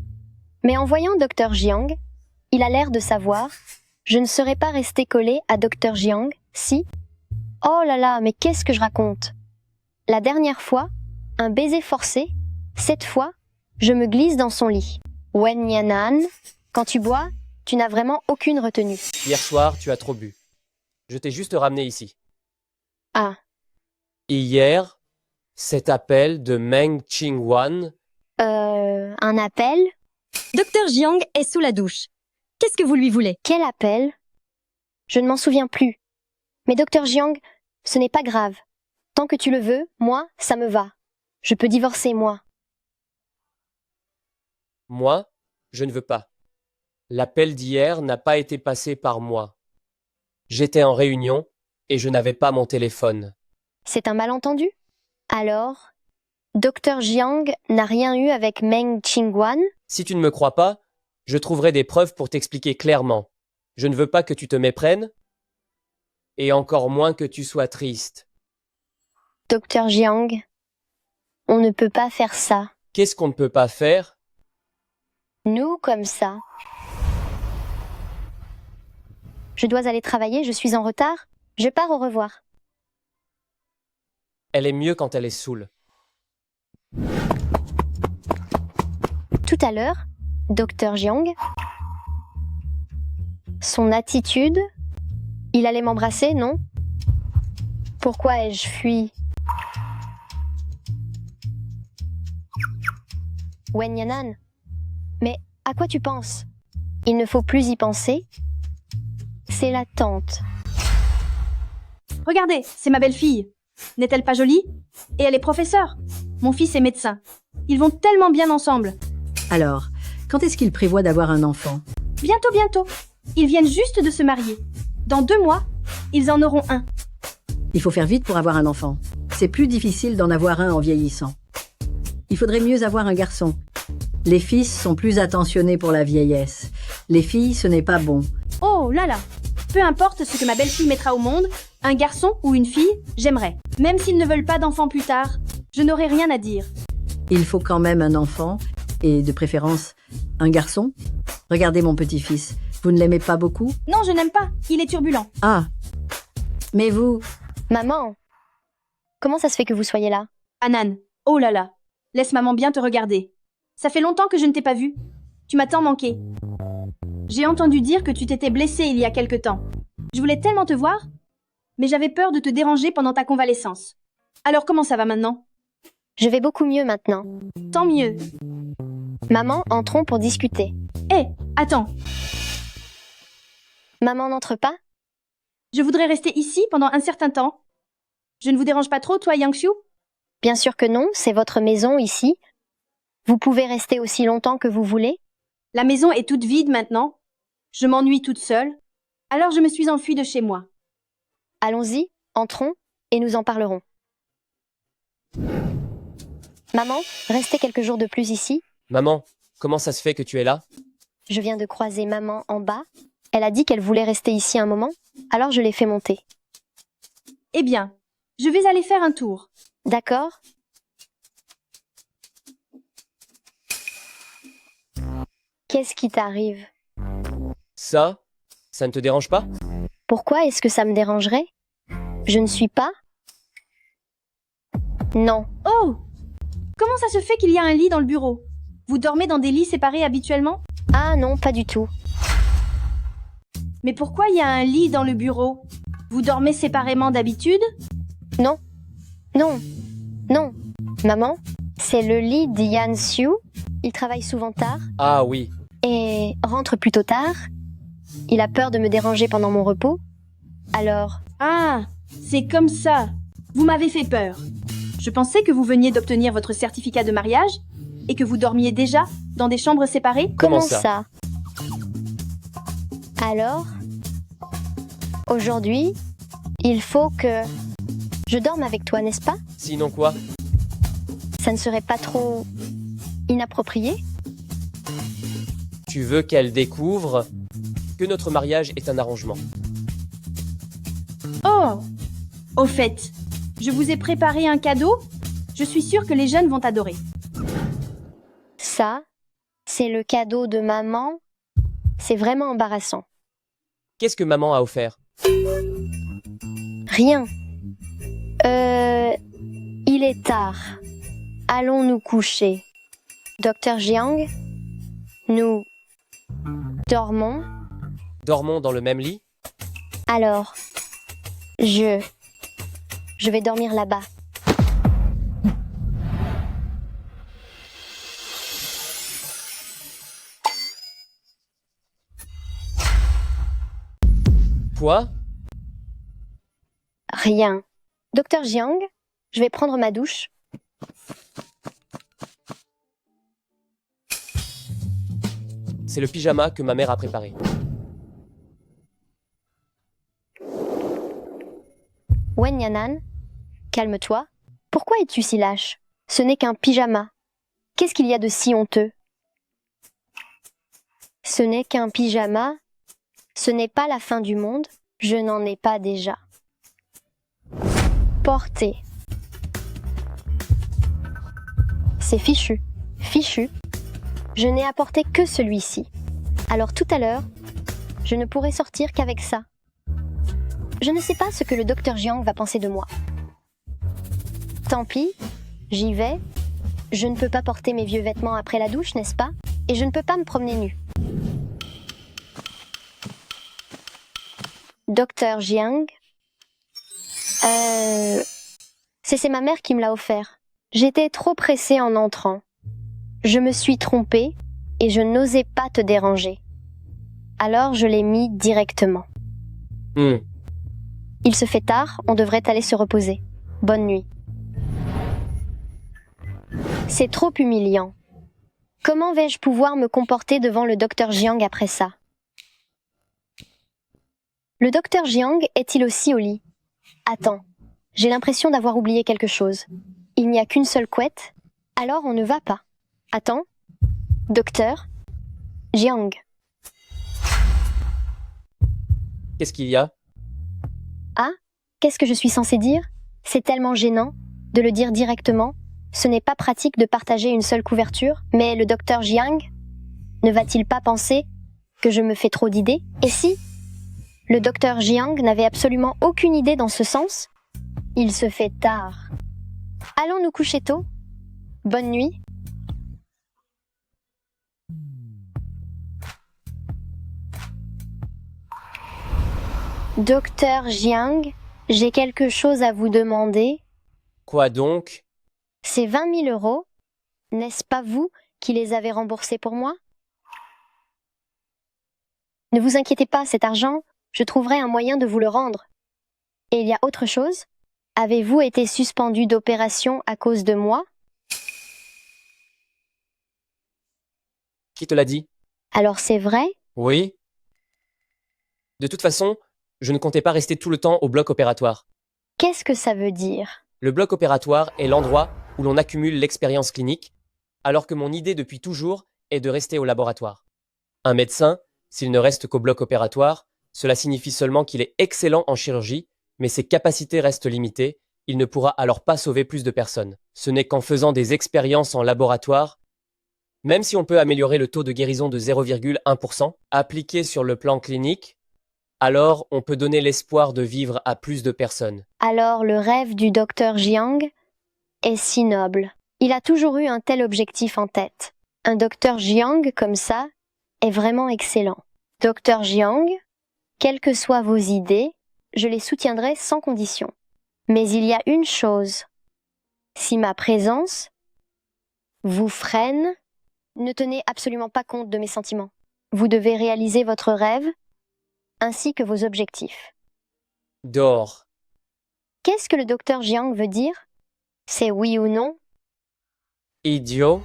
mais en voyant Dr Jiang, il a l'air de savoir, je ne serais pas restée collée à Dr Jiang, si. Oh là là, mais qu'est-ce que je raconte? La dernière fois, un baiser forcé, cette fois, je me glisse dans son lit. Wen Yanan, quand tu bois, tu n'as vraiment aucune retenue. Hier soir, tu as trop bu. Je t'ai juste ramené ici. Ah. Et hier, cet appel de Meng Qingwan. Un appel? Dr Jiang est sous la douche. Qu'est-ce que vous lui voulez? Quel appel? Je ne m'en souviens plus. Mais Dr Jiang, ce n'est pas grave. Tant que tu le veux, moi, ça me va. Je peux divorcer, moi. Moi, je ne veux pas. L'appel d'hier n'a pas été passé par moi. J'étais en réunion et je n'avais pas mon téléphone. C'est un malentendu? Alors, Dr Jiang n'a rien eu avec Meng Qingwan? Si tu ne me crois pas, je trouverai des preuves pour t'expliquer clairement. Je ne veux pas que tu te méprennes, et encore moins que tu sois triste. Dr Jiang, on ne peut pas faire ça. Qu'est-ce qu'on ne peut pas faire? Nous, comme ça. Je dois aller travailler, je suis en retard. Je pars, au revoir. Elle est mieux quand elle est saoule. Tout à l'heure, Dr Jiang, son attitude, il allait m'embrasser, non? Pourquoi ai-je fui? Wen Yanan, mais à quoi tu penses? Il ne faut plus y penser. C'est la tante. Regardez, c'est ma belle-fille. N'est-elle pas jolie? Et elle est professeure. Mon fils est médecin. Ils vont tellement bien ensemble. Alors, quand est-ce qu'il prévoit d'avoir un enfant? Bientôt, bientôt. Ils viennent juste de se marier. Dans 2 mois, ils en auront un. Il faut faire vite pour avoir un enfant. C'est plus difficile d'en avoir un en vieillissant. Il faudrait mieux avoir un garçon. Les fils sont plus attentionnés pour la vieillesse. Les filles, ce n'est pas bon. Oh là là. Peu importe ce que ma belle-fille mettra au monde, un garçon ou une fille, j'aimerais. Même s'ils ne veulent pas d'enfants plus tard, je n'aurai rien à dire. Il faut quand même un enfant, et de préférence, un garçon. Regardez mon petit-fils. Vous ne l'aimez pas beaucoup? Non, je n'aime pas. Il est turbulent. Ah. Mais vous... Maman, comment ça se fait que vous soyez là? Anan, oh là là. Laisse maman bien te regarder. Ça fait longtemps que je ne t'ai pas vu. Tu m'as tant manqué. J'ai entendu dire que tu t'étais blessée il y a quelque temps. Je voulais tellement te voir, mais j'avais peur de te déranger pendant ta convalescence. Alors comment ça va maintenant? Je vais beaucoup mieux maintenant. Tant mieux. Maman, entrons pour discuter. Hé, attends. Maman n'entre pas? Je voudrais rester ici pendant un certain temps. Je ne vous dérange pas trop, toi, Yang-Xiu? Bien sûr que non, c'est votre maison ici. Vous pouvez rester aussi longtemps que vous voulez. La maison est toute vide maintenant. Je m'ennuie toute seule. Alors je me suis enfuie de chez moi. Allons-y, entrons, et nous en parlerons. Maman, restez quelques jours de plus ici. Maman, comment ça se fait que tu es là? Je viens de croiser maman en bas. Elle a dit qu'elle voulait rester ici un moment, alors je l'ai fait monter. Eh bien, je vais aller faire un tour. D'accord. Qu'est-ce qui t'arrive? Ça ne te dérange pas? Pourquoi est-ce que ça me dérangerait? Je ne suis pas? Non. Oh! Comment ça se fait qu'il y a un lit dans le bureau? Vous dormez dans des lits séparés habituellement? Ah non, pas du tout. Mais pourquoi il y a un lit dans le bureau? Vous dormez séparément d'habitude? Non. Non. Non. Maman, c'est le lit d'Yan Xiu. Il travaille souvent tard. Ah oui, et rentre plutôt tard. Il a peur de me déranger pendant mon repos. Alors... Ah, c'est comme ça. Vous m'avez fait peur. Je pensais que vous veniez d'obtenir votre certificat de mariage et que vous dormiez déjà dans des chambres séparées. Comment ça? Alors, aujourd'hui, il faut que je dorme avec toi, n'est-ce pas? Sinon quoi? Ça ne serait pas trop inapproprié? Tu veux qu'elle découvre que notre mariage est un arrangement. Oh! Au fait, je vous ai préparé un cadeau. Je suis sûre que les jeunes vont adorer. Ça, c'est le cadeau de maman. C'est vraiment embarrassant. Qu'est-ce que maman a offert? Rien. Il est tard. Allons nous coucher. Docteur Jiang, nous dormons. Dormons dans le même lit? Alors, je vais dormir là-bas. Quoi? Rien. Docteur Jiang, je vais prendre ma douche. C'est le pyjama que ma mère a préparé. Wen Yanan, calme-toi. Pourquoi es-tu si lâche? Ce n'est qu'un pyjama. Qu'est-ce qu'il y a de si honteux? Ce n'est qu'un pyjama. Ce n'est pas la fin du monde. Je n'en ai pas déjà. Porter. C'est fichu. Fichu. Je n'ai apporté que celui-ci. Alors tout à l'heure, je ne pourrai sortir qu'avec ça. Je ne sais pas ce que le docteur Jiang va penser de moi. Tant pis, j'y vais. Je ne peux pas porter mes vieux vêtements après la douche, n'est-ce pas? Et je ne peux pas me promener nue. Docteur Jiang, c'est ma mère qui me l'a offert. J'étais trop pressée en entrant. Je me suis trompée et je n'osais pas te déranger. Alors je l'ai mis directement. Il se fait tard, on devrait aller se reposer. Bonne nuit. C'est trop humiliant. Comment vais-je pouvoir me comporter devant le docteur Jiang après ça? Le docteur Jiang est-il aussi au lit? Attends, j'ai l'impression d'avoir oublié quelque chose. Il n'y a qu'une seule couette? Alors on ne va pas. Attends, docteur Jiang. Qu'est-ce qu'il y a? Ah, qu'est-ce que je suis censée dire? C'est tellement gênant de le dire directement. Ce n'est pas pratique de partager une seule couverture, mais le docteur Jiang ne va-t-il pas penser que je me fais trop d'idées? Et si le docteur Jiang n'avait absolument aucune idée dans ce sens? Il se fait tard. Allons nous coucher tôt. Bonne nuit. Docteur Jiang, j'ai quelque chose à vous demander. Quoi donc? C'est 20 000 €. N'est-ce pas vous qui les avez remboursés pour moi? Ne vous inquiétez pas, cet argent, je trouverai un moyen de vous le rendre. Et il y a autre chose? Avez-vous été suspendu d'opération à cause de moi? Qui te l'a dit? Alors c'est vrai? Oui. De toute façon, je ne comptais pas rester tout le temps au bloc opératoire. Qu'est-ce que ça veut dire? Le bloc opératoire est l'endroit où l'on accumule l'expérience clinique, alors que mon idée depuis toujours est de rester au laboratoire. Un médecin, s'il ne reste qu'au bloc opératoire, cela signifie seulement qu'il est excellent en chirurgie, mais ses capacités restent limitées, il ne pourra alors pas sauver plus de personnes. Ce n'est qu'en faisant des expériences en laboratoire, même si on peut améliorer le taux de guérison de 0,1%, appliqué sur le plan clinique, alors on peut donner l'espoir de vivre à plus de personnes. Alors le rêve du docteur Jiang est si noble. Il a toujours eu un tel objectif en tête. Un docteur Jiang comme ça est vraiment excellent. Docteur Jiang, quelles que soient vos idées, je les soutiendrai sans condition. Mais il y a une chose. Si ma présence vous freine Ne tenez absolument pas compte de mes sentiments. Vous devez réaliser votre rêve ainsi que vos objectifs. Dehors. Qu'est-ce que le docteur Jiang veut dire? C'est oui ou non? Idiot.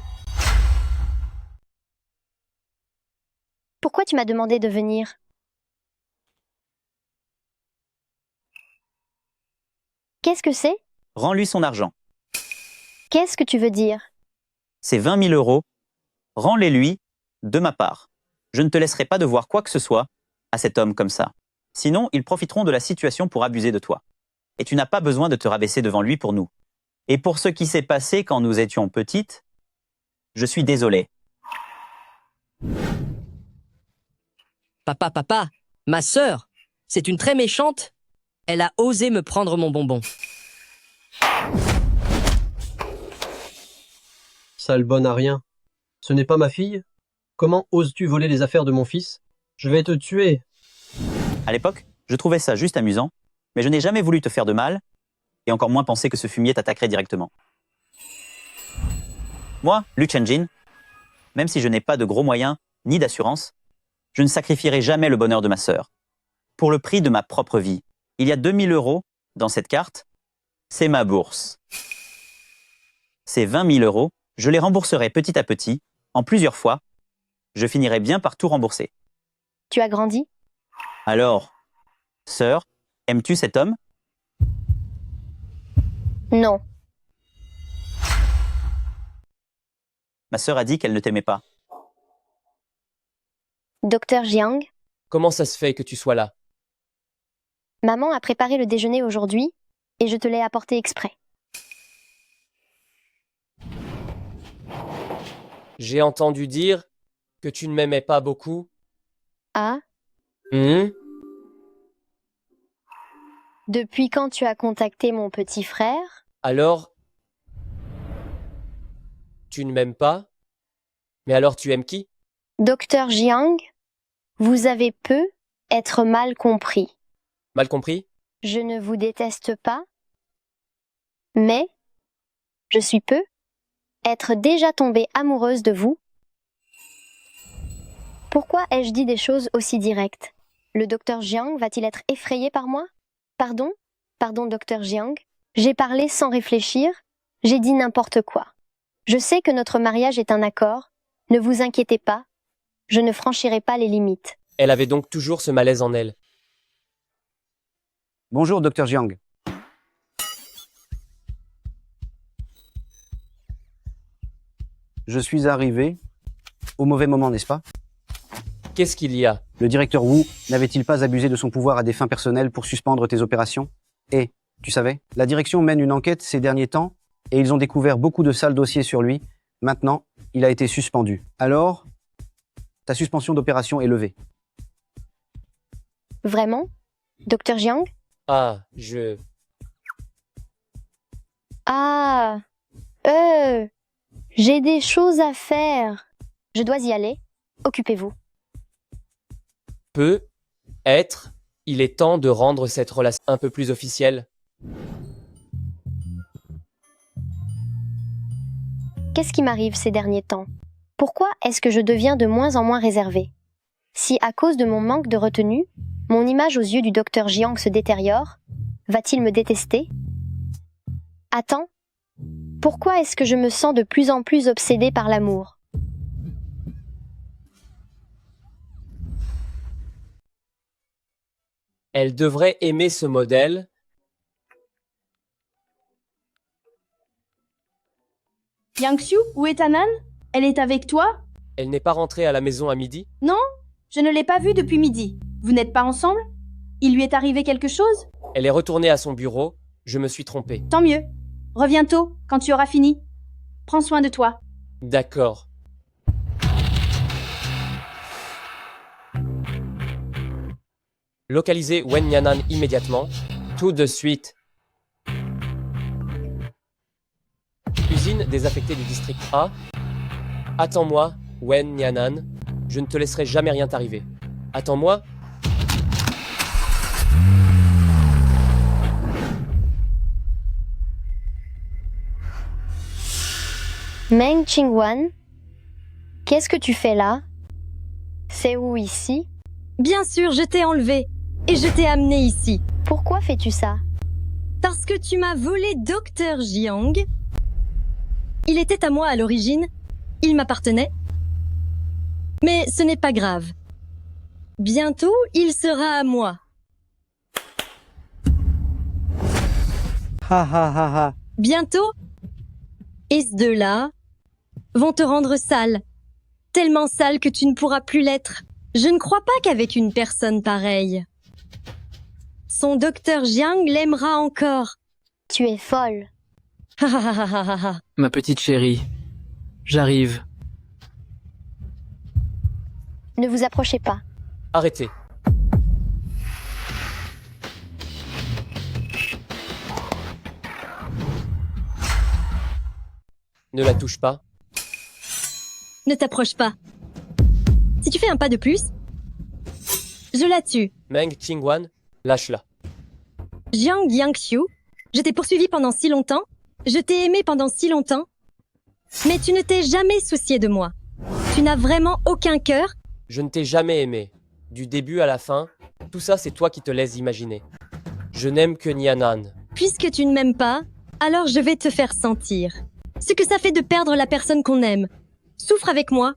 Pourquoi tu m'as demandé de venir? Qu'est-ce que c'est? Rends-lui son argent. Qu'est-ce que tu veux dire? C'est 20 000 euros. Rends-les-lui de ma part. Je ne te laisserai pas devoir quoi que ce soit à cet homme comme ça. Sinon, ils profiteront de la situation pour abuser de toi. Et tu n'as pas besoin de te rabaisser devant lui pour nous. Et pour ce qui s'est passé quand nous étions petites, je suis désolé. Papa, ma sœur, c'est une très méchante. Elle a osé me prendre mon bonbon. Sale bonne à rien. Ce n'est pas ma fille? Comment oses-tu voler les affaires de mon fils? Je vais te tuer. À l'époque, je trouvais ça juste amusant, mais je n'ai jamais voulu te faire de mal, et encore moins penser que ce fumier t'attaquerait directement. Moi, Lu Chenjin, même si je n'ai pas de gros moyens ni d'assurance, je ne sacrifierai jamais le bonheur de ma sœur. Pour le prix de ma propre vie, il y a 2000 euros dans cette carte, c'est ma bourse. Ces 20 000 euros, je les rembourserai petit à petit, en plusieurs fois. Je finirai bien par tout rembourser. Tu as grandi? Alors, sœur, aimes-tu cet homme? Non. Ma sœur a dit qu'elle ne t'aimait pas. Docteur Jiang, Comment ça se fait que tu sois là? maman a préparé le déjeuner aujourd'hui et je te l'ai apporté exprès. J'ai entendu dire que tu ne m'aimais pas beaucoup. Ah, depuis quand tu as contacté mon petit frère? Alors, tu ne m'aimes pas? Mais alors tu aimes qui? Docteur Jiang, vous avez peu être mal compris. Mal compris? Je ne vous déteste pas, mais je suis peu être déjà tombée amoureuse de vous. Pourquoi ai-je dit des choses aussi directes? Le docteur Jiang va-t-il être effrayé par moi? Pardon, docteur Jiang. J'ai parlé sans réfléchir, j'ai dit n'importe quoi. Je sais que notre mariage est un accord, ne vous inquiétez pas, je ne franchirai pas les limites. Elle avait donc toujours ce malaise en elle. Bonjour, docteur Jiang. Je suis arrivé au mauvais moment, n'est-ce pas? Qu'est-ce qu'il y a? Le directeur Wu n'avait-il pas abusé de son pouvoir à des fins personnelles pour suspendre tes opérations? Et, tu savais, la direction mène une enquête ces derniers temps et ils ont découvert beaucoup de sales dossiers sur lui. Maintenant, il a été suspendu. Alors, ta suspension d'opération est levée. Vraiment? Docteur Jiang? Ah, J'ai des choses à faire. Je dois y aller. Occupez-vous. Peut être, il est temps de rendre cette relation un peu plus officielle. Qu'est-ce qui m'arrive ces derniers temps? Pourquoi est-ce que je deviens de moins en moins réservée? Si à cause de mon manque de retenue, mon image aux yeux du docteur Jiang se détériore, va-t-il me détester? Attends, pourquoi est-ce que je me sens de plus en plus obsédée par l'amour? Elle devrait aimer ce modèle. Yangxiu, où est Anan? Elle est avec toi? Elle n'est pas rentrée à la maison à midi? Non, je ne l'ai pas vue depuis midi. Vous n'êtes pas ensemble? Il lui est arrivé quelque chose? Elle est retournée à son bureau. Je me suis trompé. Tant mieux. Reviens tôt, quand tu auras fini. Prends soin de toi. D'accord. Localisez Wen Yanan immédiatement. Tout de suite. Usine désaffectée du district A. Attends-moi, Wen Yanan. Je ne te laisserai jamais rien t'arriver. Attends-moi. Meng Qingwan, Qu'est-ce que tu fais là? C'est où ici? Bien sûr, je t'ai enlevé et je t'ai amené ici. Pourquoi fais-tu ça? Parce que tu m'as volé Dr. Jiang. Il était à moi à l'origine. Il m'appartenait. Mais ce n'est pas grave. Bientôt, il sera à moi. Ha ha ha ha. Bientôt, et ces deux-là vont te rendre sale. Tellement sale que tu ne pourras plus l'être. Je ne crois pas qu'avec une personne pareille. Son docteur Jiang l'aimera encore. Tu es folle. Ha ha ha ha ha ha. Ma petite chérie, j'arrive. Ne vous approchez pas. Arrêtez. Ne la touche pas. Ne t'approche pas. Si tu fais un pas de plus, je la tue. Meng Qingwan, lâche-la. Jiang Yangxiu, je t'ai poursuivi pendant si longtemps, je t'ai aimé pendant si longtemps, mais tu ne t'es jamais soucié de moi. Tu n'as vraiment aucun cœur. Je ne t'ai jamais aimé. Du début à la fin, tout ça c'est toi qui te laisses imaginer. Je n'aime que Nianan. Puisque tu ne m'aimes pas, alors je vais te faire sentir ce que ça fait de perdre la personne qu'on aime. Souffre avec moi.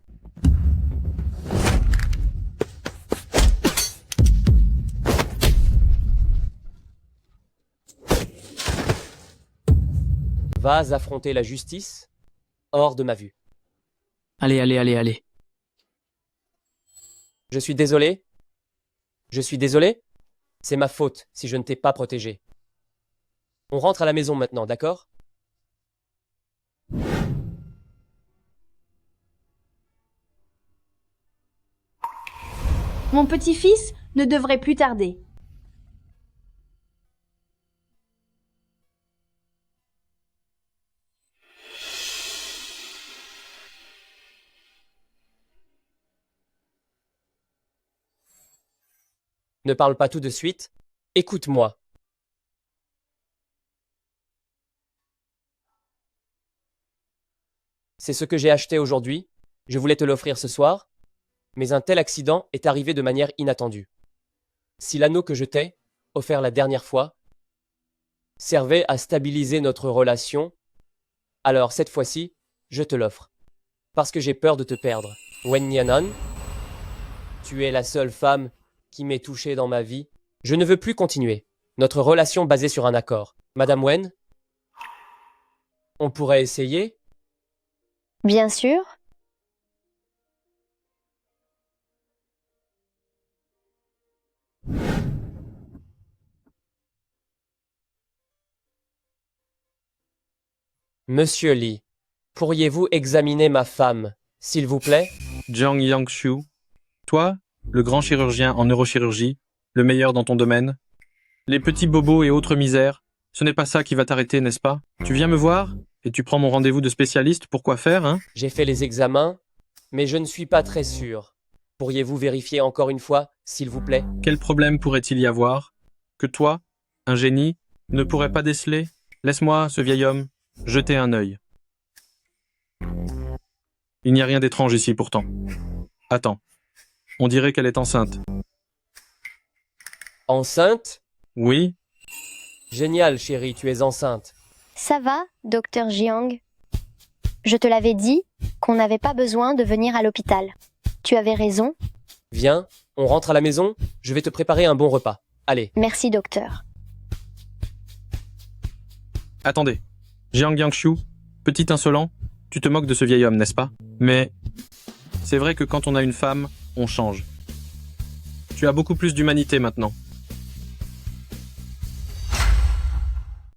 Vas affronter la justice hors de ma vue. Allez, allez, allez, allez. Je suis désolé. Je suis désolé. C'est ma faute si je ne t'ai pas protégé. On rentre à la maison maintenant, d'accord? Mon petit-fils ne devrait plus tarder. Ne parle pas tout de suite. Écoute-moi. C'est ce que j'ai acheté aujourd'hui. Je voulais te l'offrir ce soir. Mais un tel accident est arrivé de manière inattendue. Si l'anneau que je t'ai, offert la dernière fois, servait à stabiliser notre relation, alors cette fois-ci, je te l'offre. Parce que j'ai peur de te perdre. Wen Nianan, tu es la seule femme qui m'est touchée dans ma vie. Je ne veux plus continuer. Notre relation basée sur un accord. Madame Wen, on pourrait essayer? Bien sûr. Monsieur Li, pourriez-vous examiner ma femme, s'il vous plaît? Jiang Yangxiu, toi, le grand chirurgien en neurochirurgie, le meilleur dans ton domaine. Les petits bobos et autres misères, ce n'est pas ça qui va t'arrêter, n'est-ce pas? Tu viens me voir et tu prends mon rendez-vous de spécialiste pour quoi faire, hein? J'ai fait les examens, mais je ne suis pas très sûr. Pourriez-vous vérifier encore une fois, s'il vous plaît? Quel problème pourrait-il y avoir que toi, un génie, ne pourrais pas déceler? Laisse-moi, ce vieil homme, jeter un œil. Il n'y a rien d'étrange ici pourtant. Attends, on dirait qu'elle est enceinte. Enceinte? Oui. Génial, chérie, tu es enceinte. Ça va, docteur Jiang? Je te l'avais dit qu'on n'avait pas besoin de venir à l'hôpital. Tu avais raison. Viens, on rentre à la maison, je vais te préparer un bon repas. Allez. Merci, docteur. Attendez. Jiang Yangxiu, petit insolent, tu te moques de ce vieil homme, n'est-ce pas? Mais c'est vrai que quand on a une femme, on change. Tu as beaucoup plus d'humanité maintenant.